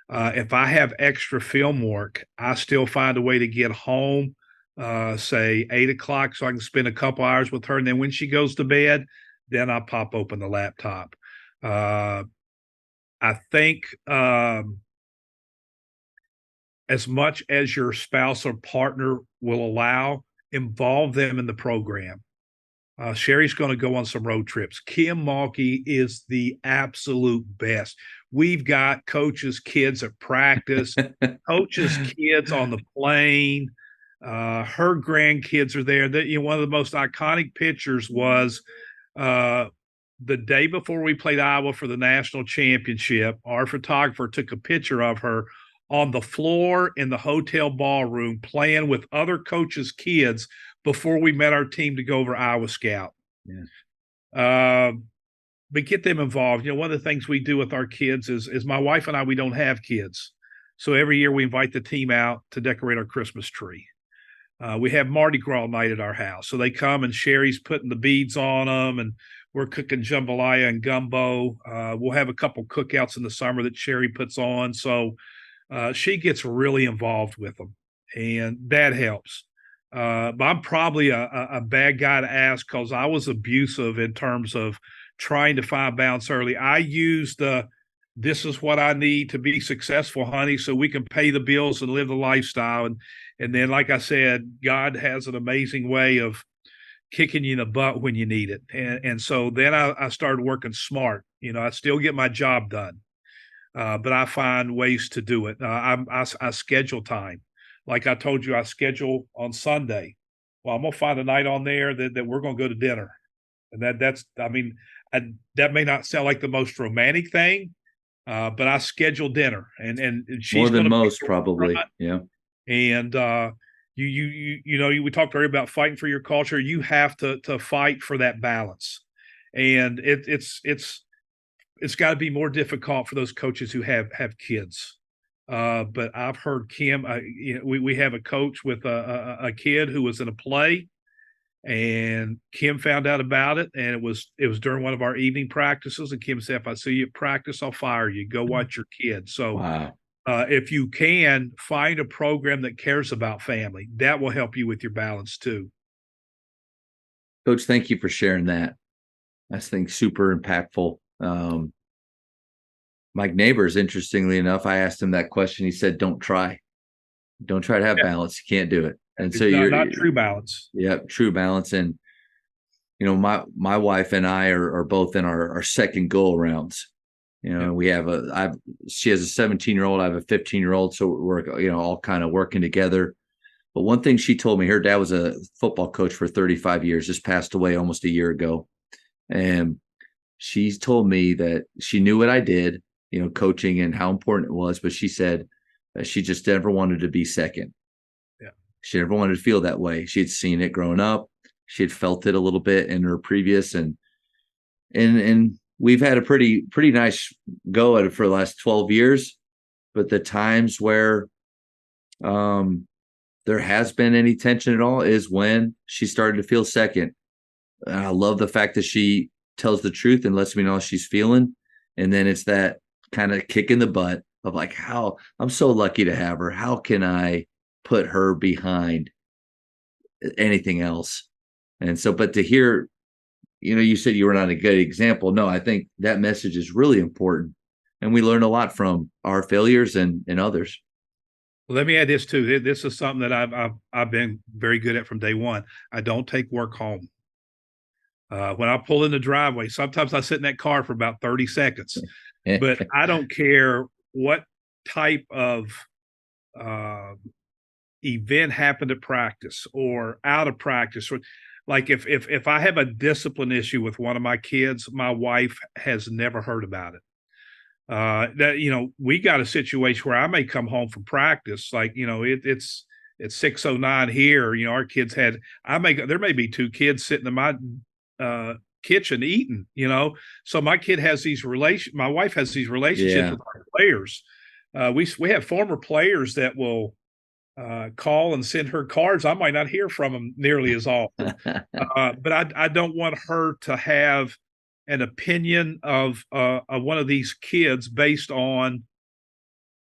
If I have extra film work, I still find a way to get home, say 8 o'clock, so I can spend a couple hours with her. And then when she goes to bed, then I pop open the laptop. I think as much as your spouse or partner will allow, involve them in the program. Sherry's going to go on some road trips. Kim Malky is the absolute best. We've got coaches' kids at practice, coaches' kids on the plane. Her grandkids are there. One of the most iconic pictures was the day before we played Iowa for the national championship. Our photographer took a picture of her on the floor in the hotel ballroom playing with other coaches' kids before we met our team to go over Iowa Scout. Yeah. But get them involved. One of the things we do with our kids is my wife and I, we don't have kids. So every year we invite the team out to decorate our Christmas tree. We have Mardi Gras night at our house. So they come and Sherry's putting the beads on them and we're cooking jambalaya and gumbo. We'll have a couple cookouts in the summer that Sherry puts on. So she gets really involved with them, and that helps. But I'm probably a bad guy to ask because I was abusive in terms of trying to find balance early. I used the this is what I need to be successful, honey, so we can pay the bills and live the lifestyle. And then, like I said, God has an amazing way of kicking you in the butt when you need it. And so then I started working smart. I still get my job done, but I find ways to do it. I schedule time. Like I told you, I schedule on Sunday. Well, I'm gonna find a night on there that we're gonna go to dinner, and that may not sound like the most romantic thing, but I schedule dinner, and More she's than gonna be most, the probably. front. Yeah. And we talked earlier about fighting for your culture. You have to fight for that balance, and it's got to be more difficult for those coaches who have kids. But I've heard Kim. We have a coach with a kid who was in a play, and Kim found out about it, and it was during one of our evening practices. And Kim said, "If I see you at practice, I'll fire you. Go watch your kid." So, Wow. if you can find a program that cares about family, that will help you with your balance too. Coach, thank you for sharing that. I think super impactful. My neighbors, interestingly enough, I asked him that question. He said, don't try to have Yeah, balance. You can't do it. And it's so not true balance. yeah, true balance. And, my wife and I are both in our second go arounds. Yeah. We have she has a 17-year-old, I have a 15-year-old. So we're, all kind of working together. But one thing she told me, her dad was a football coach for 35 years, just passed away almost a year ago. And she told me that she knew what I did, coaching and how important it was. But she said that she just never wanted to be second. Yeah. She never wanted to feel that way. She had seen it growing up. She had felt it a little bit in her previous, and we've had a pretty nice go at it for the last 12 years. But the times where there has been any tension at all is when she started to feel second. And I love the fact that she tells the truth and lets me know how she's feeling. And then it's that kind of kick in the butt of like, how I'm so lucky to have her. How can I put her behind anything else? And so, but to hear, you said you were not a good example. No, I think that message is really important. And we learn a lot from our failures and others. Well, let me add this too. This is something that I've been very good at from day one. I don't take work home. When I pull in the driveway, sometimes I sit in that car for about 30 seconds, but I don't care what type of event happened at practice or out of practice. Or like if I have a discipline issue with one of my kids, my wife has never heard about it. We got a situation where I may come home from practice, like, it's 6:09 here. Our kids there may be two kids sitting in my kitchen eating, so my wife has these relationships with our players. We have former players that will call and send her cards. I might not hear from them nearly as often, but I don't want her to have an opinion of one of these kids based on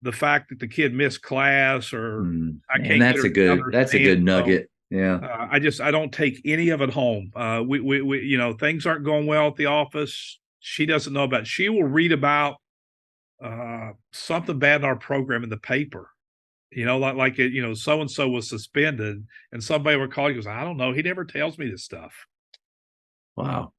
the fact that the kid missed class or I can't that's get her that's a good nugget. Yeah. I don't take any of it home. We things aren't going well at the office. She doesn't know about it. She will read about something bad in our program in the paper. Like so and so was suspended, and somebody will call you and goes, I don't know. He never tells me this stuff. Wow.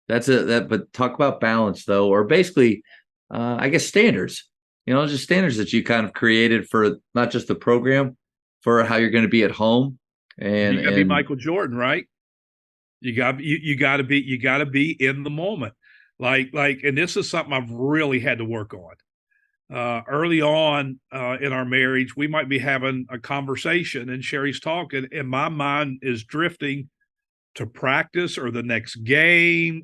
But talk about balance though, or basically, I guess standards, just standards that you kind of created for not just the program, for how you're going to be at home. And you got to be Michael Jordan, right? You got to be in the moment. Like, and this is something I've really had to work on. Early on in our marriage, we might be having a conversation and Sherry's talking, and my mind is drifting to practice or the next game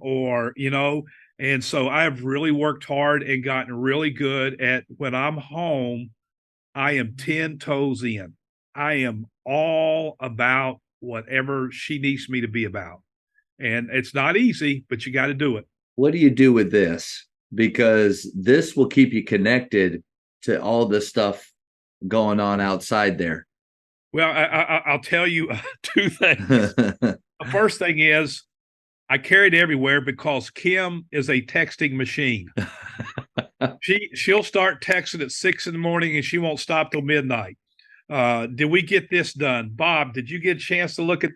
and so I've really worked hard and gotten really good at when I'm home, I am 10 toes in. I am all about whatever she needs me to be about. And it's not easy, but you got to do it. What do you do with this? Because this will keep you connected to all the stuff going on outside there. Well, I'll tell you two things. The first thing is I carry it everywhere because Kim is a texting machine. She'll start texting at 6 in the morning and she won't stop till midnight. Did we get this done? Bob, did you get a chance to look at,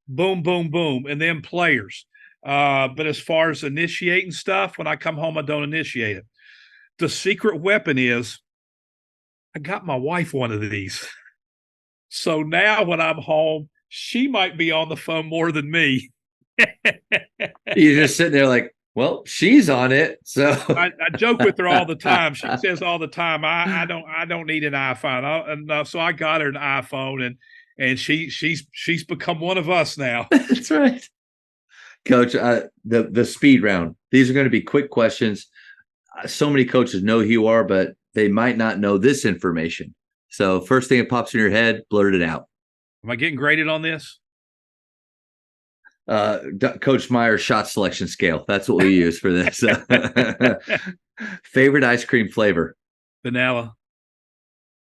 boom, boom, boom, and then players. But as far as initiating stuff, when I come home, I don't initiate it. The secret weapon is I got my wife one of these. So now when I'm home, she might be on the phone more than me. You're just sitting there like, well, she's on it. So I joke with her all the time. She says all the time, I don't need an iPhone. So I got her an iPhone, and she's become one of us now. That's right. Coach, the speed round. These are going to be quick questions. So many coaches know who you are, but they might not know this information. So first thing that pops in your head, blurt it out. Am I getting graded on this? Coach Meyer's shot selection scale. That's what we use for this. Favorite ice cream flavor? Vanilla.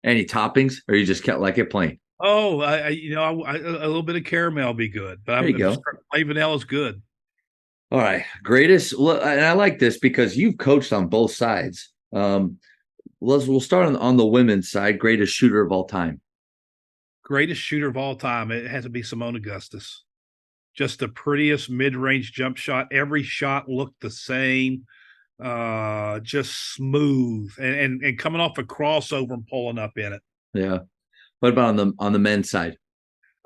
Any toppings, or you just like it plain? Oh, a little bit of caramel would be good, but there you go. Plain vanilla is good. All right, greatest. And I like this because you've coached on both sides. We'll start on the women's side. Greatest shooter of all time. Greatest shooter of all time. It has to be Simone Augustus. Just the prettiest mid-range jump shot. Every shot looked the same, just smooth, and coming off a crossover and pulling up in it. Yeah. What about on the men's side?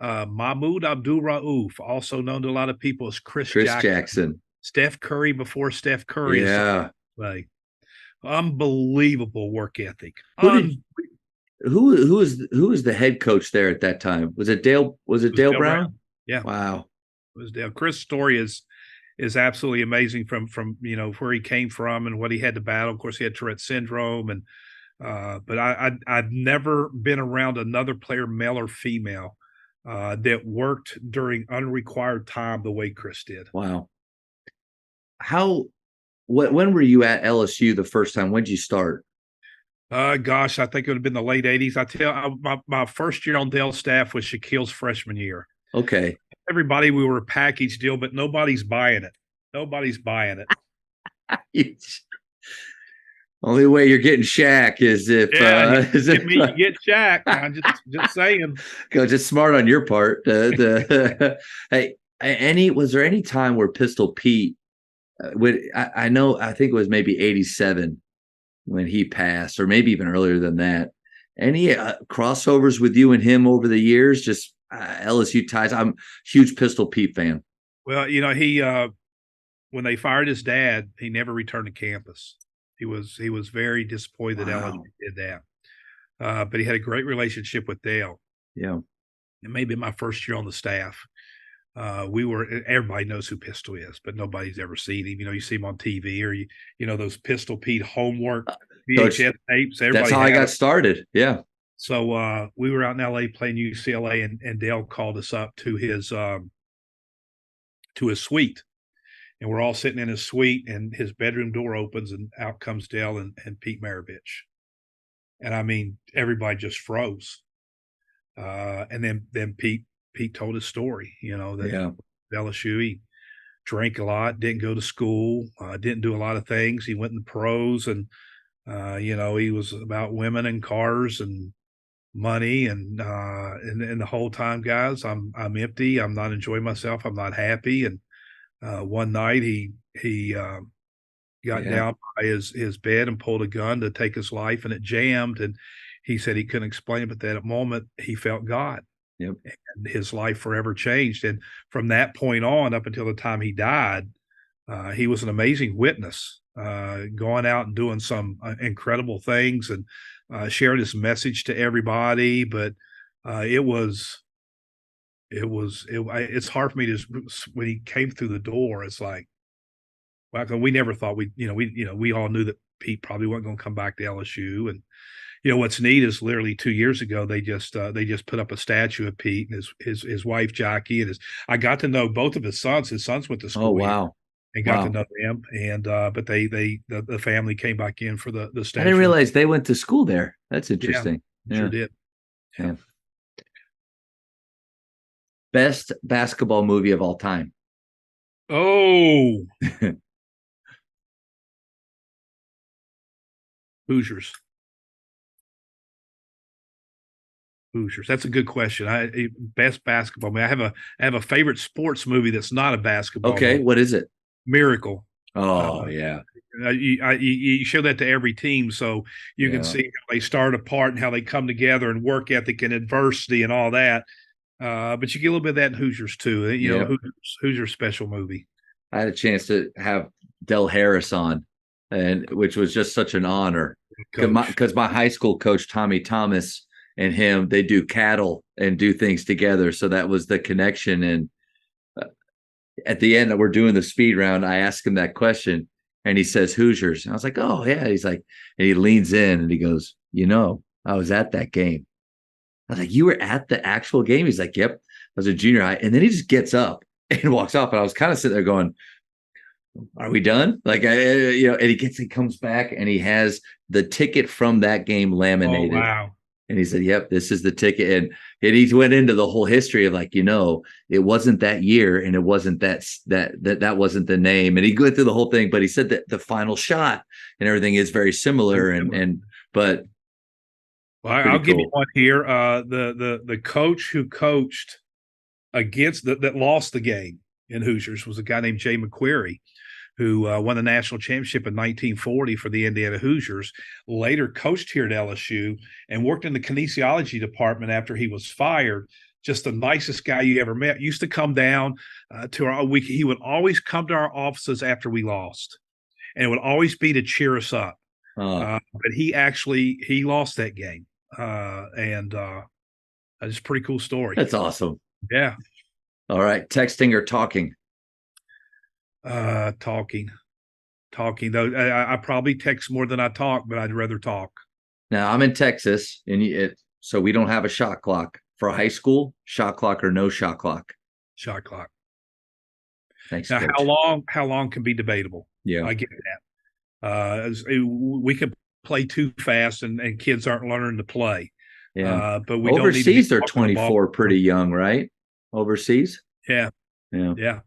Mahmoud Abdul Rauf, also known to a lot of people as Chris Jackson. Steph Curry before Steph Curry. Yeah. Like, unbelievable work ethic. Who was the head coach there at that time? Was it Dale Brown? Brown? Yeah. Wow. It was Dale. Chris' story is absolutely amazing from where he came from and what he had to battle. Of course, he had Tourette syndrome, and but I've never been around another player, male or female, that worked during unrequired time the way Chris did. Wow. When were you at LSU the first time? When did you start? Gosh, I think it would have been the late 80s. My first year on Dale's staff was Shaquille's freshman year. Okay. Everybody, we were a package deal, but nobody's buying it. Nobody's buying it. Only way you're getting Shaq is if you get Shaq. I'm just saying. Coach, it's smart on your part. Hey, was there any time where Pistol Pete I think it was maybe 87 when he passed, or maybe even earlier than that. Any crossovers with you and him over the years? Just LSU ties. I'm a huge Pistol Pete fan. Well, he when they fired his dad, he never returned to campus. He was very disappointed that LSU did that. But he had a great relationship with Dale. Yeah. And maybe my first year on the staff, everybody knows who Pistol is, but nobody's ever seen him. You see him on TV, or those Pistol Pete homework VHS tapes. That's how I got started. Yeah. So we were out in LA playing UCLA, and Dale called us up to his suite. And we're all sitting in his suite, and his bedroom door opens, and out comes Dale and Pete Maravich. And I mean, everybody just froze. And then Pete told his story, that LSU, he drank a lot, didn't go to school, didn't do a lot of things. He went in the pros, and, he was about women and cars and money. And the whole time, guys, I'm empty. I'm not enjoying myself. I'm not happy. And one night he got down by his bed and pulled a gun to take his life, and it jammed. And he said he couldn't explain it, but that moment he felt God. Yep. And his life forever changed. And from that point on, up until the time he died, he was an amazing witness, going out and doing some incredible things, and sharing his message to everybody. But it's hard for me to, when he came through the door, it's like, well, we never thought we all knew that Pete probably wasn't going to come back to LSU. And what's neat is literally 2 years ago they just put up a statue of Pete and his wife Jackie, and I got to know both of his sons. His sons went to school. Oh wow! And got to know them, and but the family came back in for the statue. I didn't realize they went to school there. That's interesting. Yeah. Sure did. Yeah. Best basketball movie of all time. Oh. Hoosiers. Hoosiers. That's a good question. Best basketball movie. I have a favorite sports movie that's not a basketball Okay, movie. what is it? Miracle. Oh, Uh, yeah. you show that to every team, so you can Yeah. see how they start apart and how they come together and work ethic and adversity and all that. But you get a little bit of that in Hoosiers too. Yeah. Hoosiers special movie. I had a chance to have Del Harris on, and which was just such an honor Coach. because my high school coach Tommy Thomas and him, they do cattle and do things together. So that was the connection. And at the end, we're doing the speed round. I asked him that question, and he says Hoosiers. And I was like, oh yeah. He's like, and he leans in and he goes, I was at that game. I was like, you were at the actual game? He's like, yep. I was a junior high. And then he just gets up and walks off. And I was kind of sitting there going, are we done? Like, and he comes back and he has the ticket from that game laminated. Oh, wow. And he said, yep, this is the ticket. And he went into the whole history of like, it wasn't that year and it wasn't that wasn't the name. And he went through the whole thing, but he said that the final shot and everything is very similar. But well, I'll give you one here. The coach who coached against that lost the game in Hoosiers was a guy named Jay McQuarrie, who won the national championship in 1940 for the Indiana Hoosiers, later coached here at LSU and worked in the kinesiology department after he was fired. Just the nicest guy you ever met. Used to come down to our week. He would always come to our offices after we lost, and it would always be to cheer us up. But he lost that game, and it's a pretty cool story. That's awesome. Yeah. All right, texting or talking? Talking. Though I probably text more than I talk, but I'd rather talk. Now I'm in Texas, and so we don't have a shot clock for high school. Shot clock or no shot clock? Shot clock. Thanks. Now, Coach. how long can be debatable. Yeah, I get that. We can play too fast, and kids aren't learning to play. Yeah, but we overseas don't they're 24, pretty young, right? Overseas. Yeah. Yeah.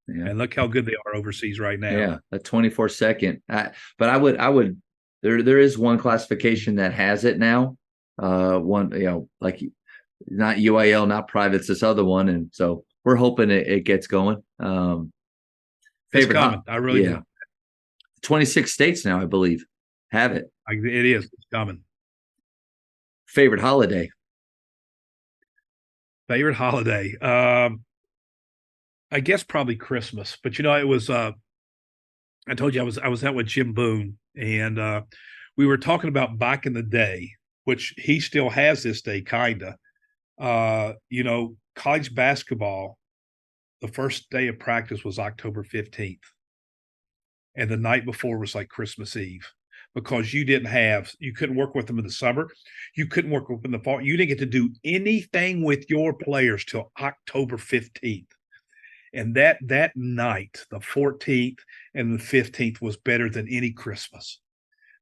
And look how good they are overseas right now. Yeah, a 24-second. But I would. There is one classification that has it now. One, like not UIL, not privates. This other one, and so we're hoping it gets going. It's coming. I really do. 26 states now, I believe, have it. It is. It's coming. Favorite holiday? Favorite holiday? I guess probably Christmas. But it was. I told you I was out with Jim Boone, and we were talking about back in the day, which he still has this day, kinda. College basketball. The first day of practice was October 15th, and the night before was like Christmas Eve, because you couldn't work with them in the summer, you couldn't work with them in the fall. You didn't get to do anything with your players till October 15th. And that night, the 14th and the 15th, was better than any Christmas.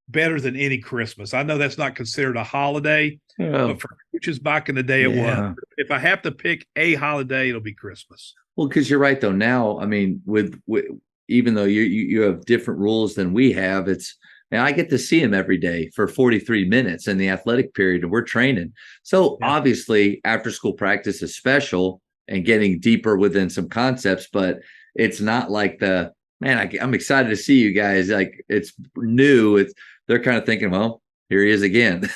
Better than any Christmas. I know that's not considered a holiday, but for coaches back in the day, it was. If I have to pick a holiday, it'll be Christmas. Well, because you're right, though. Now, I mean, with even though you have different rules than we have, I get to see him every day for 43 minutes in the athletic period, and we're training. So obviously, after school practice is special and getting deeper within some concepts, but it's not like I'm excited to see you guys. Like, it's new. They're kind of thinking, well, here he is again.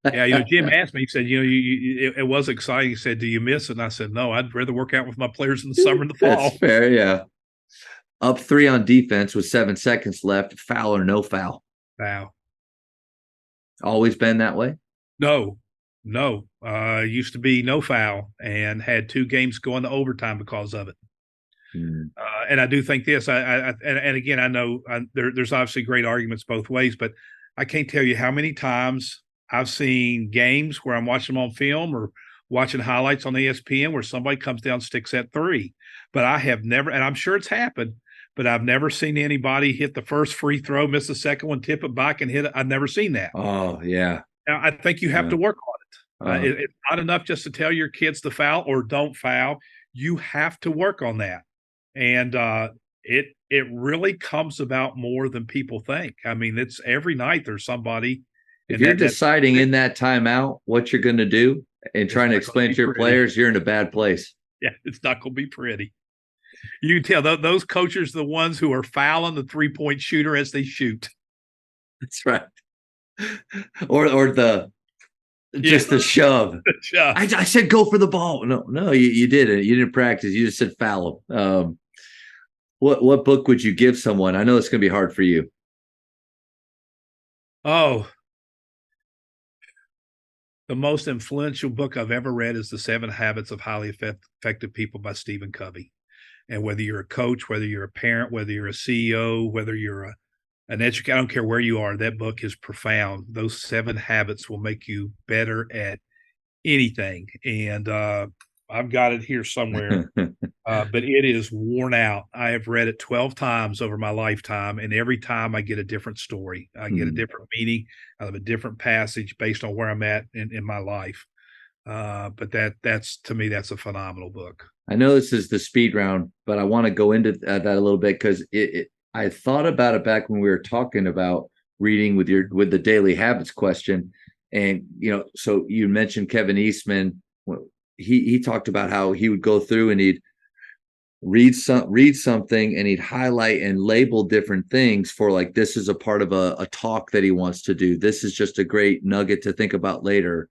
Yeah, Jim asked me, he said, it was exciting. He said, do you miss it? And I said, no, I'd rather work out with my players in the summer and the fall. That's fair, yeah. Up 3 on defense with 7 seconds left, foul or no foul? Foul. Always been that way? No. Used to be no foul, and had 2 games going to overtime because of it. And I do think this, and again, I know there's obviously great arguments both ways, but I can't tell you how many times I've seen games where I'm watching them on film or watching highlights on ESPN where somebody comes down, sticks that 3. But I have never, and I'm sure it's happened, but I've never seen anybody hit the first free throw, miss the second one, tip it back and hit it. I've never seen that. Oh, yeah. Now, I think you have to work on it. It's not enough just to tell your kids to foul or don't foul. You have to work on that. And it really comes about more than people think. I mean, it's every night there's somebody, If and you're that deciding in that timeout what you're going to do and it's trying to not going to explain be to your pretty. players, you're in a bad place. Yeah, it's not going to be pretty. You can tell those coaches are the ones who are fouling the 3-point shooter as they shoot. That's right. Or the Yeah, just the shove. yeah. I said go for the ball. No, you didn't. You didn't practice. You just said foul him. What book would you give someone? I know it's going to be hard for you. Oh, the most influential book I've ever read is The 7 Habits of Highly Effective People by Stephen Covey. And whether you're a coach, whether you're a parent, whether you're a CEO, whether you're an educator, I don't care where you are, that book is profound. Those 7 habits will make you better at anything. And I've got it here somewhere, but it is worn out. I have read it 12 times over my lifetime, and every time I get a different story. I get a different meaning out of a different passage based on where I'm at in my life. But that's to me, that's a phenomenal book. I know this is the speed round, but I want to go into that a little bit because I thought about it back when we were talking about reading with the daily habits question. And so you mentioned Kevin Eastman. He talked about how he would go through and he'd read something and he'd highlight and label different things for, like, this is a part of a talk that he wants to do. This is just a great nugget to think about later.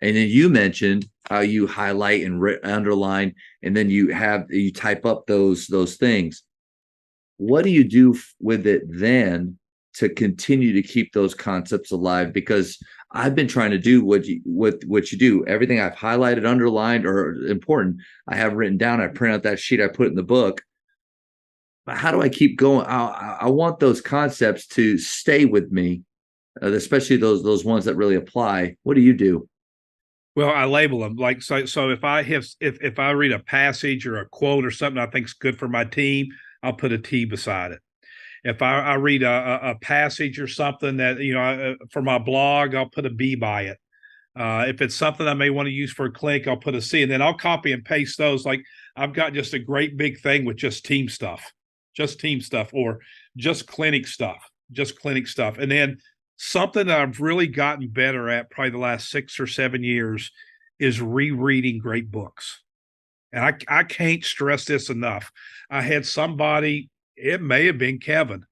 And then you mentioned how you highlight and underline, and then you type up those things. What do you do with it then to continue to keep those concepts alive? Because I've been trying to do what you do. Everything I've highlighted, underlined, or important, I have written down. I print out that sheet, I put it in the book. But how do I keep going? I want those concepts to stay with me, especially those ones that really apply. What do you do? Well, I label them like so. So if I read a passage or a quote or something I think is good for my team, I'll put a T beside it. If I read a passage or something that for my blog, I'll put a B by it. If it's something I may want to use for a clinic, I'll put a C, and then I'll copy and paste those. Like I've got just a great big thing with just team stuff, or just clinic stuff, and then something that I've really gotten better at probably the last 6 or 7 years is rereading great books. And I can't stress this enough. I had somebody, it may have been Kevin,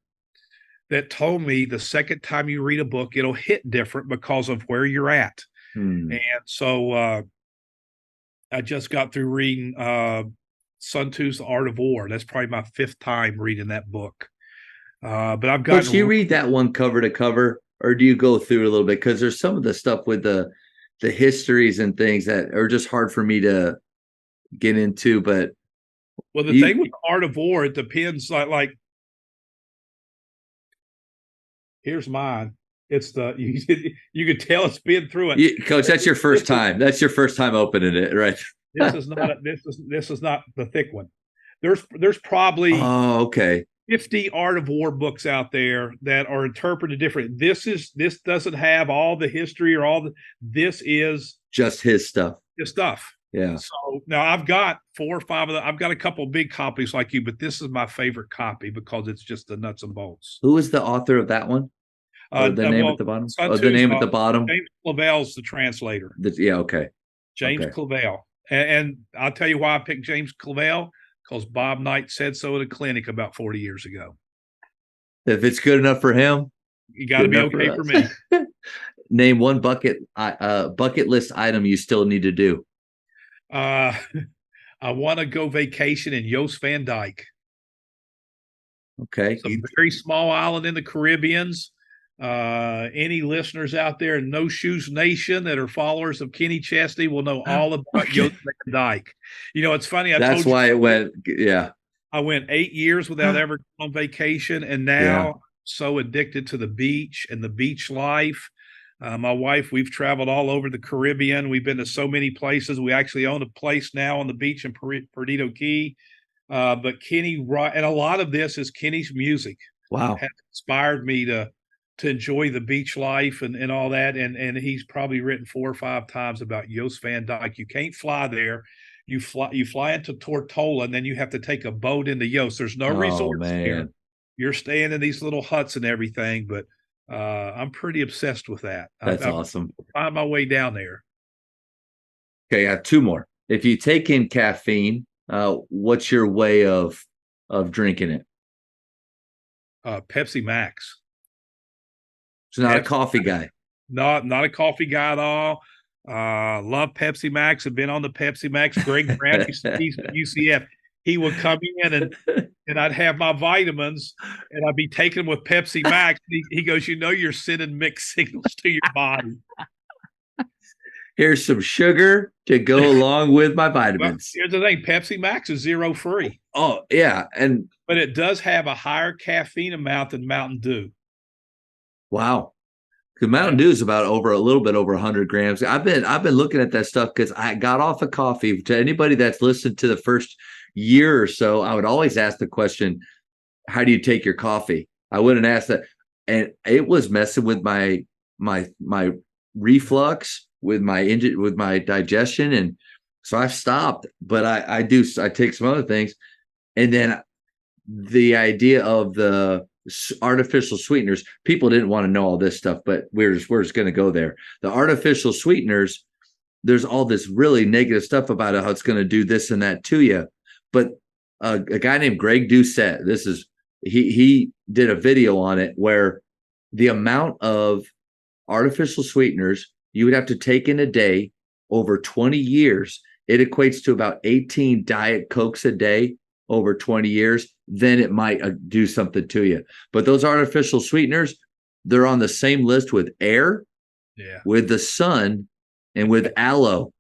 that told me the second time you read a book, it'll hit different because of where you're at. And so I just got through reading Sun Tzu's The Art of War. That's probably my 5th time reading that book. But I've got. Coach, do you read that one cover to cover, or do you go through it a little bit? Because there's some of the stuff with the histories and things that are just hard for me to get into. But the thing with The Art of War, it depends. Like here's mine. It's you could tell it's been through it. Coach, that's your first time. That's your first time opening it, right? This is not the thick one. There's probably okay 50 Art of War books out there that are interpreted different. This doesn't have all the history or this is just his stuff. His stuff. Yeah. So now I've got 4 or 5 of them. I've got a couple of big copies like you, but this is my favorite copy because it's just the nuts and bolts. Who is the author of that one? The name at the bottom? The name at the bottom? James Clavell's the translator. Okay. James Clavell. And I'll tell you why I picked James Clavell, because Bob Knight said so at a clinic about 40 years ago. If it's good enough for him, you got to be okay for me. Name one bucket list item you still need to do. I want to go vacation in Jost Van Dyke. Okay. It's a very small island in the Caribbeans. Any listeners out there in No Shoes Nation that are followers of Kenny Chesney will know all about Jost Van Dyke. It's funny. That's why it went. Yeah. I went 8 years without ever going on vacation, and now I'm so addicted to the beach and the beach life. My wife, we've traveled all over the Caribbean. We've been to so many places. We actually own a place now on the beach in Perdido Key. But Kenny, and a lot of this is Kenny's music. Wow. Has inspired me to enjoy the beach life and all that. And he's probably written 4 or 5 times about Jost Van Dyke. You can't fly there. You fly into Tortola, and then you have to take a boat into Yost. There's no Oh resorts here. man, You're staying in these little huts and everything, but I'm pretty obsessed with that. that's I awesome. find my way down there. Okay, I have two more. If you take in caffeine, what's your way of drinking it? Pepsi Max. It's not a Pepsi, coffee guy. not a coffee guy at all. Love Pepsi Max. Have been on the Pepsi Max. Greg Brown used to teach at UCF. He would come in and I'd have my vitamins and I'd be taking them with Pepsi Max. He goes, you're sending mixed signals to your body. Here's some sugar to go along with my Well, vitamins. here's the thing: Pepsi Max is zero free, Oh yeah, and but it does have a higher caffeine amount than Mountain Dew. wow, because Mountain Dew is about a little bit over 100 grams. I've been looking at that stuff because I got off of coffee. To anybody that's listened to the first year or so, I would always ask the question, "How do you take your coffee?" I wouldn't ask that, and it was messing with my reflux, with my digestion, and so I stopped. But I take some other things, and then the idea of the artificial sweeteners, people didn't want to know all this stuff, but we're just going to go there. The artificial sweeteners, there's all this really negative stuff about it, how it's going to do this and that to you. But a guy named Greg Doucette, he did a video on it where the amount of artificial sweeteners you would have to take in a day over 20 years, it equates to about 18 Diet Cokes a day over 20 years. Then it might do something to you. But those artificial sweeteners, they're on the same list with air, with the sun, and with aloe.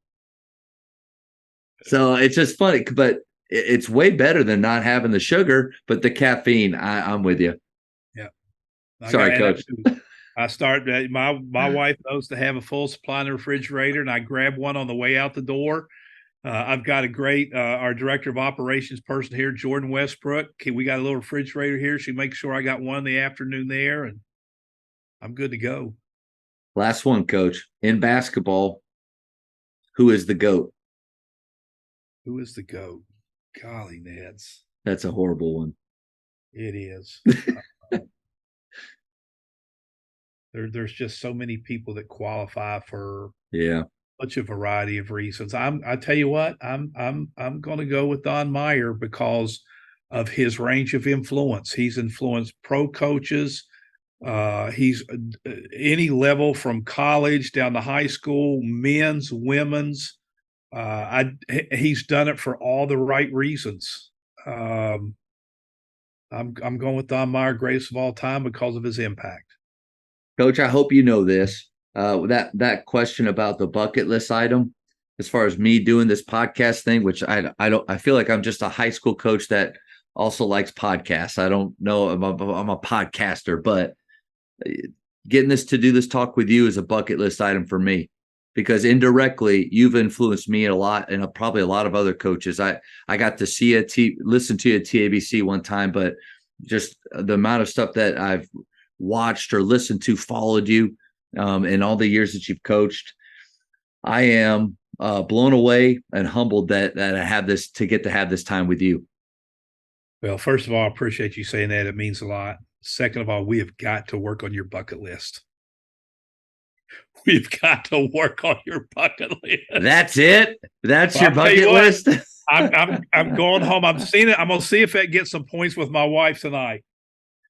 So it's just funny, but it's way better than not having the sugar, but the caffeine, I'm with you. Yeah. Sorry, Coach. I start my wife knows to have a full supply in the refrigerator, and I grab one on the way out the door. I've got a great our director of operations person here, Jordan Westbrook. We got a little refrigerator here. She makes sure I got one in the afternoon there, and I'm good to go. Last one, Coach. In basketball, who is the GOAT? Who is the GOAT? Golly, Neds. That's a horrible one. It is. There's just so many people that qualify for such a variety of reasons. I tell you what, I'm going to go with Don Meyer because of his range of influence. He's influenced pro coaches. He's any level from college down to high school, men's, women's. He's done it for all the right reasons. I'm going with Don Meyer, greatest of all time, because of his impact. Coach, I hope you know this. That question about the bucket list item, as far as me doing this podcast thing, which I feel like I'm just a high school coach that also likes podcasts. I don't know, I'm a podcaster, but getting to do this talk with you is a bucket list item for me, because indirectly you've influenced me a lot, and probably a lot of other coaches. I got to see listen to you at TABC one time, but just the amount of stuff that I've watched or listened to, followed you in all the years that you've coached. I am blown away and humbled that I have this, to get to have this time with you. Well, first of all, I appreciate you saying that. It means a lot. Second of all, we have got to work on your bucket list. We've got to work on your bucket list. That's it. That's your bucket list. I'm going home. I'm seeing it. I'm going to see if that gets some points with my wife tonight.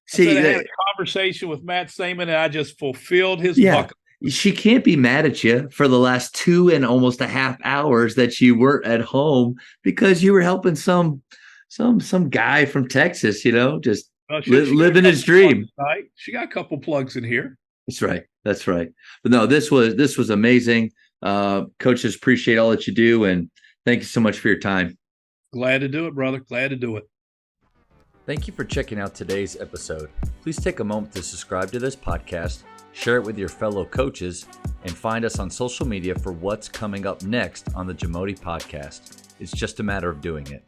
See, I had a conversation with Matt Saman, and I just fulfilled his bucket. She can't be mad at you for the last 2 and almost a half hours that you weren't at home, because you were helping some guy from Texas, just living his dream. She got a couple plugs in here. That's right. But no, this was amazing. Coaches, appreciate all that you do, and thank you so much for your time. Glad to do it, brother. Glad to do it. Thank you for checking out today's episode. Please take a moment to subscribe to this podcast, share it with your fellow coaches, and find us on social media for what's coming up next on the Jamodi Podcast. It's just a matter of doing it.